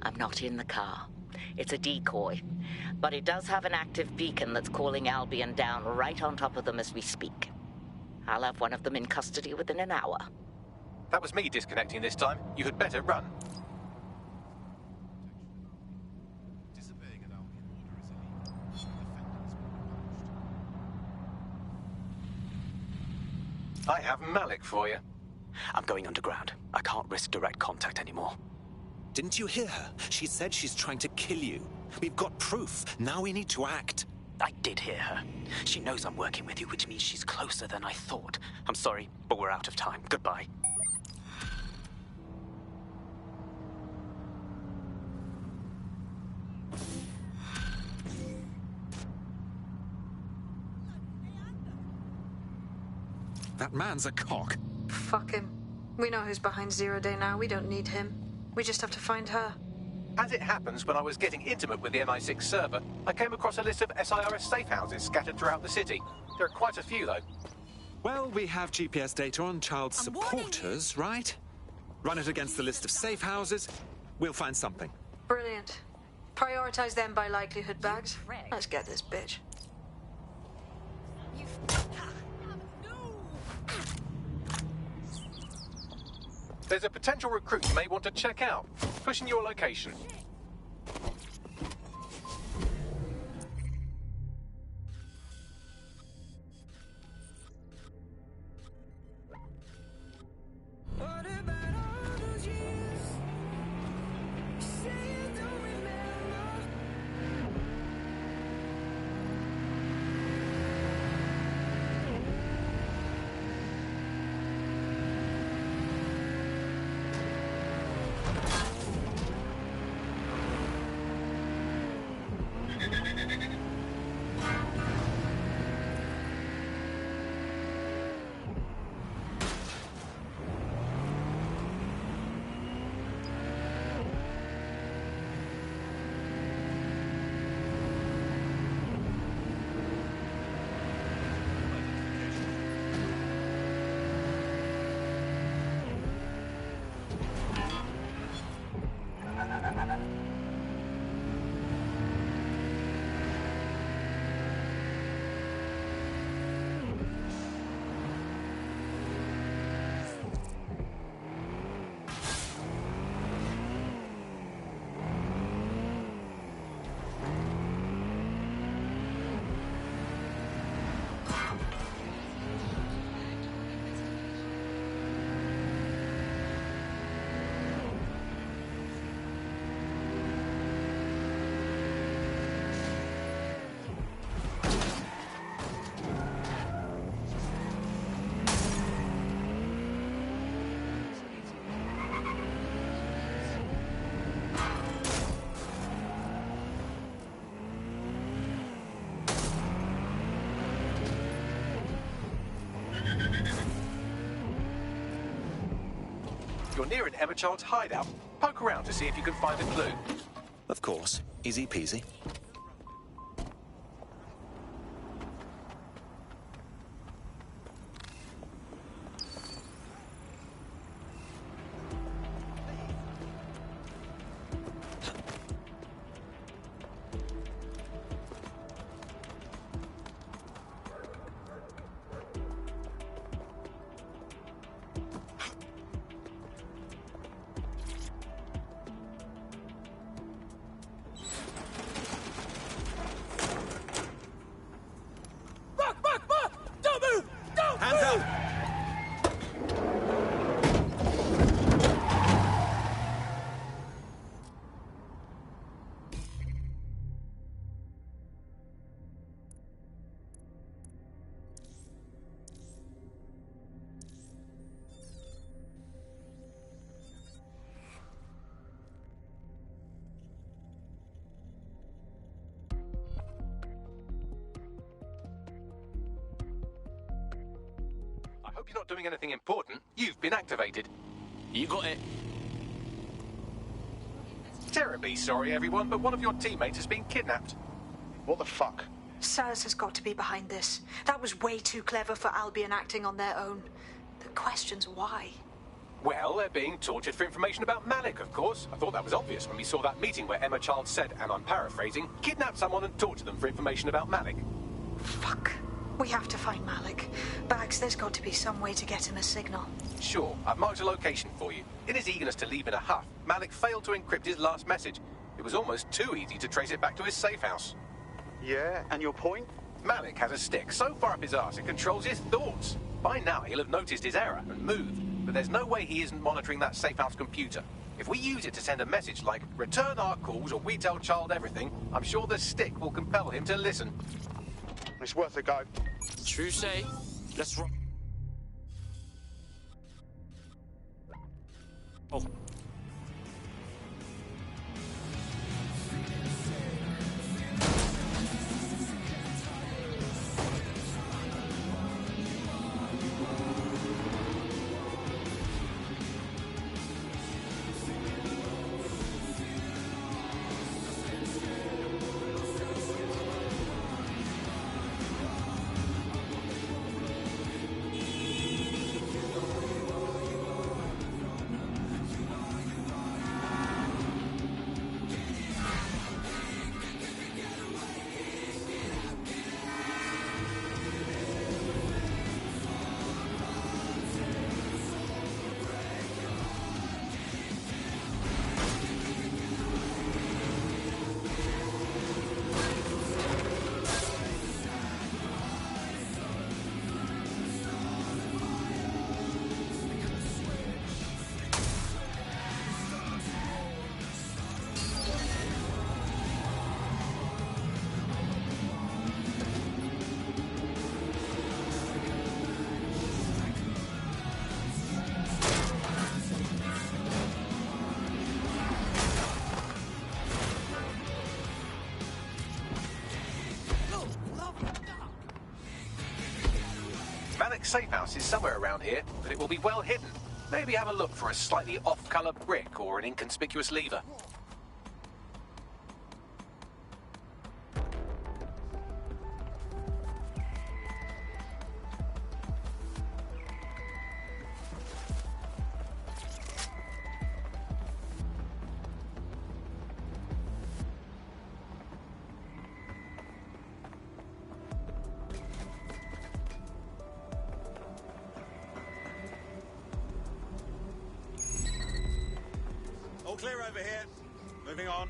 I'm not in the car. It's a decoy. But it does have an active beacon that's calling Albion down right on top of them as we speak. I'll have one of them in custody within an hour. That was me disconnecting this time. You had better run. I have Malik for you. I'm going underground. I can't risk direct contact anymore. Didn't you hear her? She said she's trying to kill you. We've got proof. Now we need to act. I did hear her. She knows I'm working with you, which means she's closer than I thought. I'm sorry, but we're out of time. Goodbye. That man's a cock. Fuck him. We know who's behind Zero Day now. We don't need him. We just have to find her. As it happens, when I was getting intimate with the MI6 server, I came across a list of SIRS safe houses scattered throughout the city. There are quite a few, though. Well, we have GPS data on child supporters, right? Run it against the list of safe houses. We'll find something. Brilliant. Prioritize them by likelihood bags. Let's get this bitch. There's a potential recruit you may want to check out. Pushing your location. near an Emma Child's hideout. Poke around to see if you can find a clue. Of course. Easy peasy. I hope you're not doing anything important. You've been activated. You got it. Terribly sorry, everyone, but one of your teammates has been kidnapped. What the fuck? Saz has got to be behind this. That was way too clever for Albion acting on their own. The question's why. Well, they're being tortured for information about Malik, of course. I thought that was obvious when we saw that meeting where Emma Child said, and I'm paraphrasing, kidnap someone and torture them for information about Malik. Fuck. We have to find Malik. Bags, there's got to be some way to get him a signal. Sure, I've marked a location for you. In his eagerness to leave in a huff, Malik failed to encrypt his last message. It was almost too easy to trace it back to his safe house. Yeah, and your point? Malik has a stick so far up his arse it controls his thoughts. By now, he'll have noticed his error and moved, but there's no way he isn't monitoring that safe house computer. If we use it to send a message like, return our calls or we tell Child everything, I'm sure the stick will compel him to listen. It's worth a go. True say. Let's rock. Oh. Malik's safe house is somewhere around here, but it will be well hidden. Maybe have a look for a slightly off-color brick or an inconspicuous lever. All clear over here. Moving on.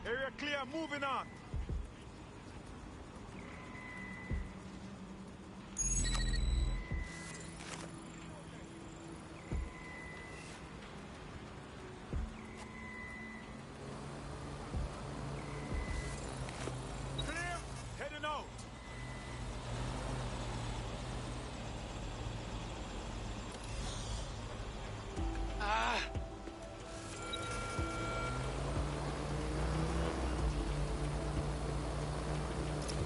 Area clear, moving on. Heading out.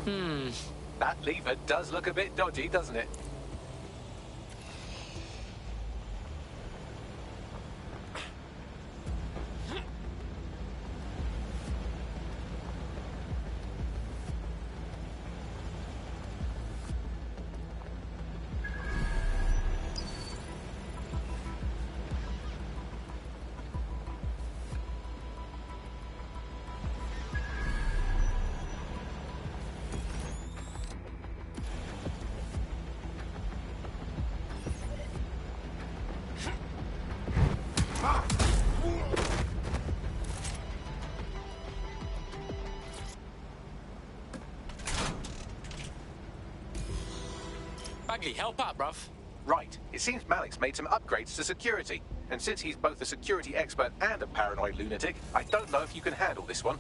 That lever does look a bit dodgy, doesn't it? Bagley, help out, bruv. Right. It seems Malik's made some upgrades to security. And since he's both a security expert and a paranoid lunatic, I don't know if you can handle this one.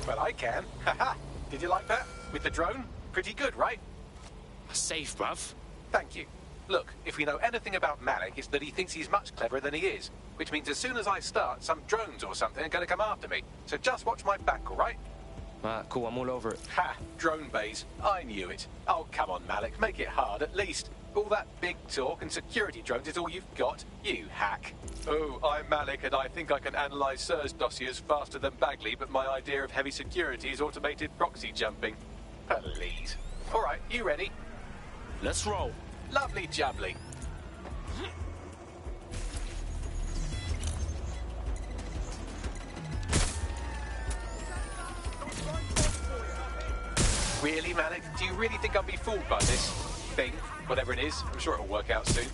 Well, I can. Haha. Did you like that? With the drone? Pretty good, right? Safe, bruv. Thank you. Look, if we know anything about Malik, it's that he thinks he's much cleverer than he is. Which means as soon as I start, some drones or something are going to come after me. So just watch my back, all right? Cool, I'm all over it. Ha! Drone bays. I knew it. Oh, come on, Malik. Make it hard, at least. All that big talk and security drones is all you've got? You hack. Oh, I'm Malik, and I think I can analyse SIRS dossiers faster than Bagley, but my idea of heavy security is automated proxy jumping. Please. All right, you ready? Let's roll. Lovely jubbly. Really, Malik? Do you really think I'll be fooled by this thing? Whatever it is, I'm sure it'll work out soon.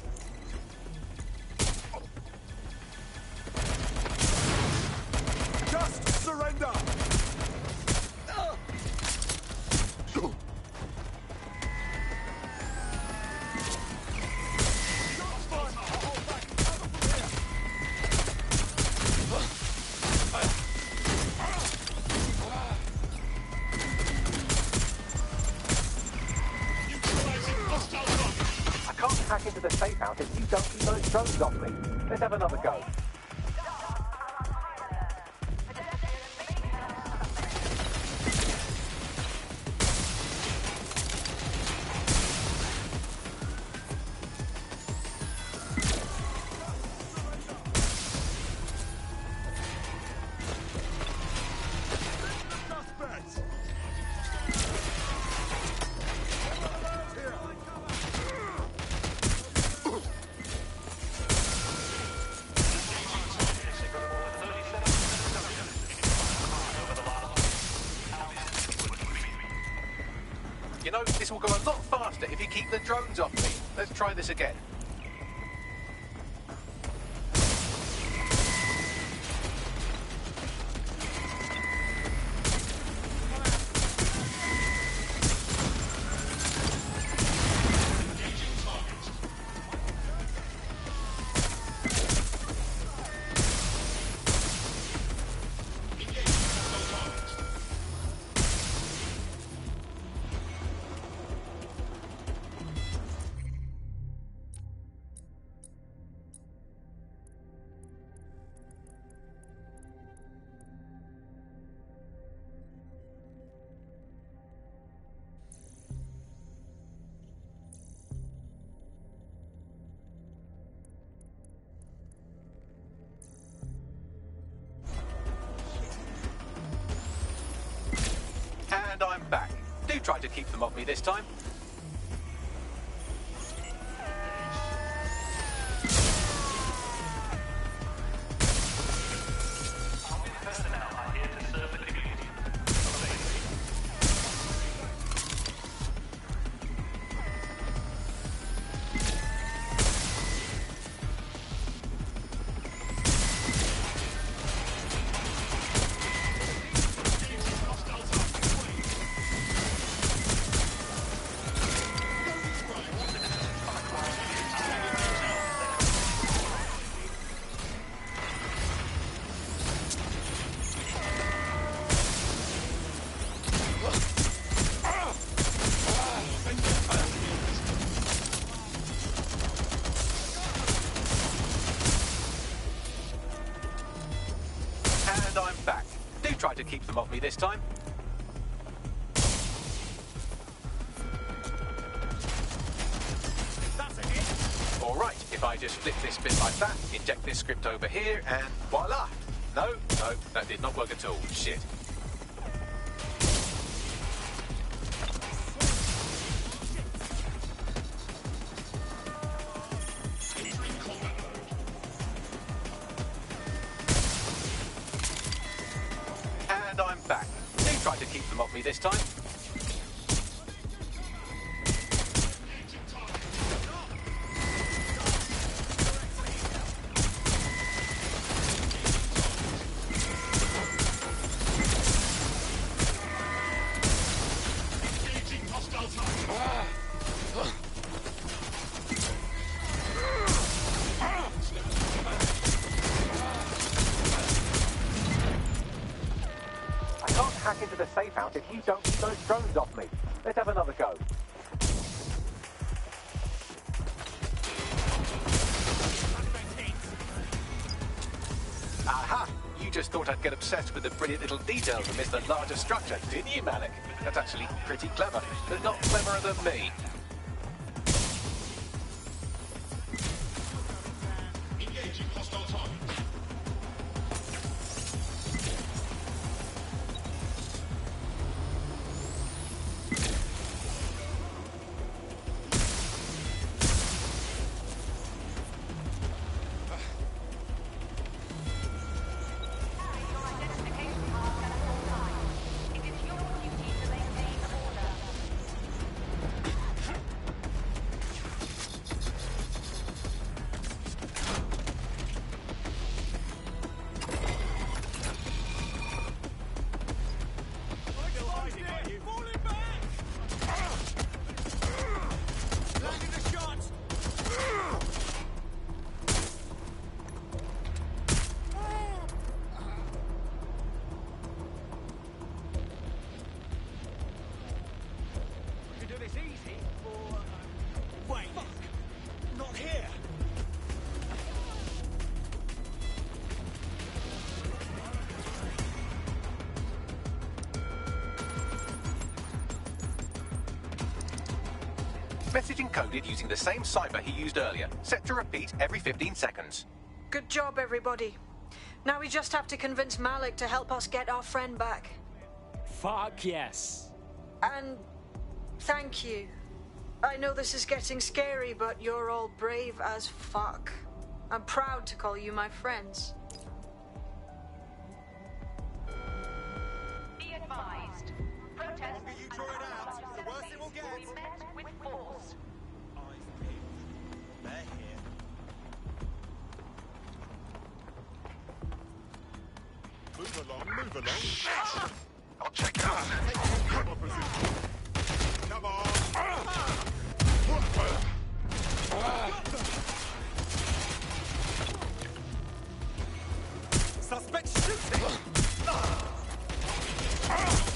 Just surrender! Hack into the safe house if you don't keep those drones off me. Let's have another go. You know, this will go a lot faster if you keep the drones off me. Let's try this again. And I'm back. Do try to keep them off me this time. keep them off me this time. That's a hit. All right, if I just flip this bit like that, inject this script over here, and voila! No, that did not work at all. Shit. And I'm back. Do try to keep them off me this time. Into the safe house if you don't keep those drones off me. Let's have another go. Aha! You just thought I'd get obsessed with the brilliant little details and miss the larger structure, didn't you, Malik? That's actually pretty clever, but not cleverer than me. Engaging hostile target. Message encoded using the same cipher he used earlier, set to repeat every 15 seconds. Good job, everybody. Now we just have to convince Malik to help us get our friend back. Fuck yes. And thank you. I know this is getting scary, but you're all brave as fuck. I'm proud to call you my friends. Be advised. Protests You draw it out. The worse it will get. will be met with force. They're here. Move along. I'll check it out. Come on, position. Come on. Suspect shooting!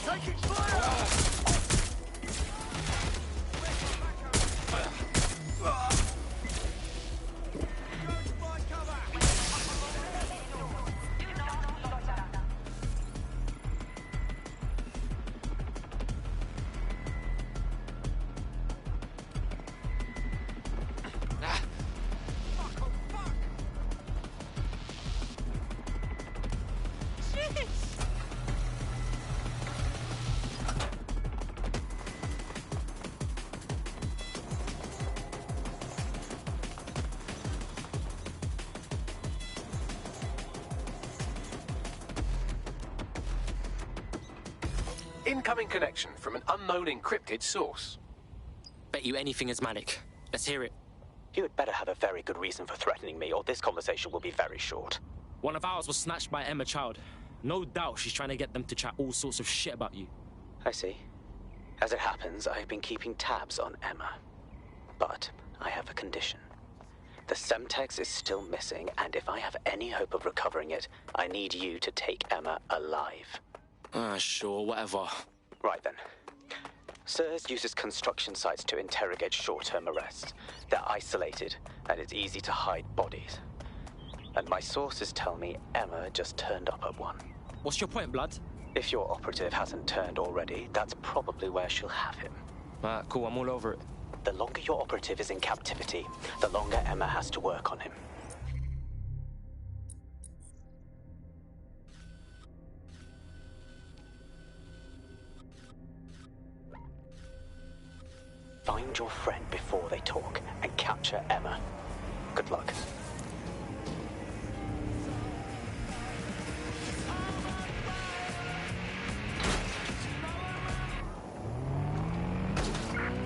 Taking fire! Incoming connection from an unknown encrypted source. Bet you anything is Malik. Let's hear it. You had better have a very good reason for threatening me, or this conversation will be very short. One of ours was snatched by Emma Child. No doubt she's trying to get them to chat all sorts of shit about you. I see. As it happens, I've been keeping tabs on Emma. But I have a condition. The Semtex is still missing, and if I have any hope of recovering it, I need you to take Emma alive. Sure, whatever. Right then. SIRS uses construction sites to interrogate short-term arrests. They're isolated, and it's easy to hide bodies. And my sources tell me Emma just turned up at one. What's your point, blood? If your operative hasn't turned already, that's probably where she'll have him. Cool, I'm all over it. The longer your operative is in captivity, the longer Emma has to work on him. Find your friend before they talk and capture Emma. Good luck.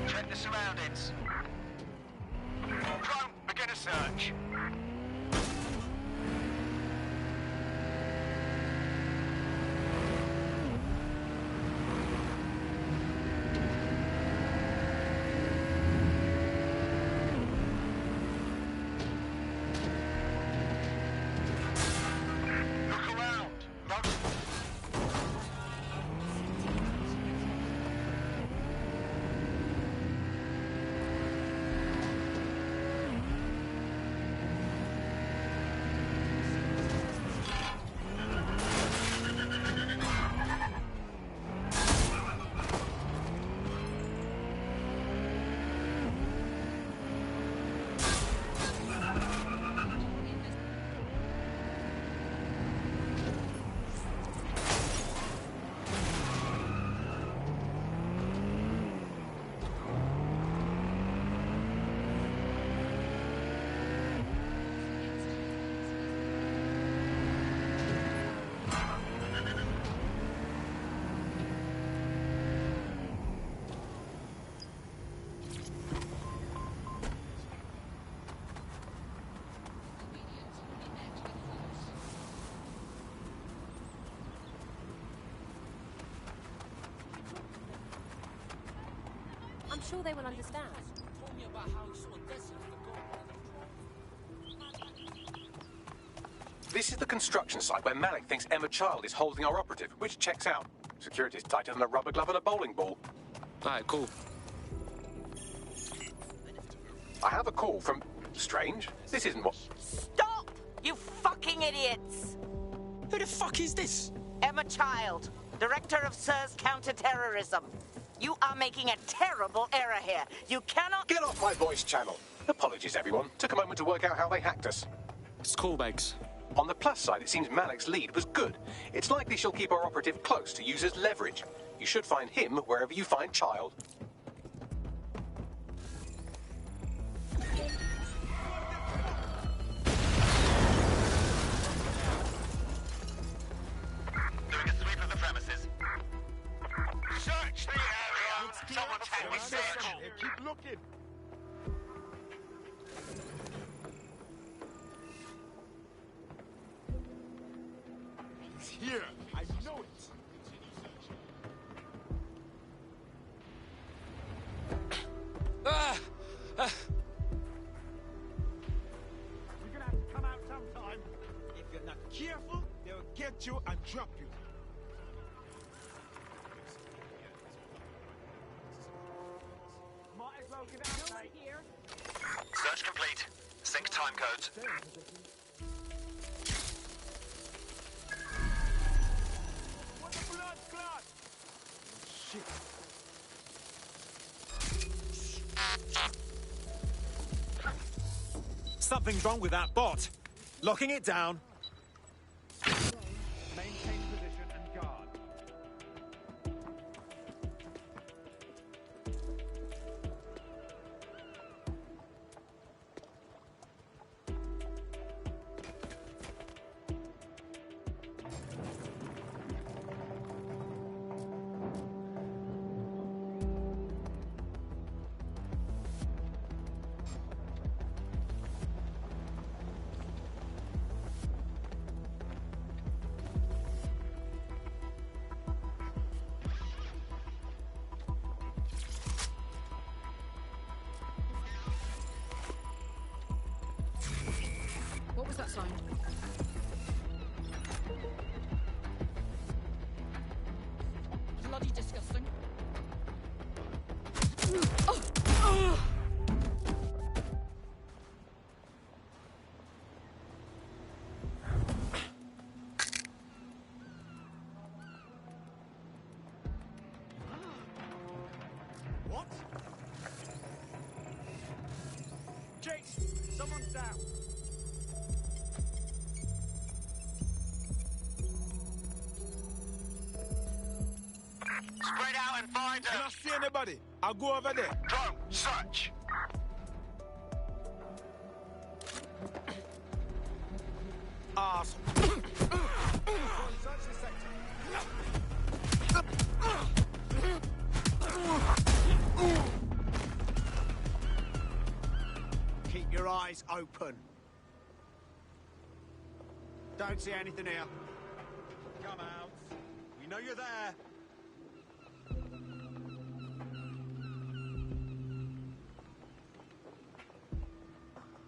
Check the surroundings. Drone, begin a search. I'm sure they will understand. This is the construction site where Malik thinks Emma Child is holding our operative, which checks out. Security's tighter than a rubber glove and a bowling ball. Alright, cool. I have a call from... Strange. This isn't what... Stop! You fucking idiots! Who the fuck is this? Emma Child, Director of SIRS Counter-Terrorism. You are making a terrible error here. You cannot... Get off my voice channel. Apologies, everyone. Took a moment to work out how they hacked us. It's cool, Bags. On the plus side, it seems Malik's lead was good. It's likely she'll keep our operative close to use as leverage. You should find him wherever you find Child. Doing a sweep of the premises. Search the area! Someone take me search! Keep looking! He's here! I know it! You're gonna have to come out sometime. If you're not careful, they'll get you and drop you. Might as well get out, mate. Here. Search complete. Sync time codes. What the blood clot? Shit. Something's wrong with that bot. Locking it down. Maintain position and guard. What was that sound? Bloody disgusting. Someone's down. Spread out and find them. Can I see anybody? I'll go over there. Drone, search. Awesome. Keep your eyes open. Don't see anything here. Come out. We know you're there.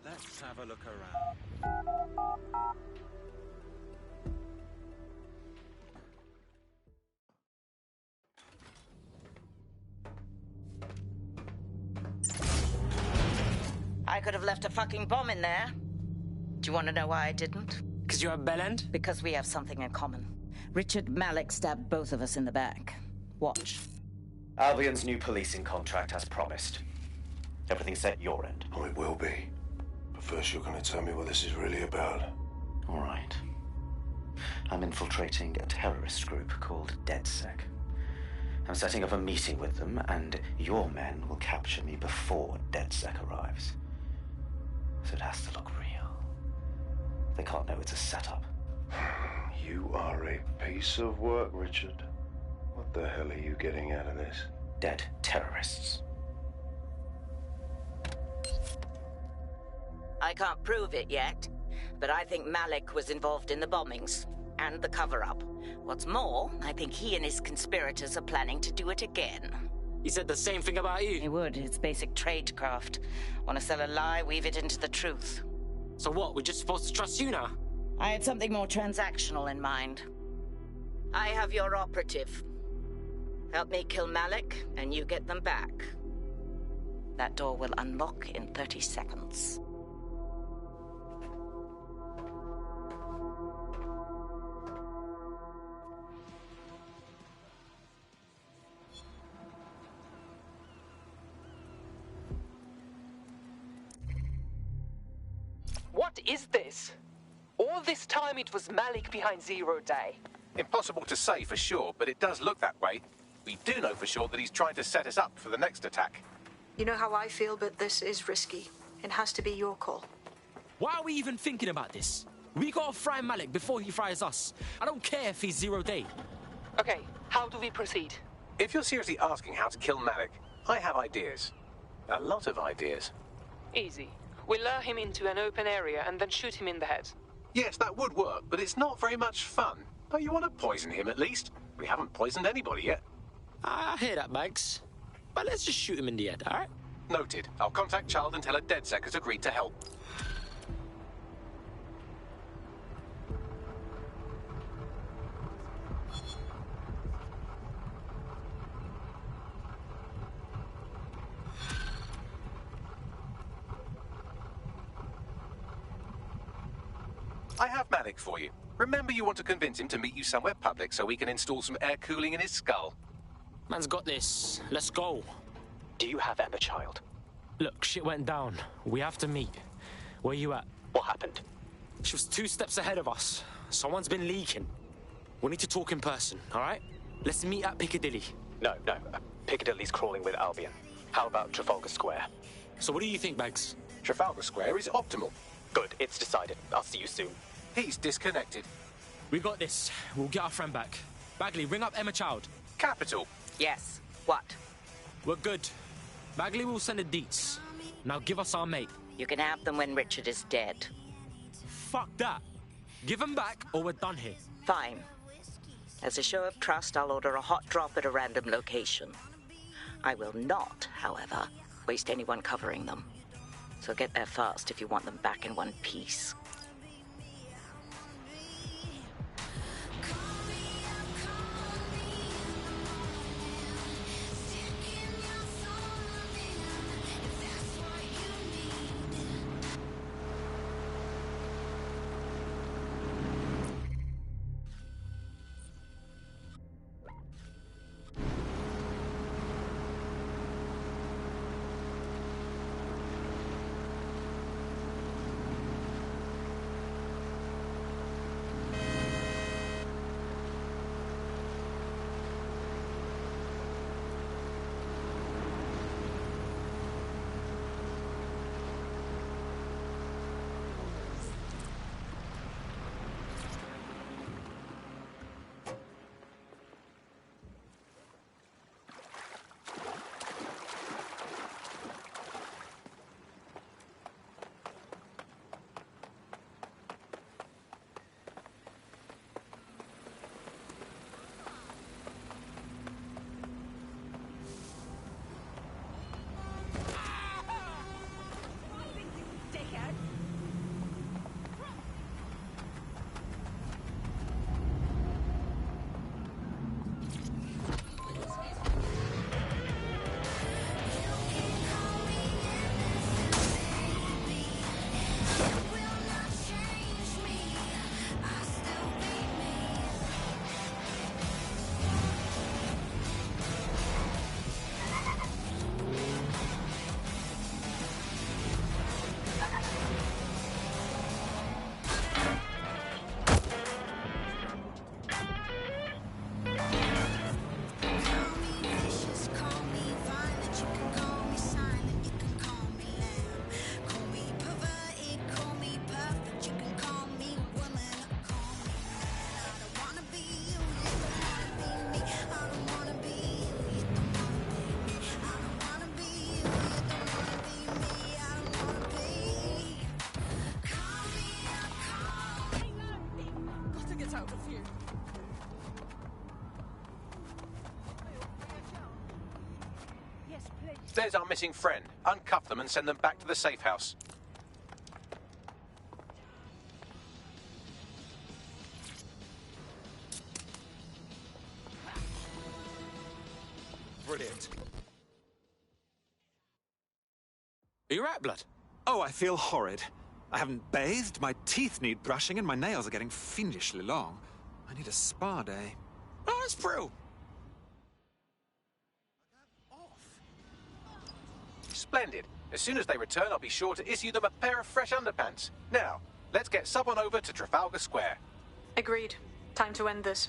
Let's have a look around. I could have left a fucking bomb in there. Do you want to know why I didn't? Because you're a bellend? Because we have something in common. Richard Malik stabbed both of us in the back. Watch. Albion's new policing contract as promised. Everything's set your end. Oh, it will be. But first you're going to tell me what this is really about. All right. I'm infiltrating a terrorist group called DedSec. I'm setting up a meeting with them, and your men will capture me before DedSec arrives. So it has to look real. They can't know it's a setup. You are a piece of work, Richard. What the hell are you getting out of this? Dead terrorists. I can't prove it yet, but I think Malik was involved in the bombings and the cover-up. What's more, I think he and his conspirators are planning to do it again. He said the same thing about you. He would. It's basic tradecraft. Want to sell a lie, weave it into the truth. So what, we're just supposed to trust you now? I had something more transactional in mind. I have your operative. Help me kill Malik, and you get them back. That door will unlock in 30 seconds. What is this? All this time it was Malik behind Zero Day. Impossible to say for sure, but it does look that way. We do know for sure that he's trying to set us up for the next attack. You know how I feel, but this is risky. It has to be your call. Why are we even thinking about this? We gotta fry Malik before he fries us. I don't care if he's Zero Day. Okay, how do we proceed? If you're seriously asking how to kill Malik, I have ideas. A lot of ideas. Easy. We lure him into an open area and then shoot him in the head. Yes, that would work, but it's not very much fun. Oh, you want to poison him at least? We haven't poisoned anybody yet. I hear that, Bags. But let's just shoot him in the head, alright? Noted. I'll contact Child and tell her DedSec has agreed to help. I have Malik for you. Remember, you want to convince him to meet you somewhere public so we can install some air cooling in his skull. Man's got this. Let's go. Do you have Emma, Child? Look, shit went down. We have to meet. Where you at? What happened? She was 2 steps ahead of us. Someone's been leaking. We need to talk in person, all right? Let's meet at Piccadilly. No. Piccadilly's crawling with Albion. How about Trafalgar Square? So what do you think, Bags? Trafalgar Square is optimal. Good, it's decided. I'll see you soon. He's disconnected. We got this. We'll get our friend back. Bagley, ring up Emma Child. Capital. Yes. What? We're good. Bagley will send the deets. Now give us our mate. You can have them when Richard is dead. Fuck that. Give him back or we're done here. Fine. As a show of trust, I'll order a hot drop at a random location. I will not, however, waste anyone covering them. So get there fast if you want them back in one piece. There's our missing friend. Uncuff them and send them back to the safe house. Brilliant. Are you right, Blood? Oh, I feel horrid. I haven't bathed, my teeth need brushing, and my nails are getting fiendishly long. I need a spa day. Oh, it's Brill. Splendid. As soon as they return, I'll be sure to issue them a pair of fresh underpants. Now, let's get someone over to Trafalgar Square. Agreed. Time to end this.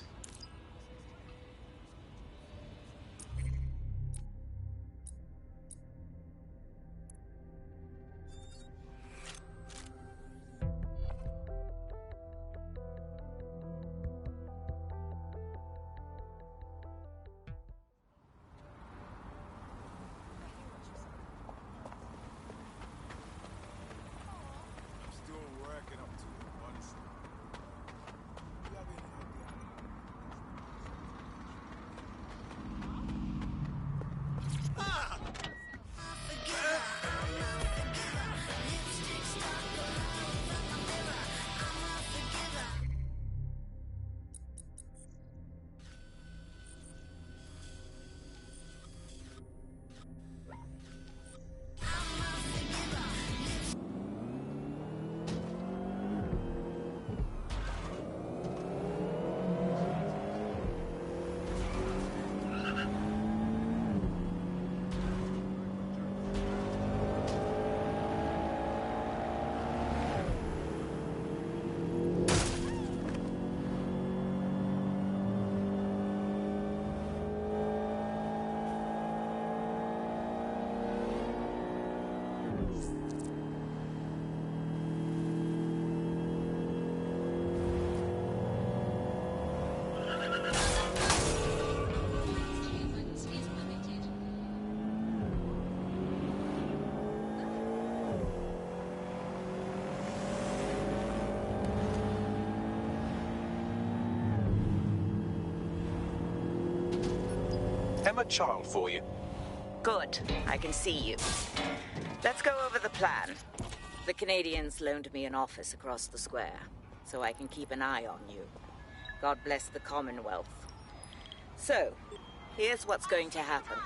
Emma Child for you. Good. I can see you. Let's go over the plan. The Canadians loaned me an office across the square, so I can keep an eye on you. God bless the Commonwealth. So, here's what's going to happen.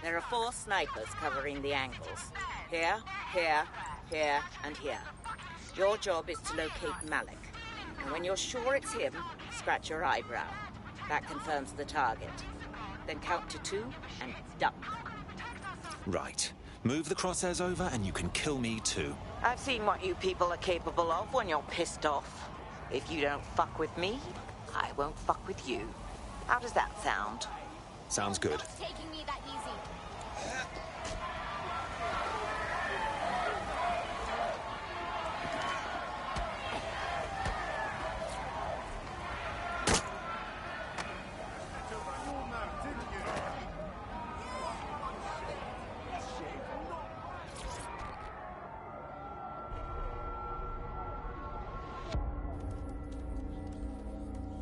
There are 4 snipers covering the angles. Here, here, here, and here. Your job is to locate Malik. And when you're sure it's him, scratch your eyebrow. That confirms the target. Then count to 2 and duck. Right. Move the crosshairs over and you can kill me too. I've seen what you people are capable of when you're pissed off. If you don't fuck with me, I won't fuck with you. How does that sound? Sounds good. Taking me that easy.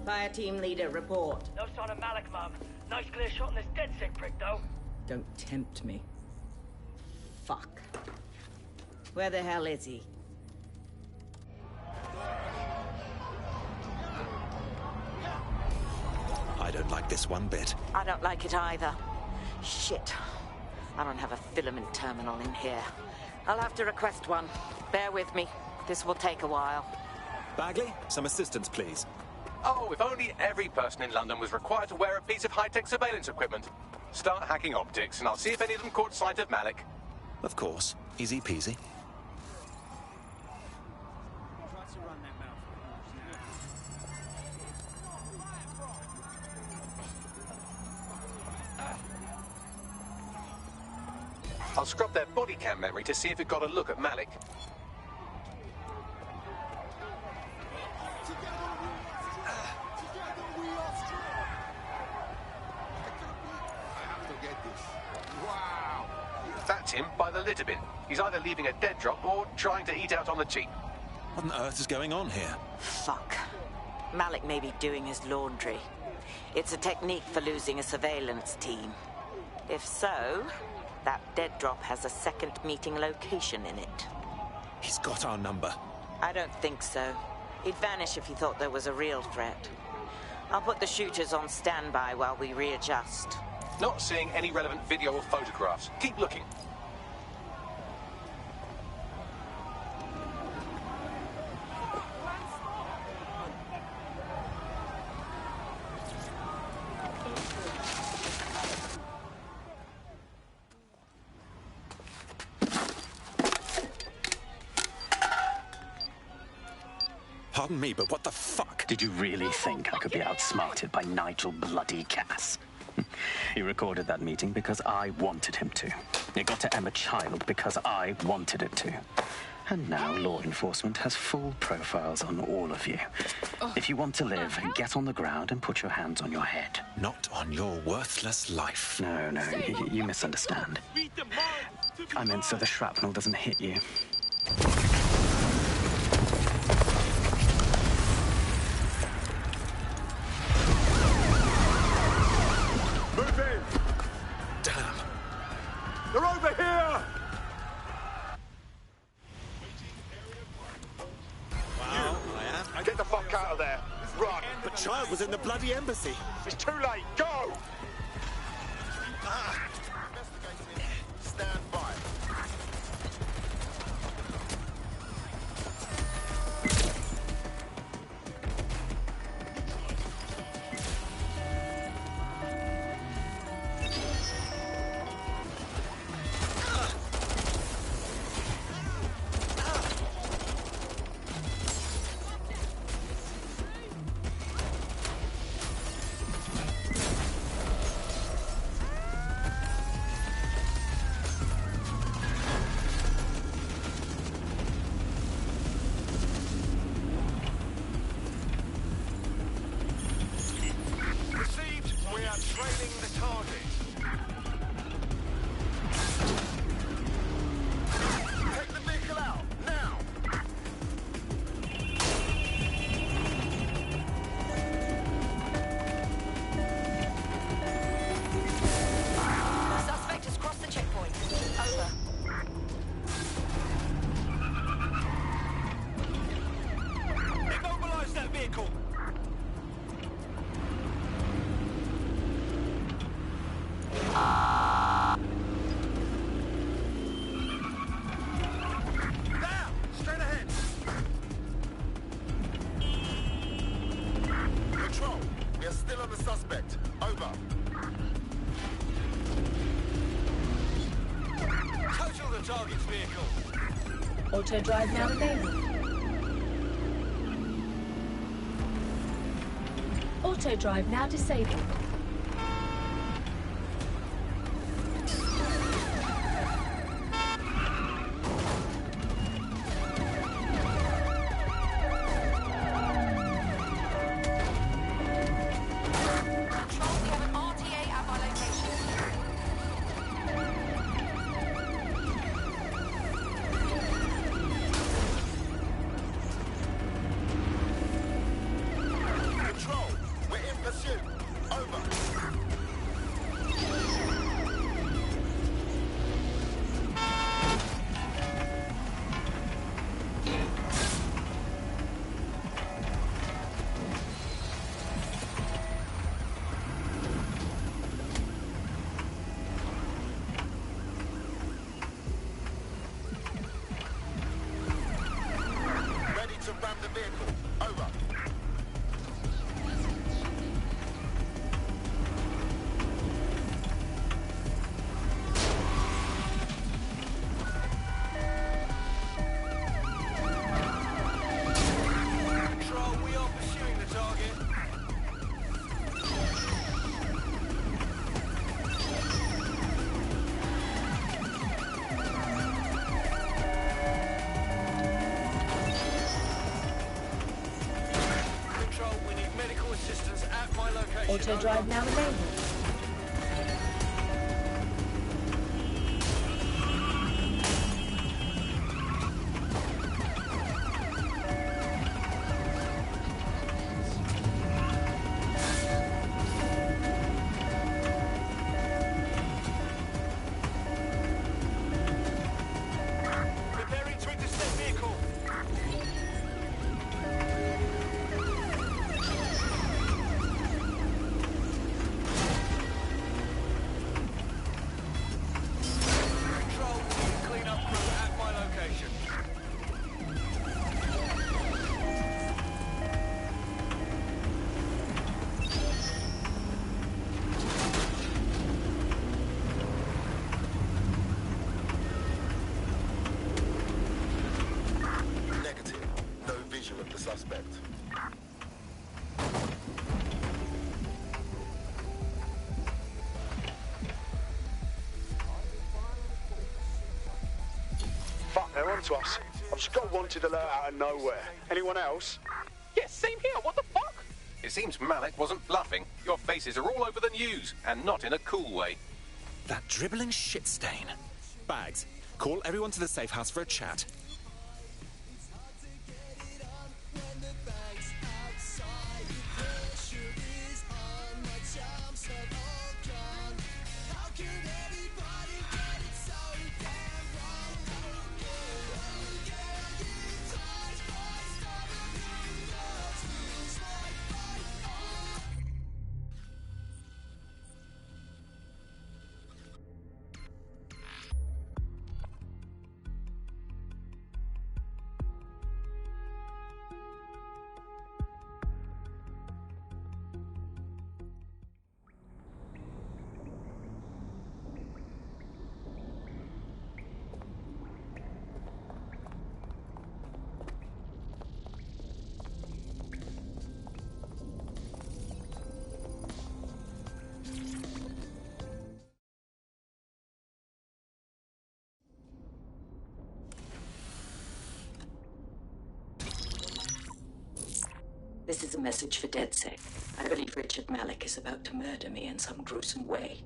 Fire team leader, report. No sign of Malik, Mum. Nice clear shot on this DedSec prick, though. Don't tempt me. Fuck. Where the hell is he? I don't like this one bit. I don't like it either. Shit. I don't have a filament terminal in here. I'll have to request one. Bear with me. This will take a while. Bagley, some assistance, please. Oh, if only every person in London was required to wear a piece of high-tech surveillance equipment. Start hacking optics, and I'll see if any of them caught sight of Malik. Of course. Easy peasy. I'll scrub their body cam memory to see if it got a look at Malik. That's him by the litter bin. He's either leaving a dead drop or trying to eat out on the cheap. What on earth is going on here? Fuck. Malik may be doing his laundry. It's a technique for losing a surveillance team. If so, That dead drop has a second meeting location in it. He's got our number. I don't think so. He'd vanish if he thought there was a real threat. I'll put the shooters on standby while we readjust. Not seeing any relevant video or photographs. Keep looking. Pardon me, but what the fuck? Did you really think I could be outsmarted by Nigel bloody Cass? He recorded that meeting because I wanted him to. It got to Emma Child because I wanted it to. And now law enforcement has full profiles on all of you. If you want to live, get on the ground and put your hands on your head. Not on your worthless life. No, you misunderstand. I meant so the shrapnel doesn't hit you. Move in! Damn. They're over here! Wow, I am. Get the fuck out of there! Run! But Child was in the bloody embassy. It's too late! Go! Stand by. Auto drive now available. Auto drive now disabled. Auto drive now enabled. suspect. Fuck, they're onto us. I've just got a wanted alert out of nowhere. Anyone else? Yes, same here. What the fuck? It seems Malik wasn't bluffing. Your faces are all over the news, and not in a cool way. That dribbling shit stain. Bags, call everyone to the safe house for a chat. This is a message for DedSec. I believe Richard Malik is about to murder me in some gruesome way.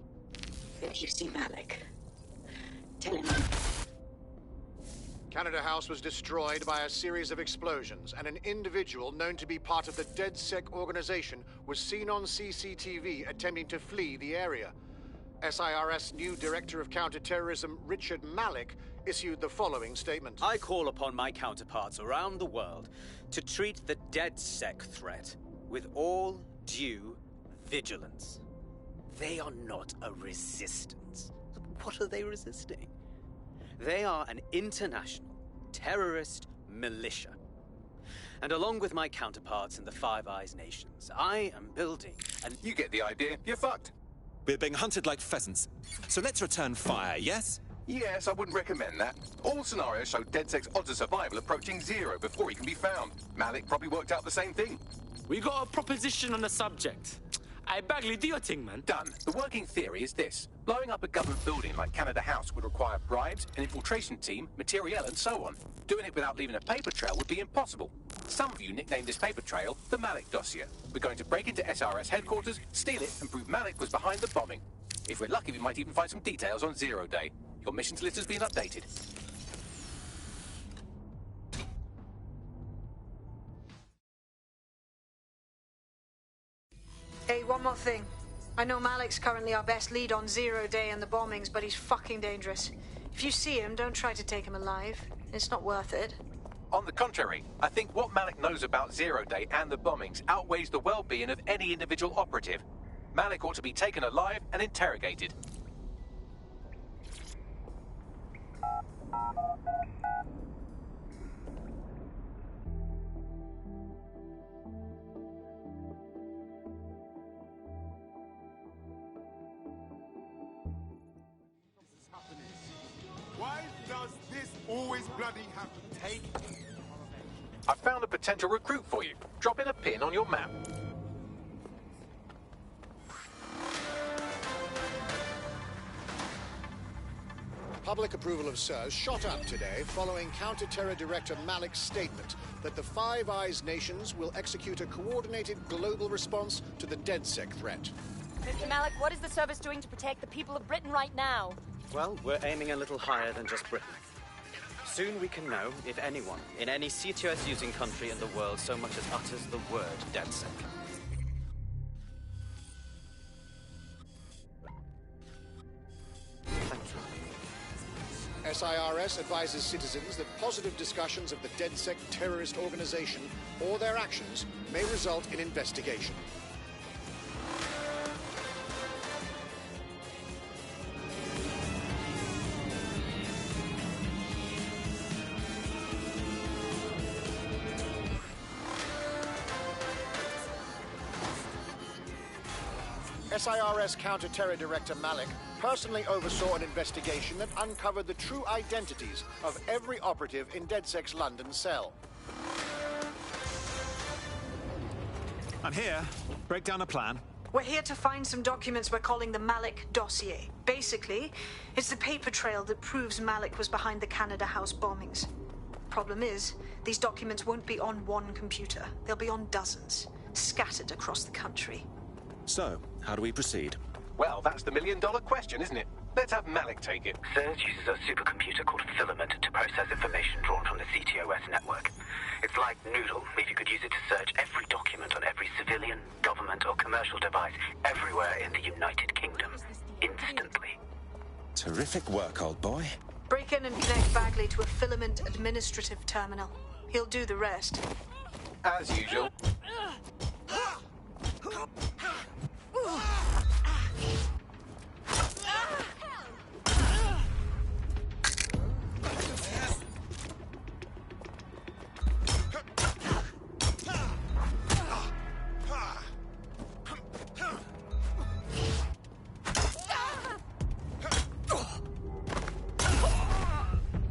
If you see Malik, tell him Canada House was destroyed by a series of explosions, and an individual known to be part of the DedSec organization was seen on CCTV attempting to flee the area. SIRS new Director of Counterterrorism, Richard Malik, issued the following statement. I call upon my counterparts around the world to treat the DedSec threat with all due vigilance. They are not a resistance. What are they resisting? They are an international terrorist militia. And along with my counterparts in the Five Eyes nations, I am building an... You get the idea. You're fucked. We're being hunted like pheasants, so let's return fire, yes? Yes, I wouldn't recommend that. All scenarios show DedSec's odds of survival approaching 0 before he can be found. Malik probably worked out the same thing. We got a proposition on the subject. I Bagley, do your thing, man. Done. The working theory is this. Blowing up a government building like Canada House would require bribes, an infiltration team, materiel, and so on. Doing it without leaving a paper trail would be impossible. Some of you nicknamed this paper trail the Malik dossier. We're going to break into SRS headquarters, steal it, and prove Malik was behind the bombing. If we're lucky, we might even find some details on Zero Day. Your missions list has been updated. Hey, one more thing. I know Malik's currently our best lead on Zero Day and the bombings, but he's fucking dangerous. If you see him, don't try to take him alive. It's not worth it. On the contrary, I think what Malik knows about Zero Day and the bombings outweighs the well-being of any individual operative. Malik ought to be taken alive and interrogated. Why does this always bloody have to take? I found a potential recruit for you. Drop in a pin on your map. Public approval of SIRS shot up today following Counter-Terror Director Malik's statement that the Five Eyes nations will execute a coordinated global response to the DedSec threat. Mr. Malik, what is the service doing to protect the people of Britain right now? Well, we're aiming a little higher than just Britain. Soon we can know if anyone in any CTOS-using country in the world so much as utters the word DedSec. SIRS advises citizens that positive discussions of the DedSec terrorist organization or their actions may result in investigation. SIRS Counter-Terror Director Malik personally oversaw an investigation that uncovered the true identities of every operative in DedSec's London cell. I'm here. Break down a plan. We're here to find some documents we're calling the Malik dossier. Basically, it's the paper trail that proves Malik was behind the Canada House bombings. Problem is, these documents won't be on one computer. They'll be on dozens, scattered across the country. So, how do we proceed? Well, that's the million-dollar question, isn't it? Let's have Malik take it. Surge uses a supercomputer called Filament to process information drawn from the CTOS network. It's like Noodle, if you could use it to search every document on every civilian, government, or commercial device everywhere in the United Kingdom, instantly. Terrific work, old boy. Break in and connect Bagley to a Filament administrative terminal. He'll do the rest. As usual.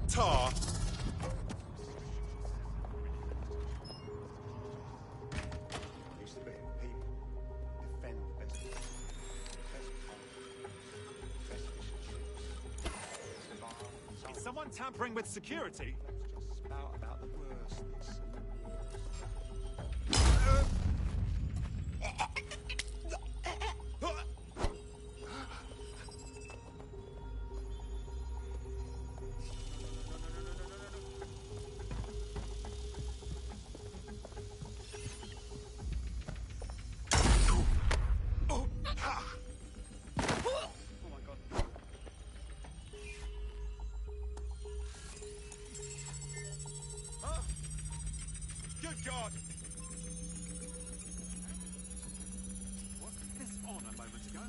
Tar. Is someone tampering with security? About the worst. Good God! Wasn't this on a moment ago?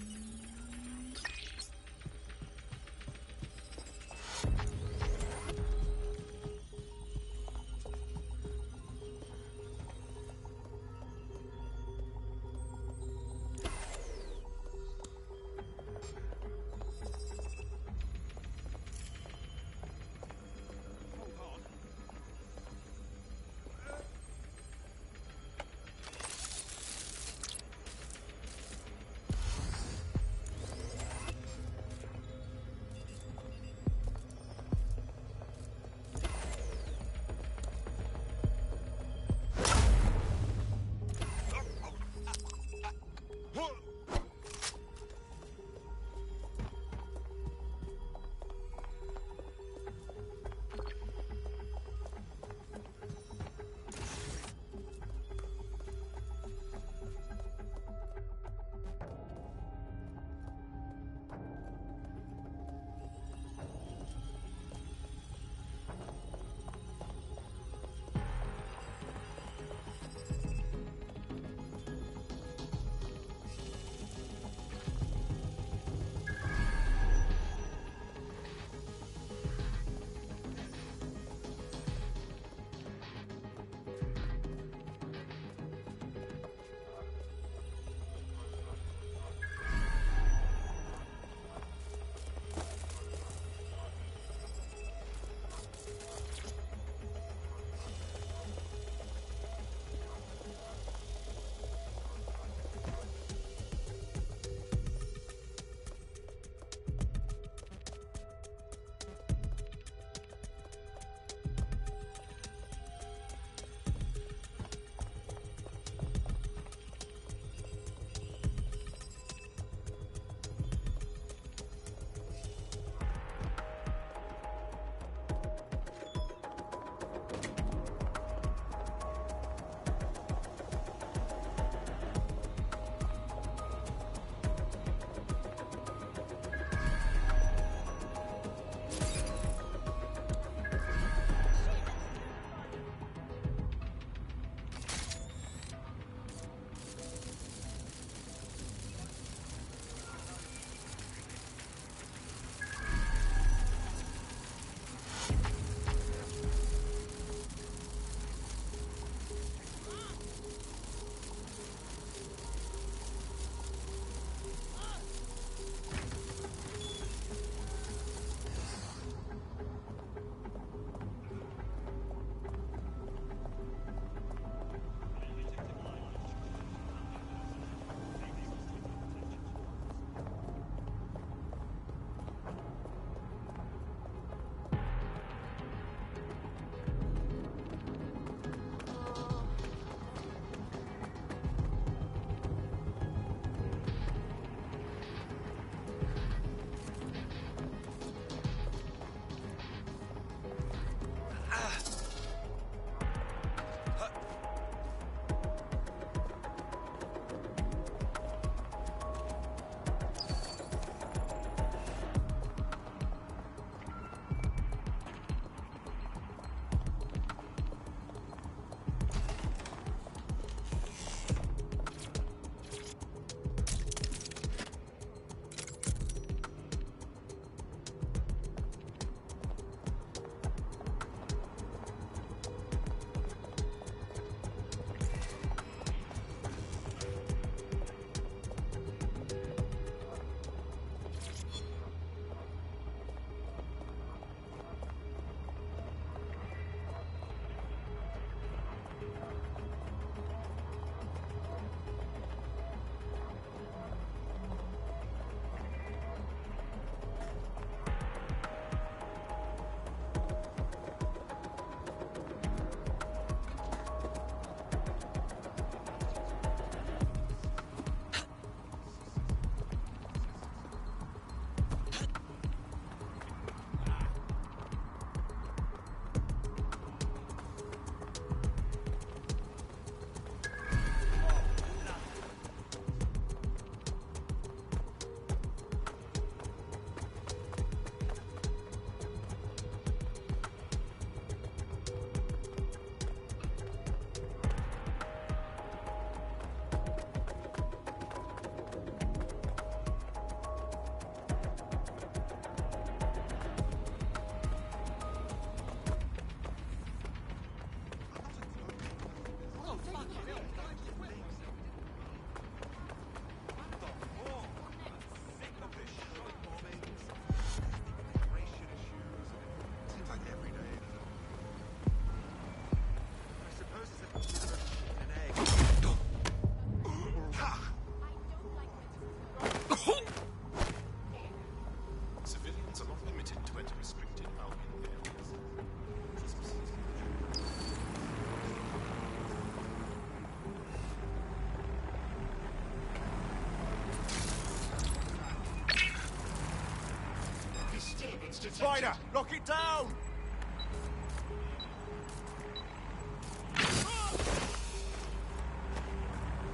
Spider, lock it down!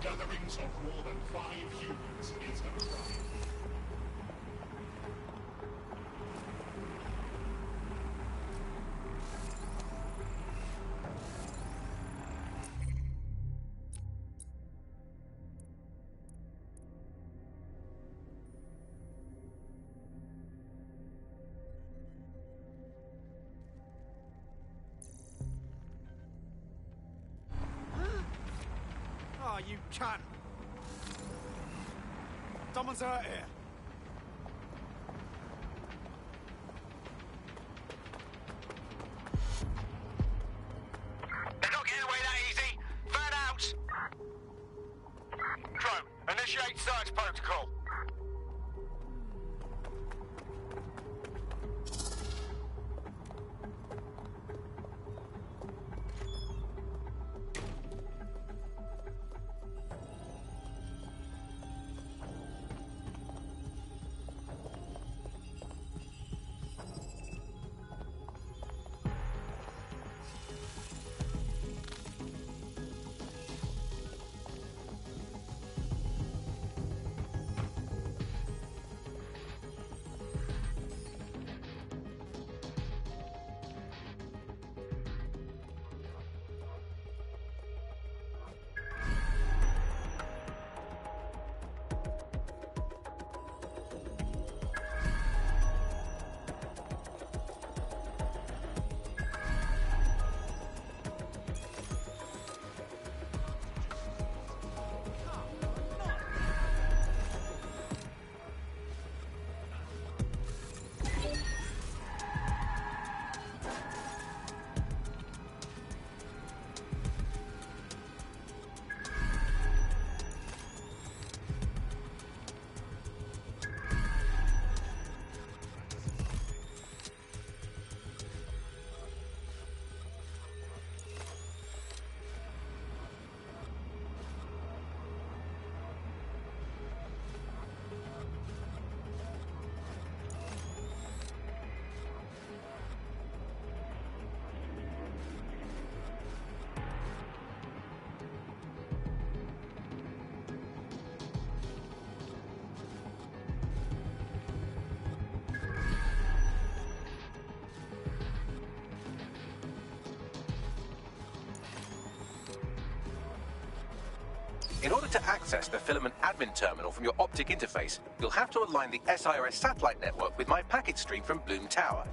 Gatherings of more than 5 humans is a crime. Oh, you cunt! Someone's hurt here. They're not getting away that easy. Fan out. Drone, initiate search protocol. In order to access the filament admin terminal from your optic interface, you'll have to align the SIRS satellite network with my packet stream from Bloom Tower.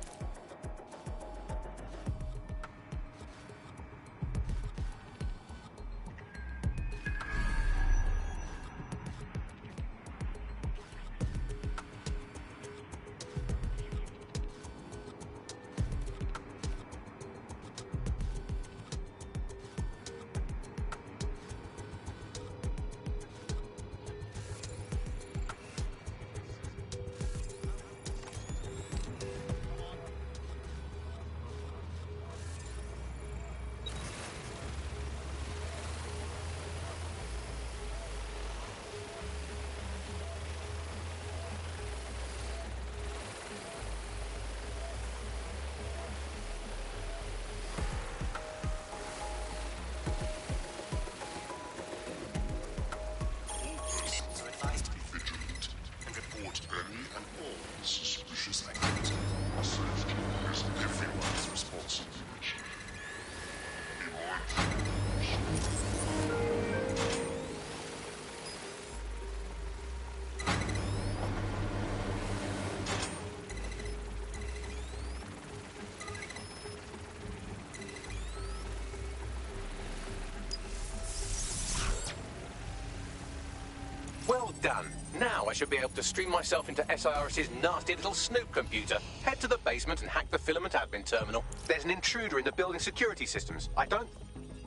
Well done. Now I should be able to stream myself into SIRS's nasty little snoop computer, head to the basement and hack the filament admin terminal. There's an intruder in the building security systems.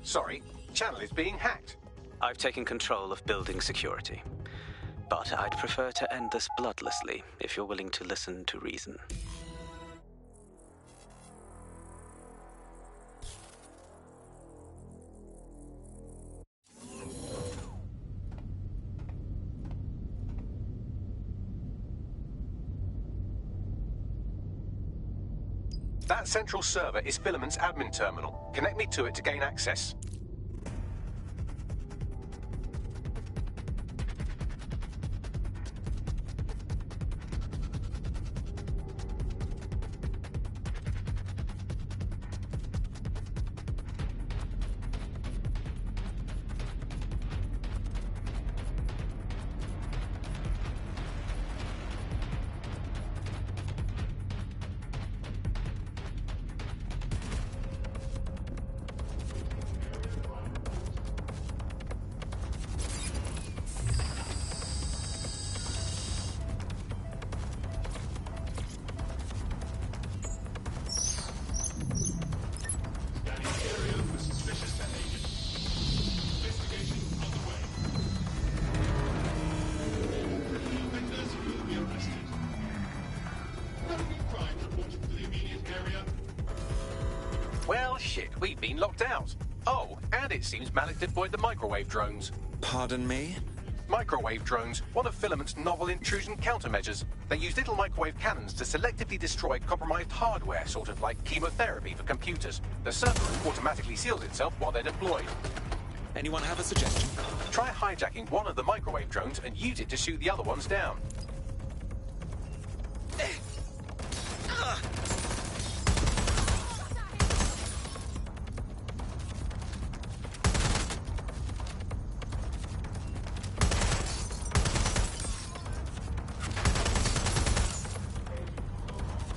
Sorry, channel is being hacked. I've taken control of building security. But I'd prefer to end this bloodlessly, if you're willing to listen to reason. That central server is Filament's admin terminal. Connect me to it to gain access. Well, shit, we've been locked out. Oh, and it seems Malik deployed the microwave drones. Pardon me? Microwave drones, one of Filament's novel intrusion countermeasures. They use little microwave cannons to selectively destroy compromised hardware, sort of like chemotherapy for computers. The server room automatically seals itself while they're deployed. Anyone have a suggestion? Try hijacking one of the microwave drones and use it to shoot the other ones down.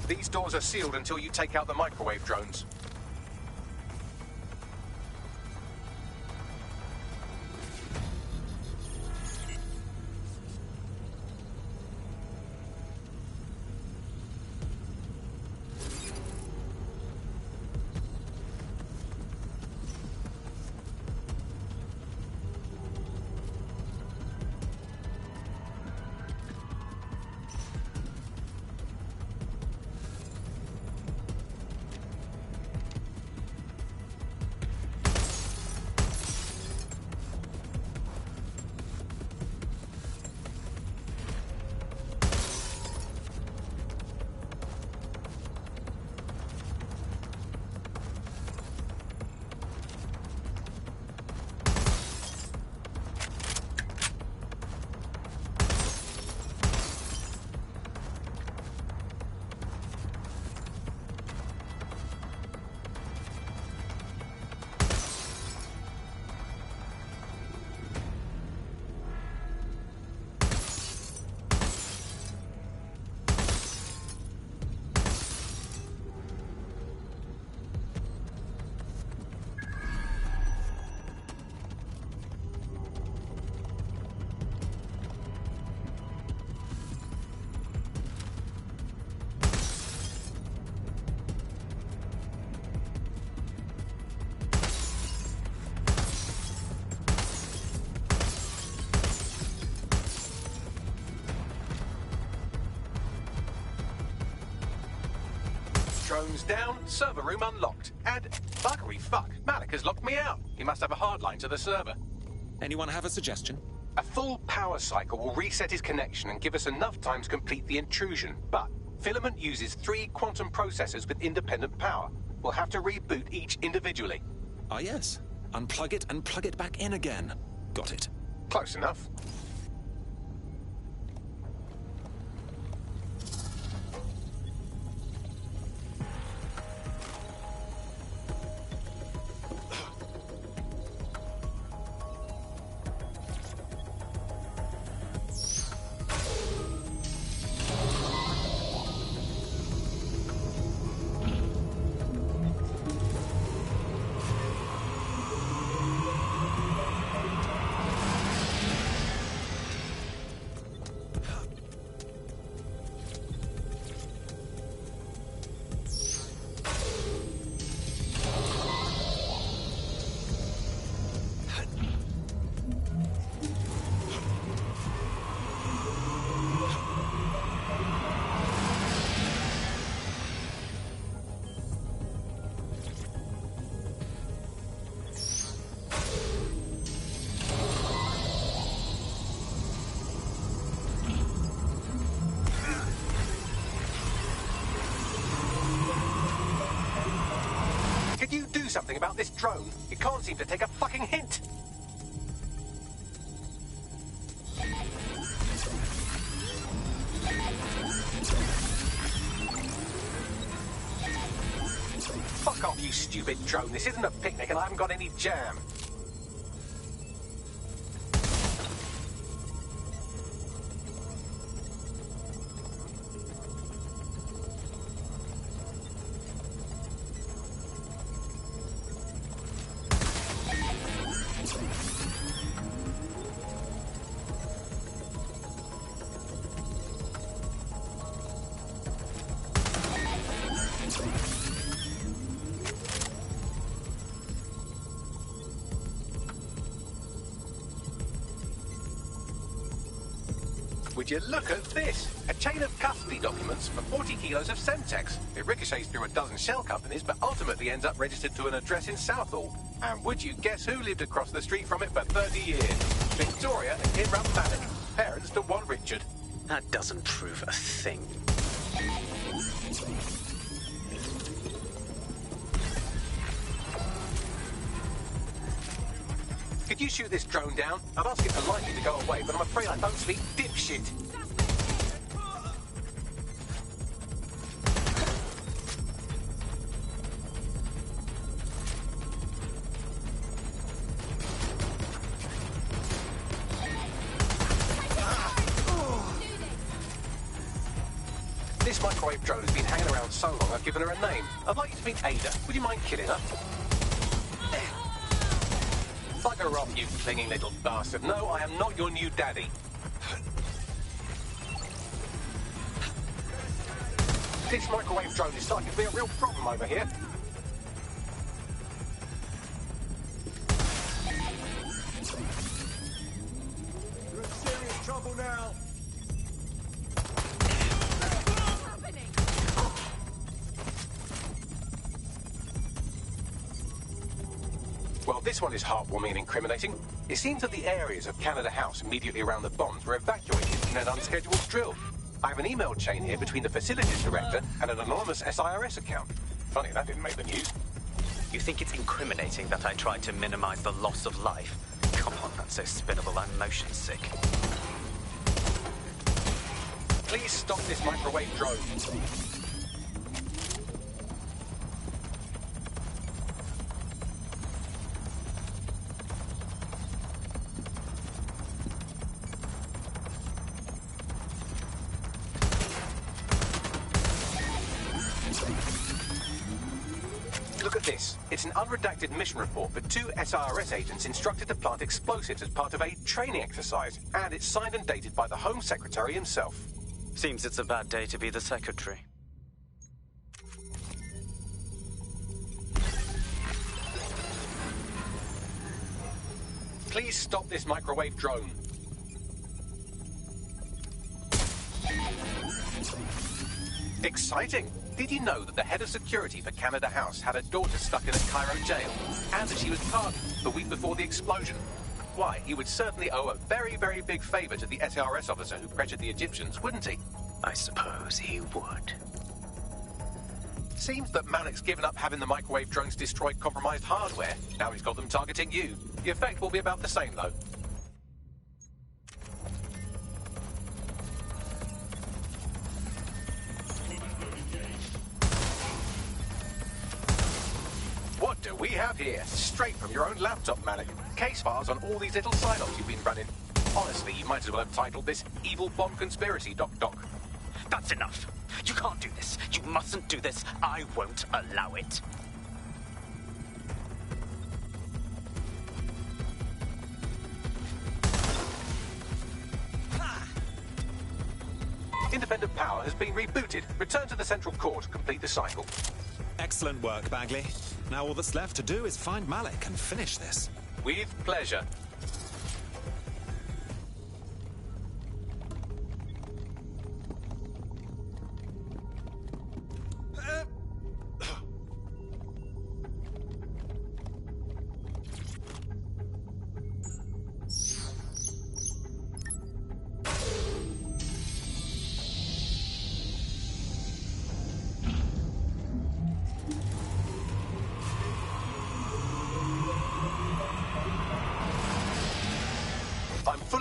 These doors are sealed until you take out the microwave drones. Drones down, server room unlocked. And buggery fuck, Malik has locked me out. He must have a hard line to the server. Anyone have a suggestion? A full power cycle will reset his connection and give us enough time to complete the intrusion. But Filament uses 3 quantum processors with independent power. We'll have to reboot each individually. Ah, yes. Unplug it and plug it back in again. Got it. Close enough. do something about this drone. It can't seem to take a fucking hint. Fuck off, you stupid drone. This isn't a picnic and I haven't got any jam. Would you look at this? A chain of custody documents for 40 kilos of Semtex. It ricochets through a dozen shell companies, but ultimately ends up registered to an address in Southall. And would you guess who lived across the street from it for 30 years? Victoria and Imran Malik, parents to one Richard. That doesn't prove a thing. Could you shoot this drone down? I'd ask it politely to go away, but I'm afraid I don't speak dipshit. This microwave drone has been hanging around so long I've given her a name. I'd like you to meet Ada. Would you mind killing her? Bugger off, you clinging little bastard. No, I am not your new daddy. This microwave drone is starting to be a real problem over here. You're in serious trouble now. Well, this one is heartwarming and incriminating. It seems that the areas of Canada House immediately around the bombs were evacuated in an unscheduled drill. I have an email chain here between the facilities director and an anonymous SIRS account. Funny, that didn't make the news. You think it's incriminating that I tried to minimize the loss of life? Come on, that's so spinnable, I'm motion sick. Please stop this microwave drone. Look at this. It's an unredacted mission report for 2 SIRS agents instructed to plant explosives as part of a training exercise, and it's signed and dated by the Home Secretary himself. Seems it's a bad day to be the secretary. Please stop this microwave drone. Exciting! Did you know that the head of security for Canada House had a daughter stuck in a Cairo jail, and that she was pardoned the week before the explosion? Why, he would certainly owe a very, very big favour to the SRS officer who pressured the Egyptians, wouldn't he? I suppose he would. Seems that Malik's given up having the microwave drones destroy compromised hardware. Now he's got them targeting you. The effect will be about the same, though. What do we have here? Straight from your own laptop, Malik. Case files on all these little sign-offs you've been running. Honestly, you might as well have titled this Evil Bomb Conspiracy, Doc. That's enough. You can't do this. You mustn't do this. I won't allow it. Independent power has been rebooted. Return to the central core to complete the cycle. Excellent work, Bagley. Now all that's left to do is find Malik and finish this. With pleasure.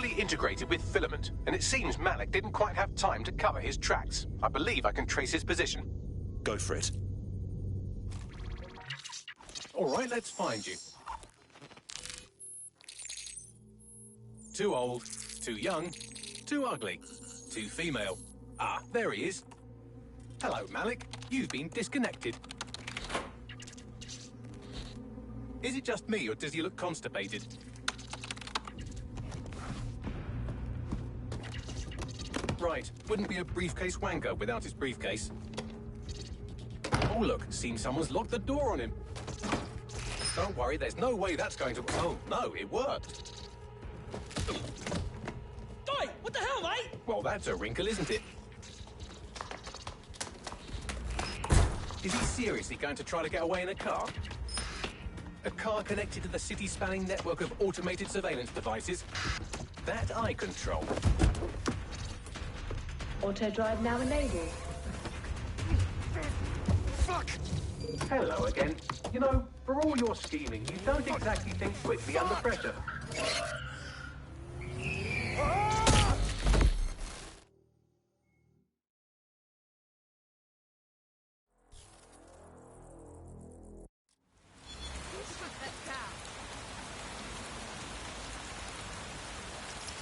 fully integrated with Filament, and it seems Malik didn't quite have time to cover his tracks. I believe I can trace his position. Go for it. All right, let's find you. Too old, too young, too ugly, too female. Ah, there he is. Hello, Malik. You've been disconnected. Is it just me, or does he look constipated? Right, wouldn't be a briefcase wanker without his briefcase. Oh, look, seems someone's locked the door on him. Don't worry, there's no way that's going to... Oh, no, it worked. Oi, what the hell, mate? Well, that's a wrinkle, isn't it? Is he seriously going to try to get away in a car? A car connected to the city-spanning network of automated surveillance devices? That I control. Auto drive now enabled. Fuck! Hello again. You know, for all your scheming, you don't exactly think quickly under pressure.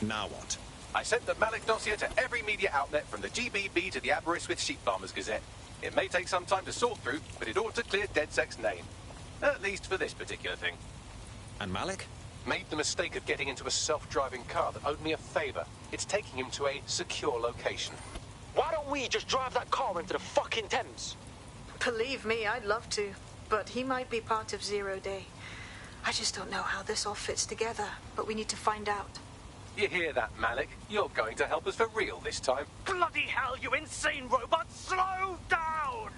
Now what? I sent the Malik dossier to every media outlet from the GBB to the Aberystwyth Sheep Farmers Gazette. It may take some time to sort through, but it ought to clear DedSec's name. At least for this particular thing. And Malik? Made the mistake of getting into a self-driving car that owed me a favor. It's taking him to a secure location. Why don't we just drive that car into the fucking Thames? Believe me, I'd love to. But he might be part of Zero Day. I just don't know how this all fits together, but we need to find out. You hear that, Malik? You're going to help us for real this time. Bloody hell, you insane robot! Slow down!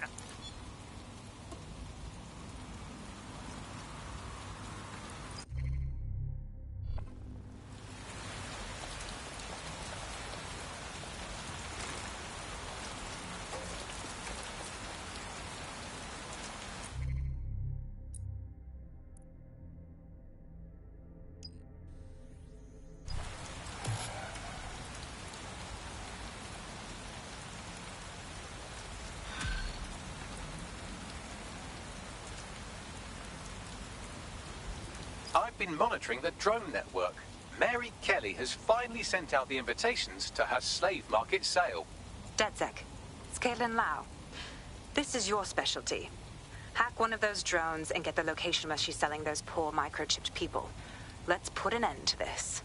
I've been monitoring the drone network. Mary Kelly has finally sent out the invitations to her slave market sale. DedSec, it's Caitlin Lau. This is your specialty. Hack one of those drones and get the location where she's selling those poor microchipped people. Let's put an end to this.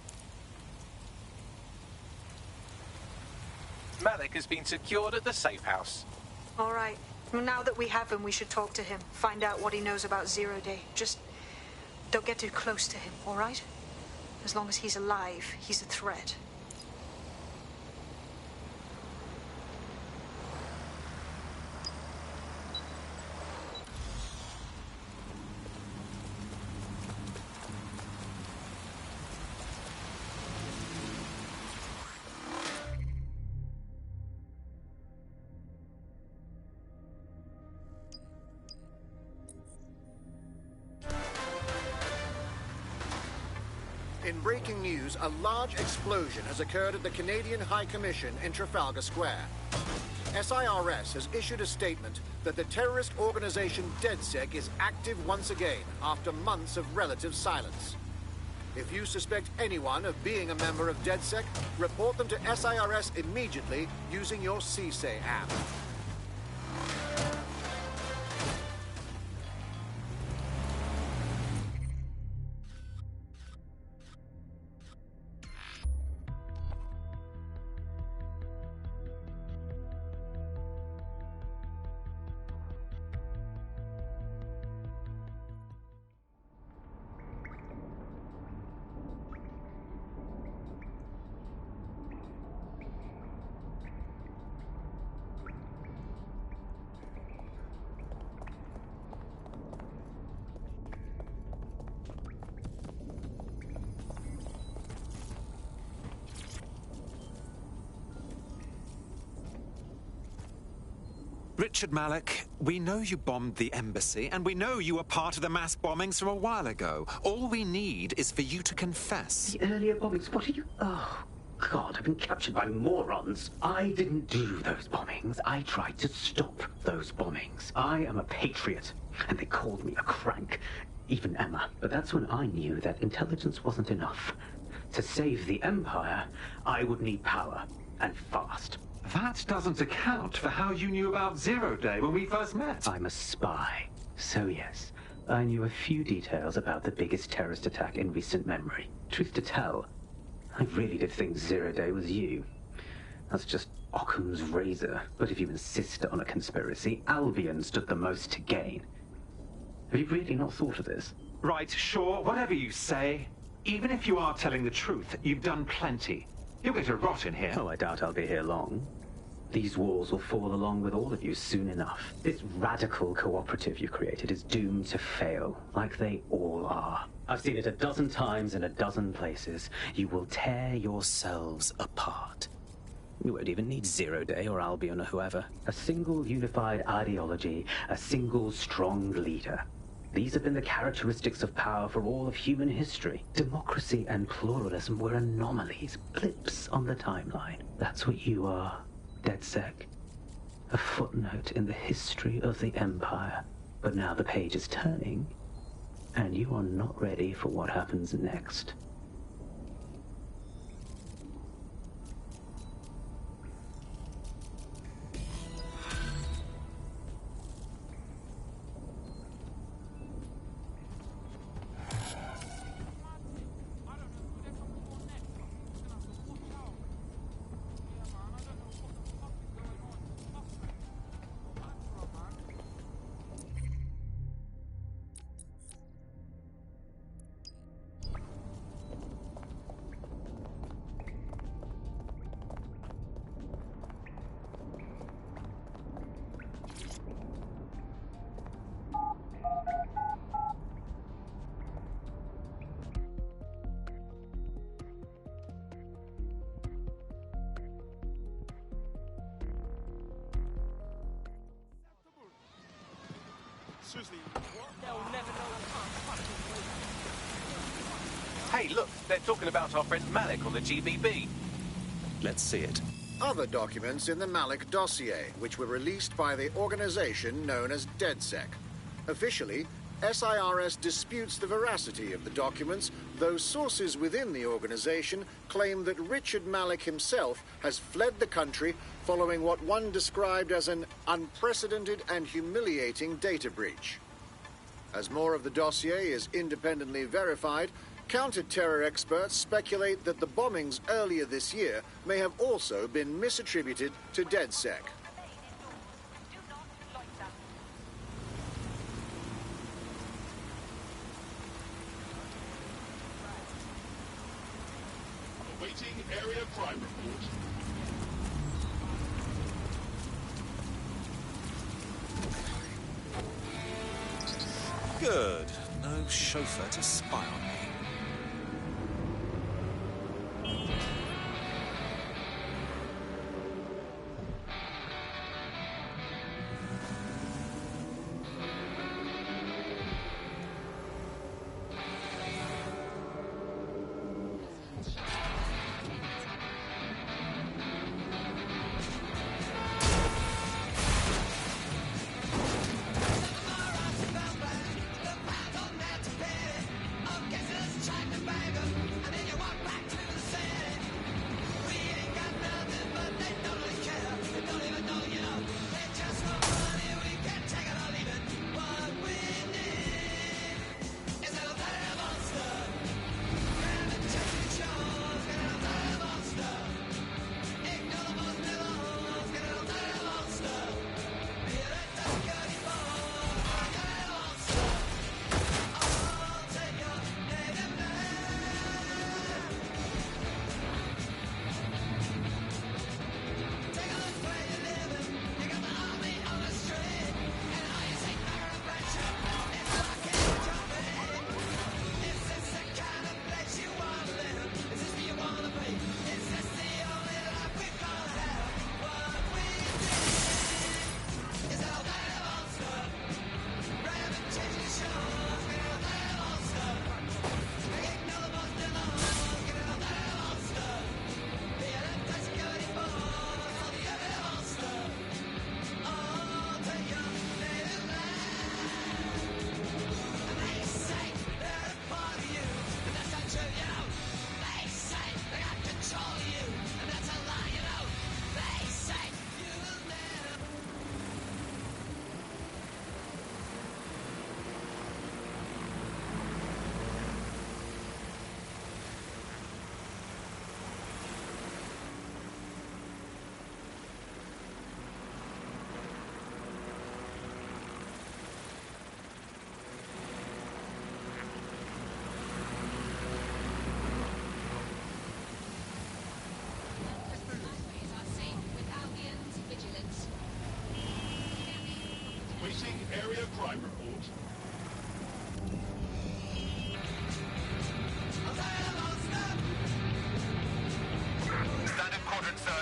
Malik has been secured at the safe house. All right. Well, now that we have him, we should talk to him. Find out what he knows about Zero Day. Just don't get too close to him, all right? As long as he's alive, he's a threat. In breaking news, a large explosion has occurred at the Canadian High Commission in Trafalgar Square. SIRS has issued a statement that the terrorist organization DedSec is active once again after months of relative silence. If you suspect anyone of being a member of DedSec, report them to SIRS immediately using your CSAY app. Richard Malik, we know you bombed the embassy, and we know you were part of the mass bombings from a while ago. All we need is for you to confess. The earlier bombings? What are you... Oh, God, I've been captured by morons. I didn't do those bombings. I tried to stop those bombings. I am a patriot, and they called me a crank. Even Emma. But that's when I knew that intelligence wasn't enough. To save the Empire, I would need power, and fast. That doesn't account for how you knew about Zero Day when we first met. I'm a spy. So yes, I knew a few details about the biggest terrorist attack in recent memory. Truth to tell, I really did think Zero Day was you. That's just Occam's razor. But if you insist on a conspiracy, Albion stood the most to gain. Have you really not thought of this? Right, sure, whatever you say. Even if you are telling the truth, you've done plenty. You'll get to rot in here. Oh, I doubt I'll be here long. These walls will fall along with all of you soon enough. This radical cooperative you created is doomed to fail, like they all are. I've seen it a dozen times in a dozen places. You will tear yourselves apart. You won't even need Zero Day or Albion or whoever. A single unified ideology, a single strong leader. These have been the characteristics of power for all of human history. Democracy and pluralism were anomalies, blips on the timeline. That's what you are, DedSec. A footnote in the history of the Empire. But now the page is turning, and you are not ready for what happens next. Hey, look, they're talking about our friend Malik on the GBB. Let's see it. Other documents in the Malik dossier, which were released by the organization known as DedSec. Officially, SIRS disputes the veracity of the documents, though sources within the organization claim that Richard Malik himself has fled the country following what one described as an unprecedented and humiliating data breach. As more of the dossier is independently verified, counter-terror experts speculate that the bombings earlier this year may have also been misattributed to DedSec. Awaiting area crime report. Good. No chauffeur to spy on me. Guess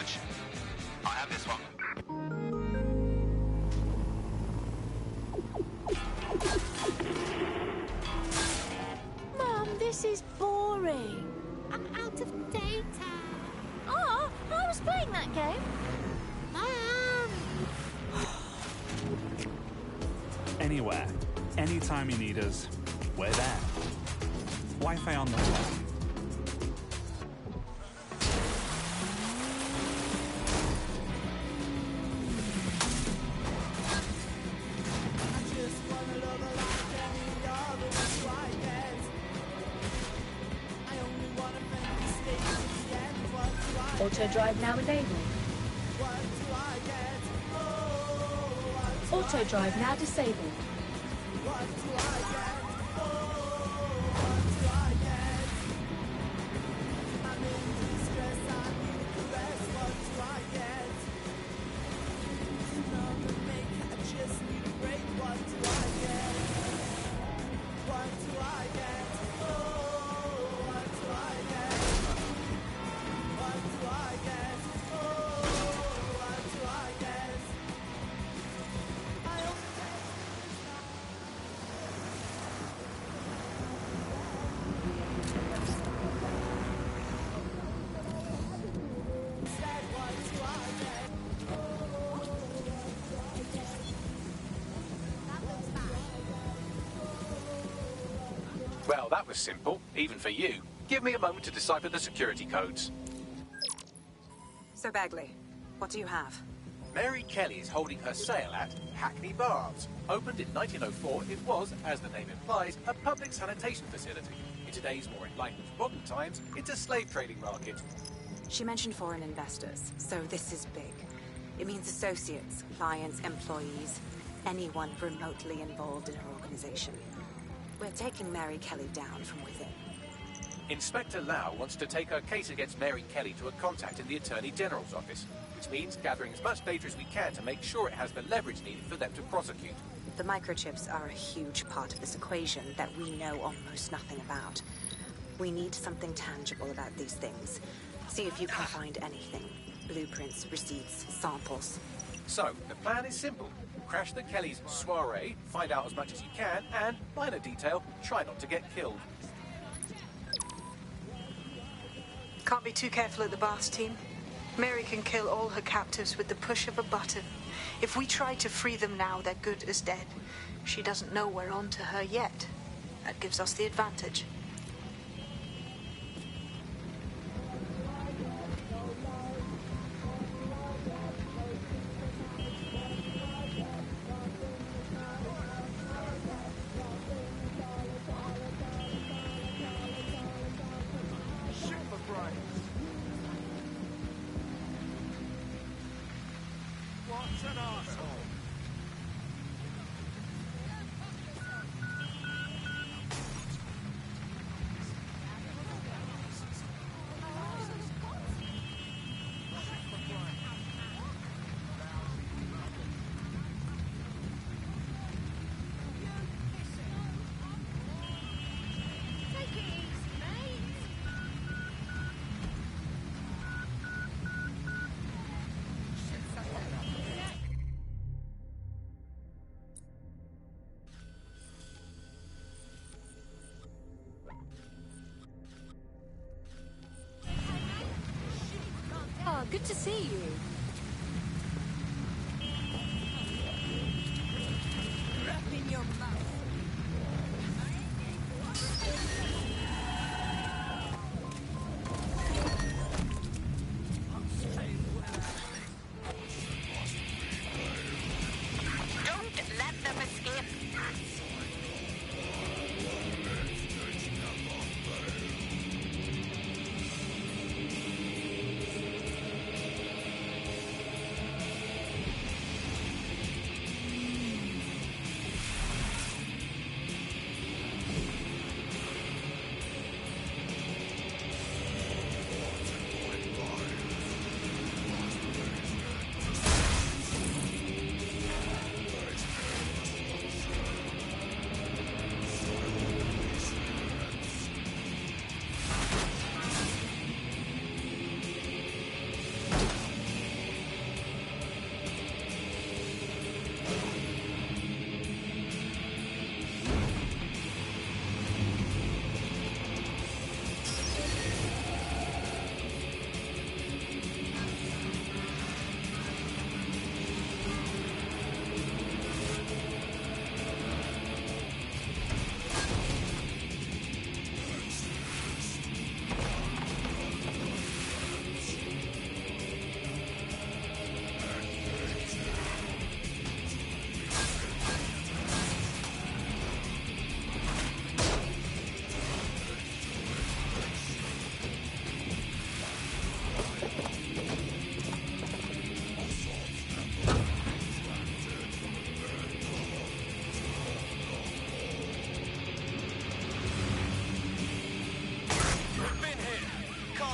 search. I have this one. Mum, this is boring. I'm out of data. Oh, I was playing that game. Mum! Anywhere, anytime you need us, we're there. Wi-Fi on the way. Auto drive now enabled. Auto drive now disabled. Well, that was simple, even for you. Give me a moment to decipher the security codes. So, Bagley, what do you have? Mary Kelly is holding her sale at Hackney Baths. Opened in 1904, it was, as the name implies, a public sanitation facility. In today's more enlightened modern times, it's a slave trading market. She mentioned foreign investors, so this is big. It means associates, clients, employees, anyone remotely involved in her organization. We're taking Mary Kelly down from within. Inspector Lau wants to take her case against Mary Kelly to a contact in the Attorney General's office, which means gathering as much data as we can to make sure it has the leverage needed for them to prosecute. The microchips are a huge part of this equation that we know almost nothing about. We need something tangible about these things. See if you can find anything. Blueprints, receipts, samples. So, the plan is simple. Crash the Kellys' soiree, find out as much as you can, and, minor detail, try not to get killed. Can't be too careful at the Baths team. Mary can kill all her captives with the push of a button. If we try to free them now, they're good as dead. She doesn't know we're on to her yet. That gives us the advantage. Oh, good to see you. Wrap in your mouth. Don't let them escape.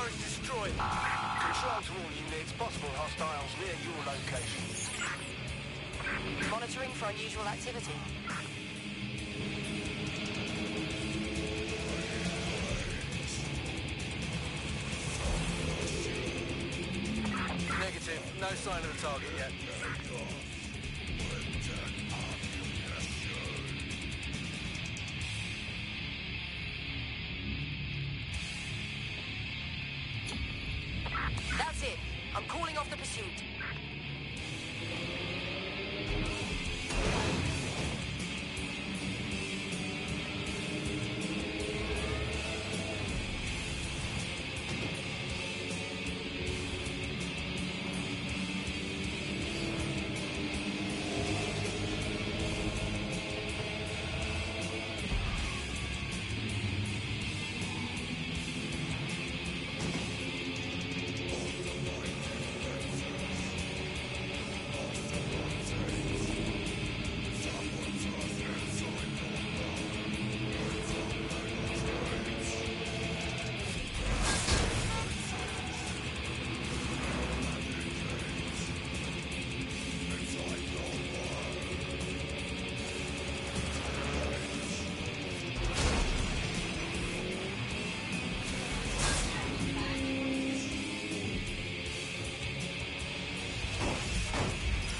turret destroyed. Control to all units, possible hostiles near your location. Monitoring for unusual activity. Negative. No sign of the target yet. That's it. I'm calling off the pursuit.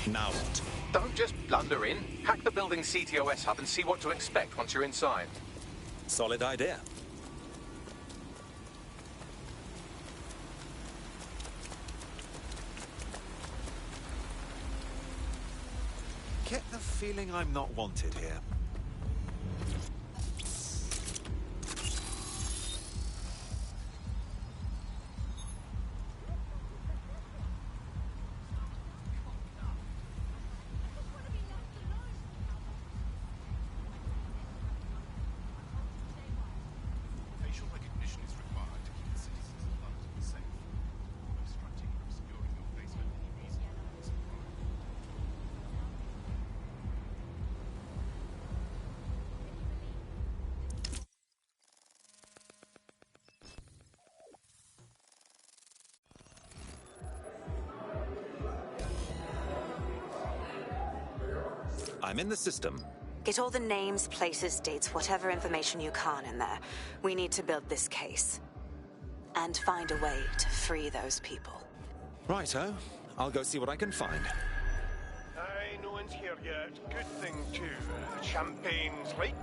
Now what? Don't just blunder in. Hack the building's CTOS hub and see what to expect once you're inside. Solid idea. Get the feeling I'm not wanted here. Facial recognition is required to keep the citizens of London safe. Obstructing and obscuring your face for any reason is a crime. I'm in the system. Get all the names, places, dates, whatever information you can in there. We need to build this case. And find a way to free those people. Righto. I'll go see what I can find. Aye, no one's here yet. Good thing, too. Champagne's late.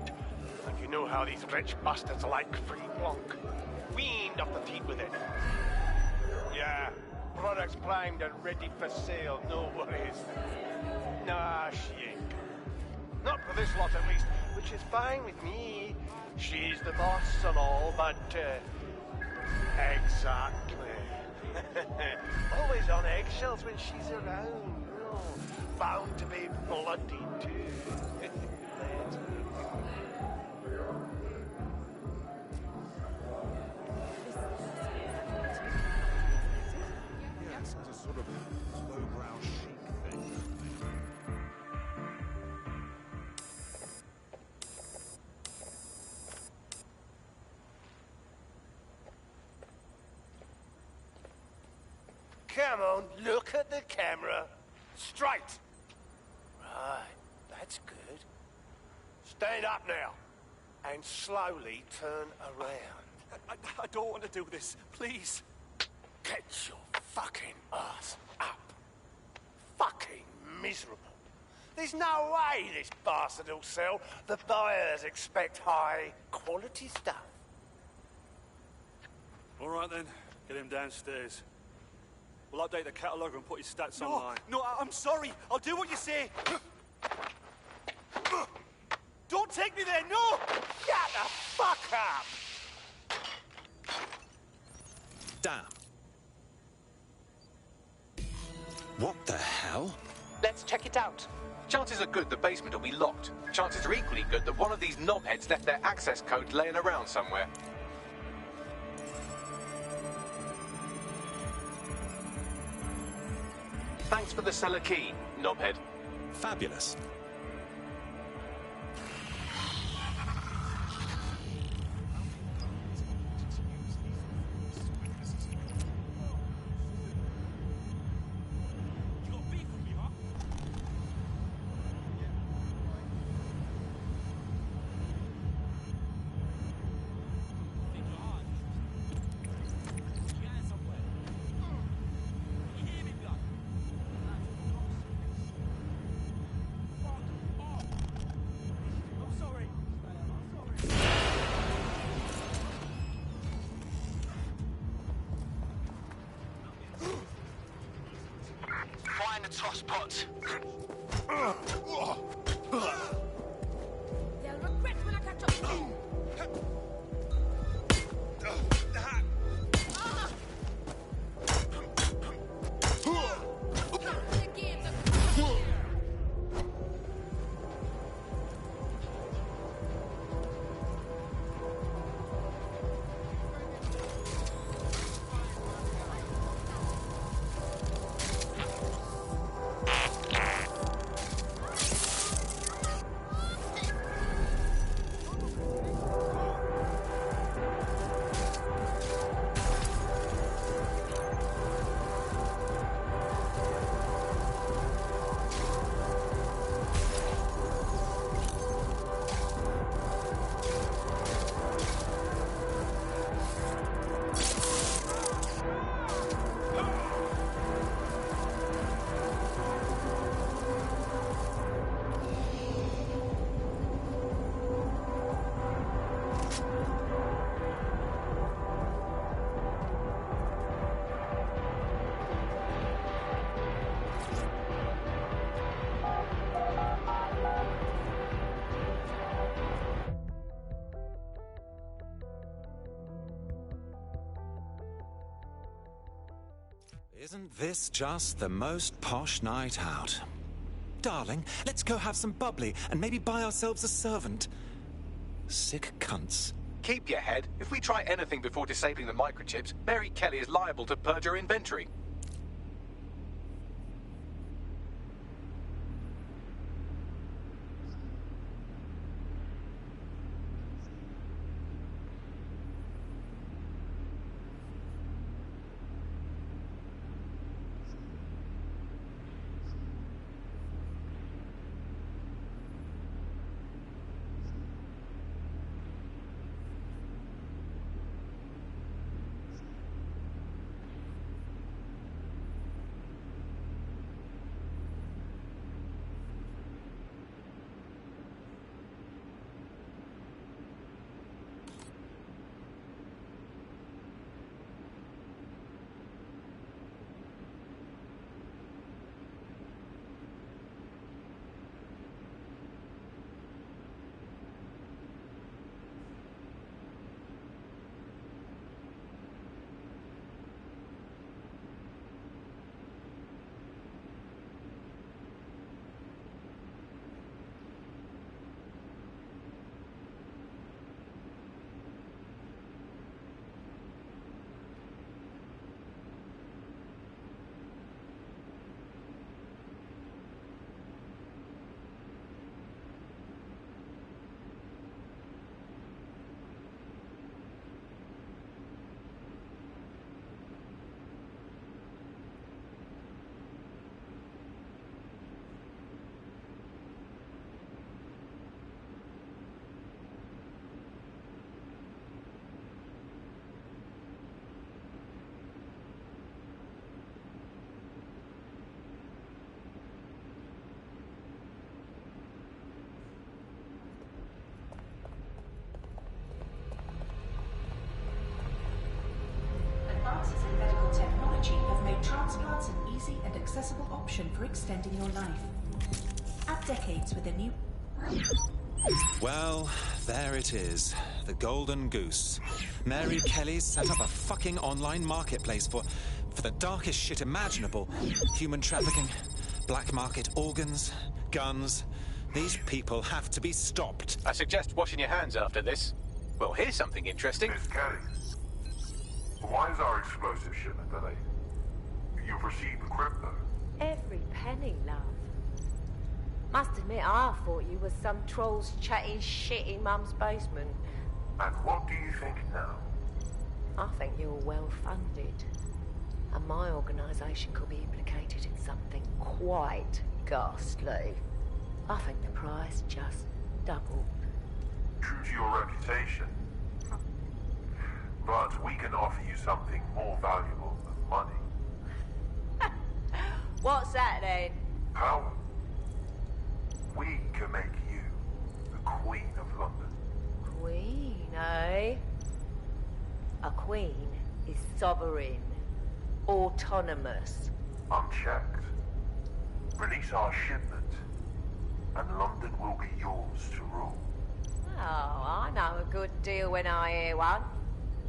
And you know how these rich bastards like free plonk. We ain't off the feet with it. Yeah, products primed and ready for sale, no worries. Nah, she ain't. Not for this lot, at least, which is fine with me. She's the boss and all, but, exactly. Always on eggshells when she's around. Oh, bound to be bloody, too. Yes, it's a sort of lowbrow chic thing. Come on, look at the camera. Straight. Right, that's good. Stand up now. And slowly turn around. I don't want to do this. Please. Get your fucking ass up. Fucking miserable. There's no way this bastard will sell. The buyers expect high quality stuff. All right, then. Get him downstairs. We'll update the catalogue and put his stats online. No, I'm sorry. I'll do what you say. Don't take me there, no! Shut the fuck up! Damn. What the hell? Let's check it out. Chances are good the basement will be locked. Chances are equally good that one of these knobheads left their access code laying around somewhere. Thanks for the cellar key, knobhead. Fabulous. cross pot. They'll regret when I catch up to you. Isn't this just the most posh night out? Darling, let's go have some bubbly and maybe buy ourselves a servant. Sick cunts. Keep your head. If we try anything before disabling the microchips, Mary Kelly is liable to purge her inventory. Advances in medical technology have made transplants an easy and accessible option for extending your life. Add decades with a new... Well, there it is. The Golden Goose. Mary Kelly's set up a fucking online marketplace for the darkest shit imaginable. Human trafficking, black market organs, guns. These people have to be stopped. I suggest washing your hands after this. Well, here's something interesting. Miss Kelly, why is our explosive shipment delayed? You've received the crypto. Every penny, love. Must admit, I thought you was some trolls chatting shit in Mum's basement. And what do you think now? I think you're well funded. And my organisation could be implicated in something quite ghastly. I think the price just doubled. True to your reputation. But we can offer you something more valuable than money. What's that then? Power. We can make you the Queen of London. Queen, eh? A queen is sovereign, autonomous. Unchecked. Release our shipment, and London will be yours to rule. Oh, I know a good deal when I hear one.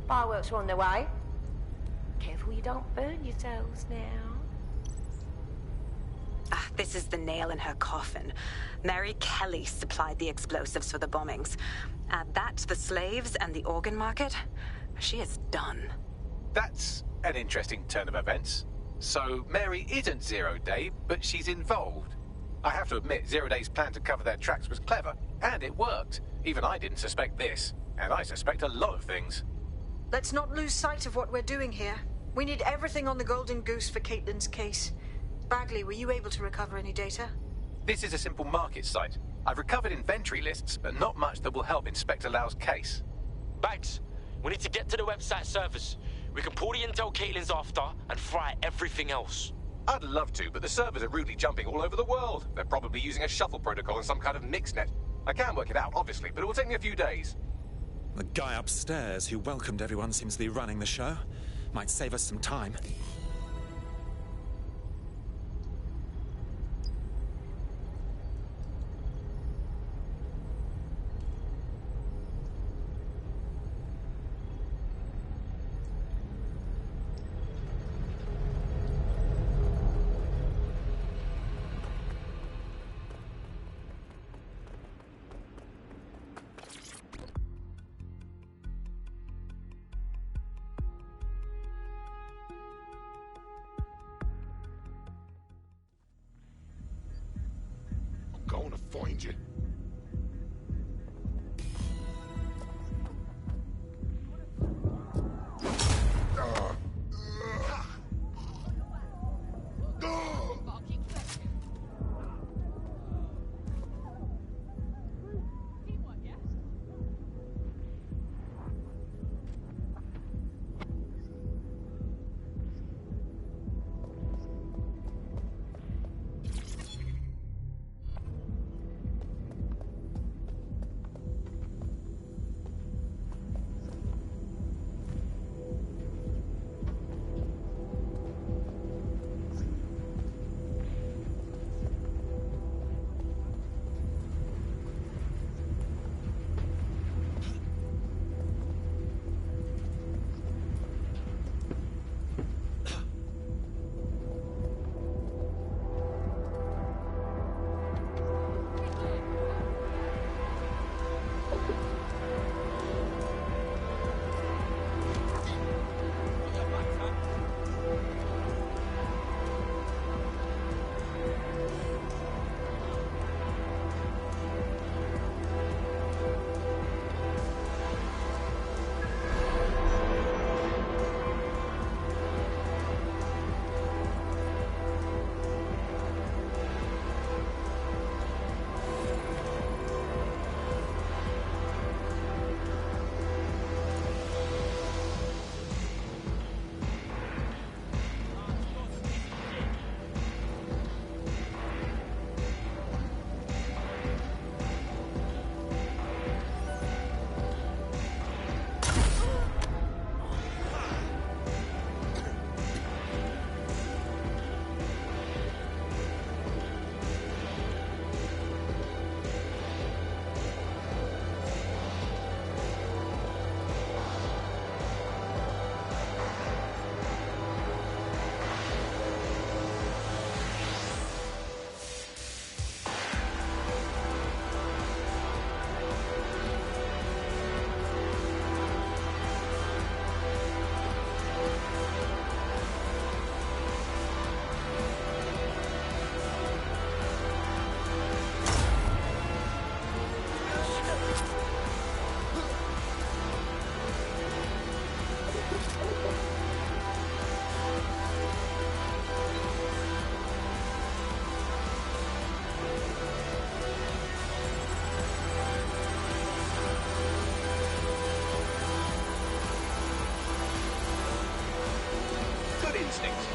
Fireworks are on the way. Careful you don't burn yourselves now. This is the nail in her coffin. Mary Kelly supplied the explosives for the bombings. Add that to the slaves and the organ market, she is done. That's an interesting turn of events. So Mary isn't Zero Day, but she's involved. I have to admit, Zero Day's plan to cover their tracks was clever, and it worked. Even I didn't suspect this, and I suspect a lot of things. Let's not lose sight of what we're doing here. We need everything on the Golden Goose for Caitlin's case. Bagley, were you able to recover any data? This is a simple market site. I've recovered inventory lists, but not much that will help Inspector Lau's case. Bags, we need to get to the website servers. We can pull the intel Caitlin's after and fry everything else. I'd love to, but the servers are rudely jumping all over the world. They're probably using a shuffle protocol and some kind of mixnet. I can work it out, obviously, but it will take me a few days. The guy upstairs who welcomed everyone seems to be running the show. Might save us some time. Going to find you.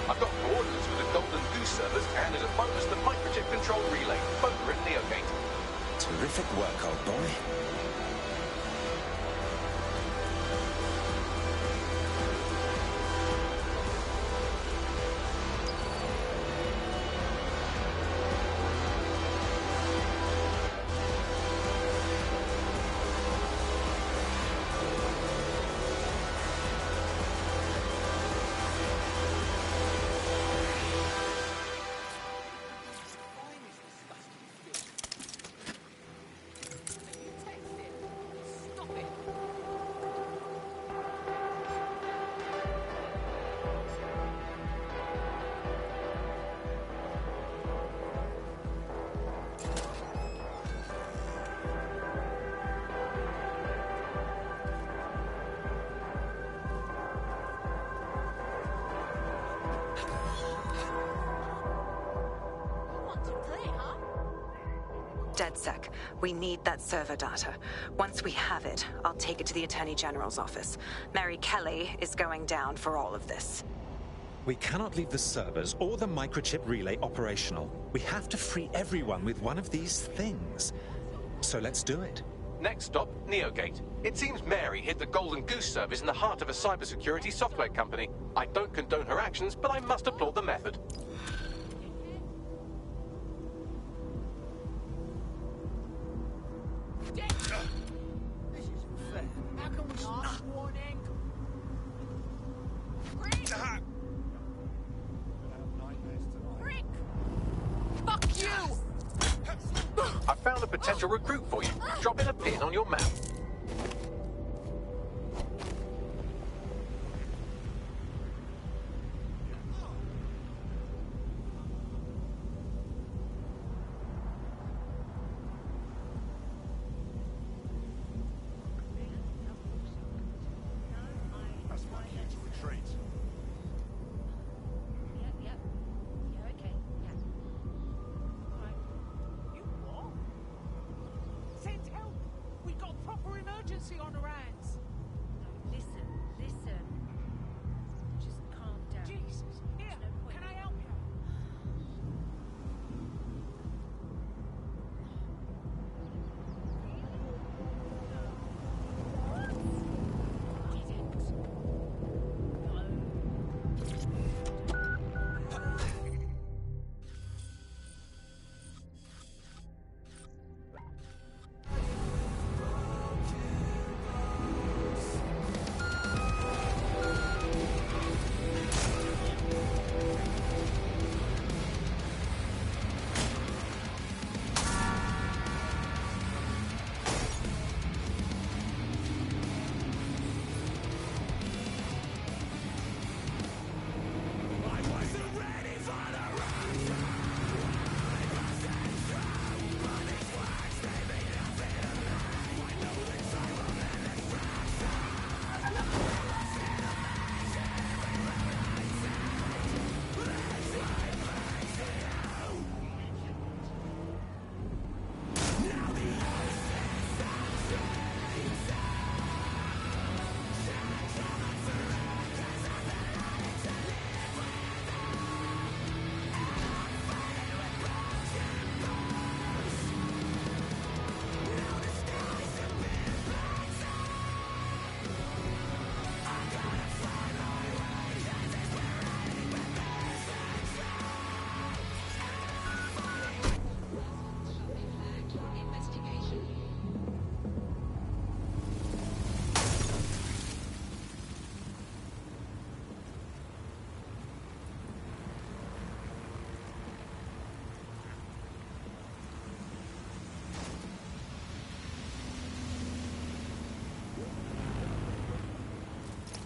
I've got coordinates for the Golden Goose servers, and as a bonus, the microchip control relay. Both are in Neogate. Terrific work, old boy. DedSec. We need that server data. Once we have it, I'll take it to the Attorney General's office. Mary Kelly is going down for all of this. We cannot leave the servers or the microchip relay operational. We have to free everyone with one of these things. So let's do it. Next stop, Neogate. It seems Mary hid the Golden Goose service in the heart of a cybersecurity software company. I don't condone her actions, but I must applaud the method. This isn't fair. How can we stop warning? Rick! Fuck you! I found a potential recruit for you. Drop in a pin on your map. That's my cue to retreat. Yeah, okay. Yeah. Right. You what? Send help! We got proper emergency on our hands. No, listen. Just calm down. Jesus. Here, can I help you?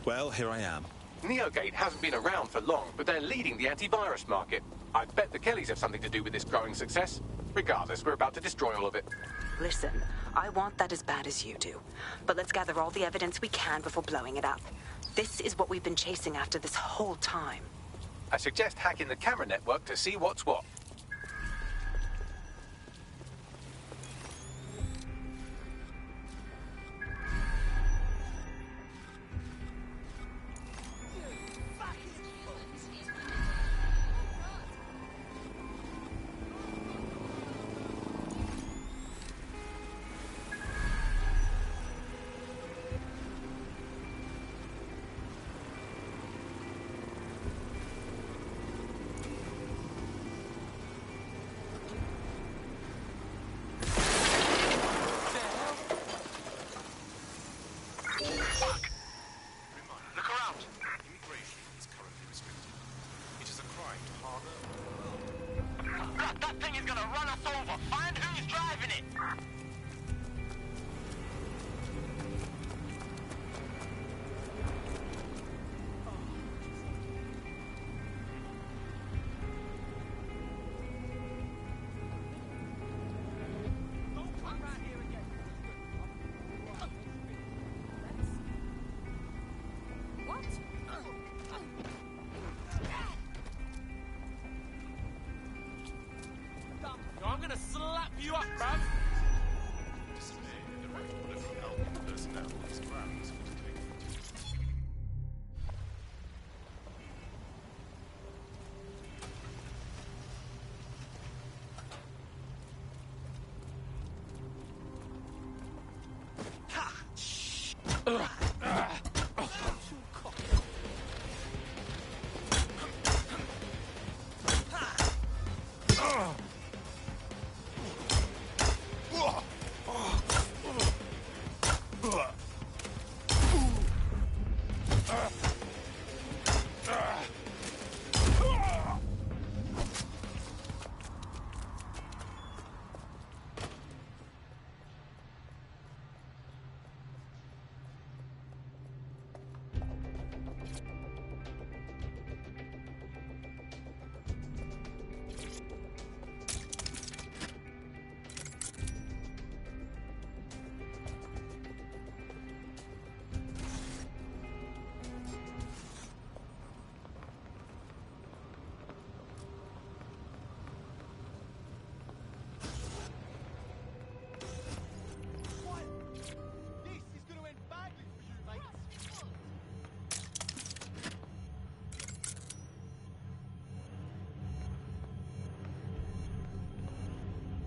Well, here I am. Neogate hasn't been around for long, but they're leading the antivirus market. I bet the Kellys have something to do with this growing success. Regardless, we're about to destroy all of it. Listen, I want that as bad as you do. But let's gather all the evidence we can before blowing it up. This is what we've been chasing after this whole time. I suggest hacking the camera network to see what's what.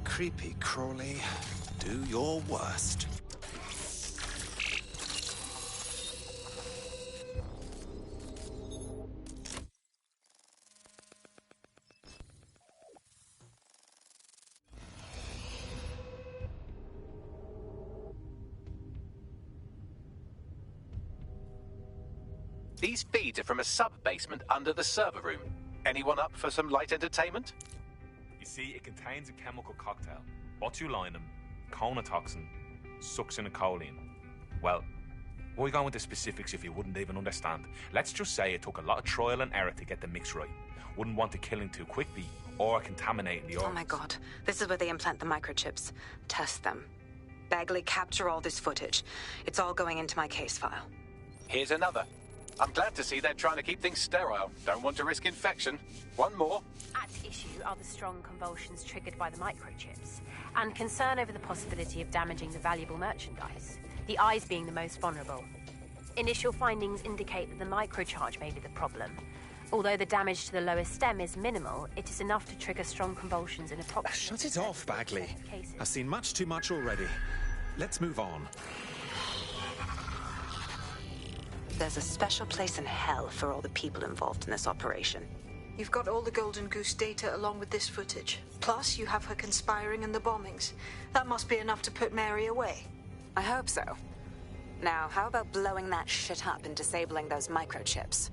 Creepy Crawley, do your worst. These feeds are from a sub-basement under the server room. Anyone up for some light entertainment? You see, it contains a chemical cocktail. Botulinum, conotoxin, succinylcholine. Well, why go into specifics if you wouldn't even understand? Let's just say it took a lot of trial and error to get the mix right. Wouldn't want to kill him too quickly or contaminating the organs. Oh my god. This is where they implant the microchips. Test them. Bagley, capture all this footage. It's all going into my case file. Here's another. I'm glad to see they're trying to keep things sterile. Don't want to risk infection. One more. At issue are the strong convulsions triggered by the microchips, and concern over the possibility of damaging the valuable merchandise, the eyes being the most vulnerable. Initial findings indicate that the microcharge may be the problem. Although the damage to the lower stem is minimal, it is enough to trigger strong convulsions in approximately... Shut it off, Bagley. I've seen much too much already. Let's move on. There's a special place in hell for all the people involved in this operation. You've got all the Golden Goose data along with this footage. Plus, you have her conspiring in the bombings. That must be enough to put Mary away. I hope so. Now, how about blowing that shit up and disabling those microchips?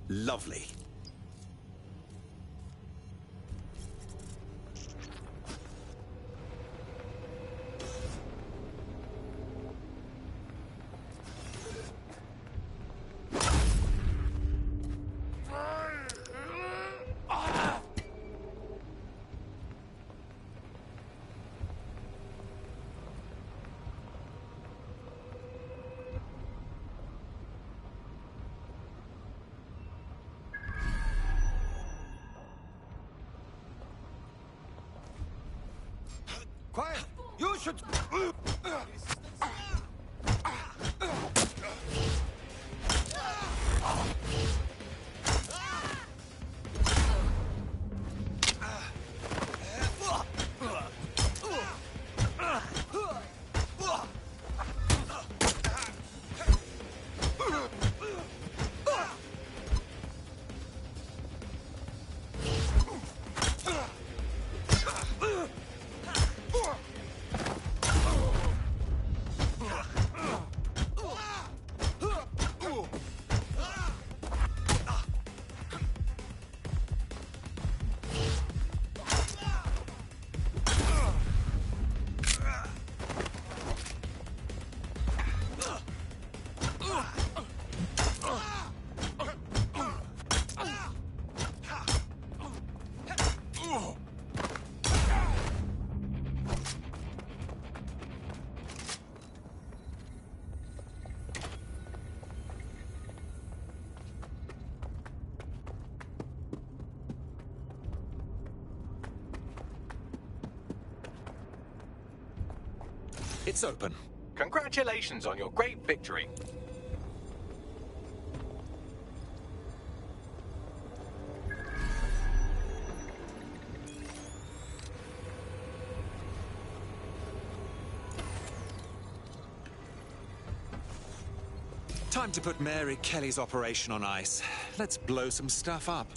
Lovely. Quiet! You should... It's open. Congratulations on your great victory. Time to put Mary Kelly's operation on ice. Let's blow some stuff up.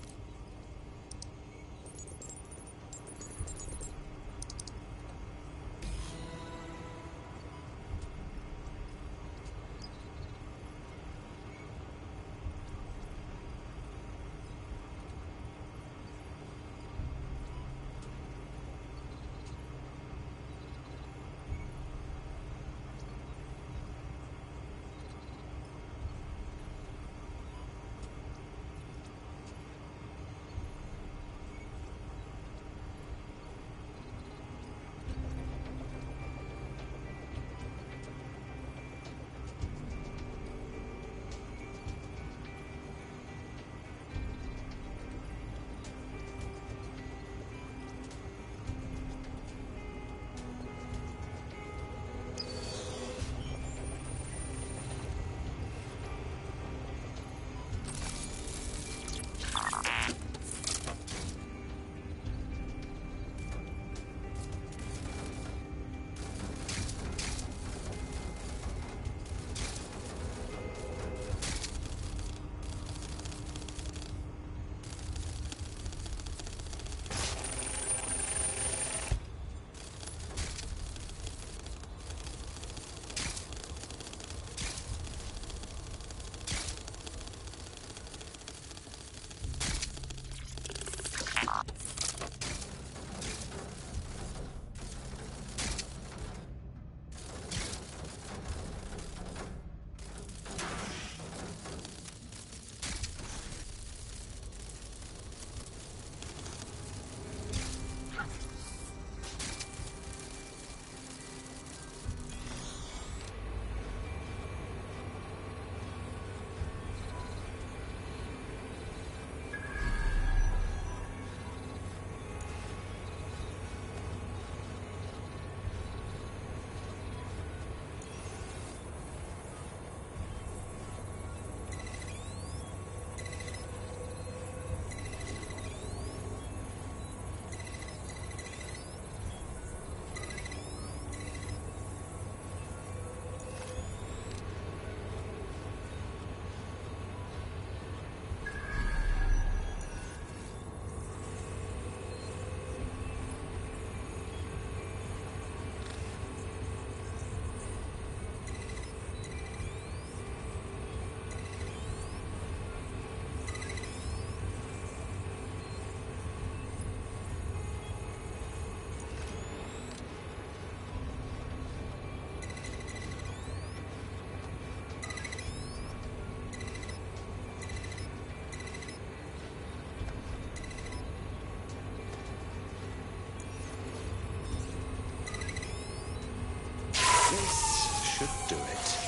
This should do it.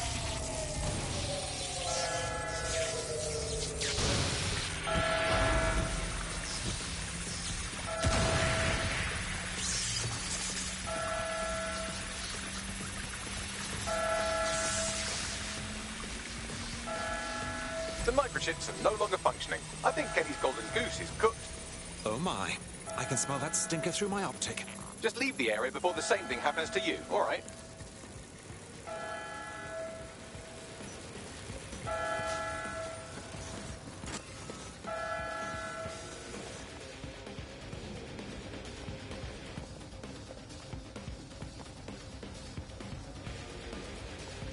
The microchips are no longer functioning. I think Kelly's golden goose is cooked. Oh my. I can smell that stinker through my optic. Just leave the area before the same thing happens to you, all right?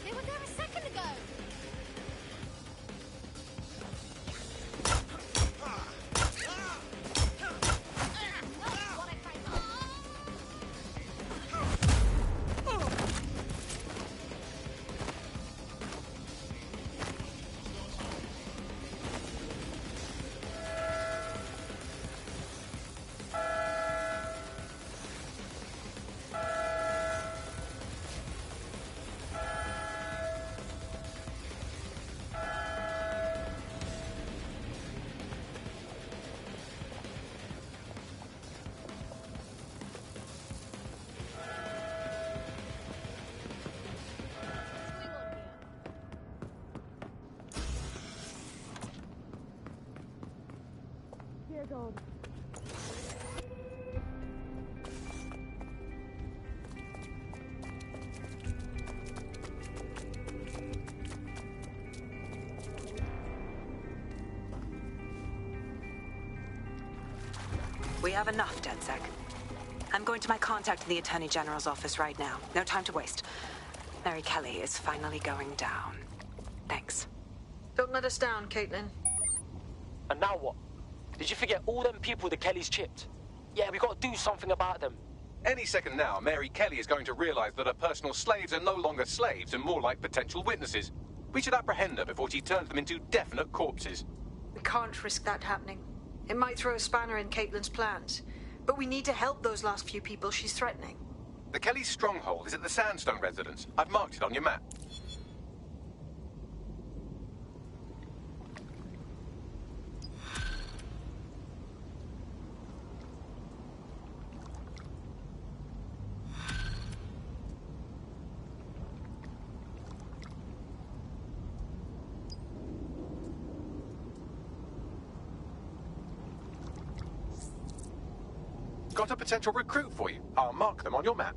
They were there a second ago. Dear God. We have enough, DedSec. I'm going to my contact in the Attorney General's office right now. No time to waste. Mary Kelly is finally going down. Thanks. Don't let us down, Caitlin. And now what? Did you forget all them people the Kellys chipped? Yeah, we gotta do something about them. Any second now, Mary Kelly is going to realize that her personal slaves are no longer slaves and more like potential witnesses. We should apprehend her before she turns them into definite corpses. We can't risk that happening. It might throw a spanner in Caitlin's plans. But we need to help those last few people she's threatening. The Kelly stronghold is at the Sandstone residence. I've marked it on your map. Got a potential recruit for you. I'll mark them on your map.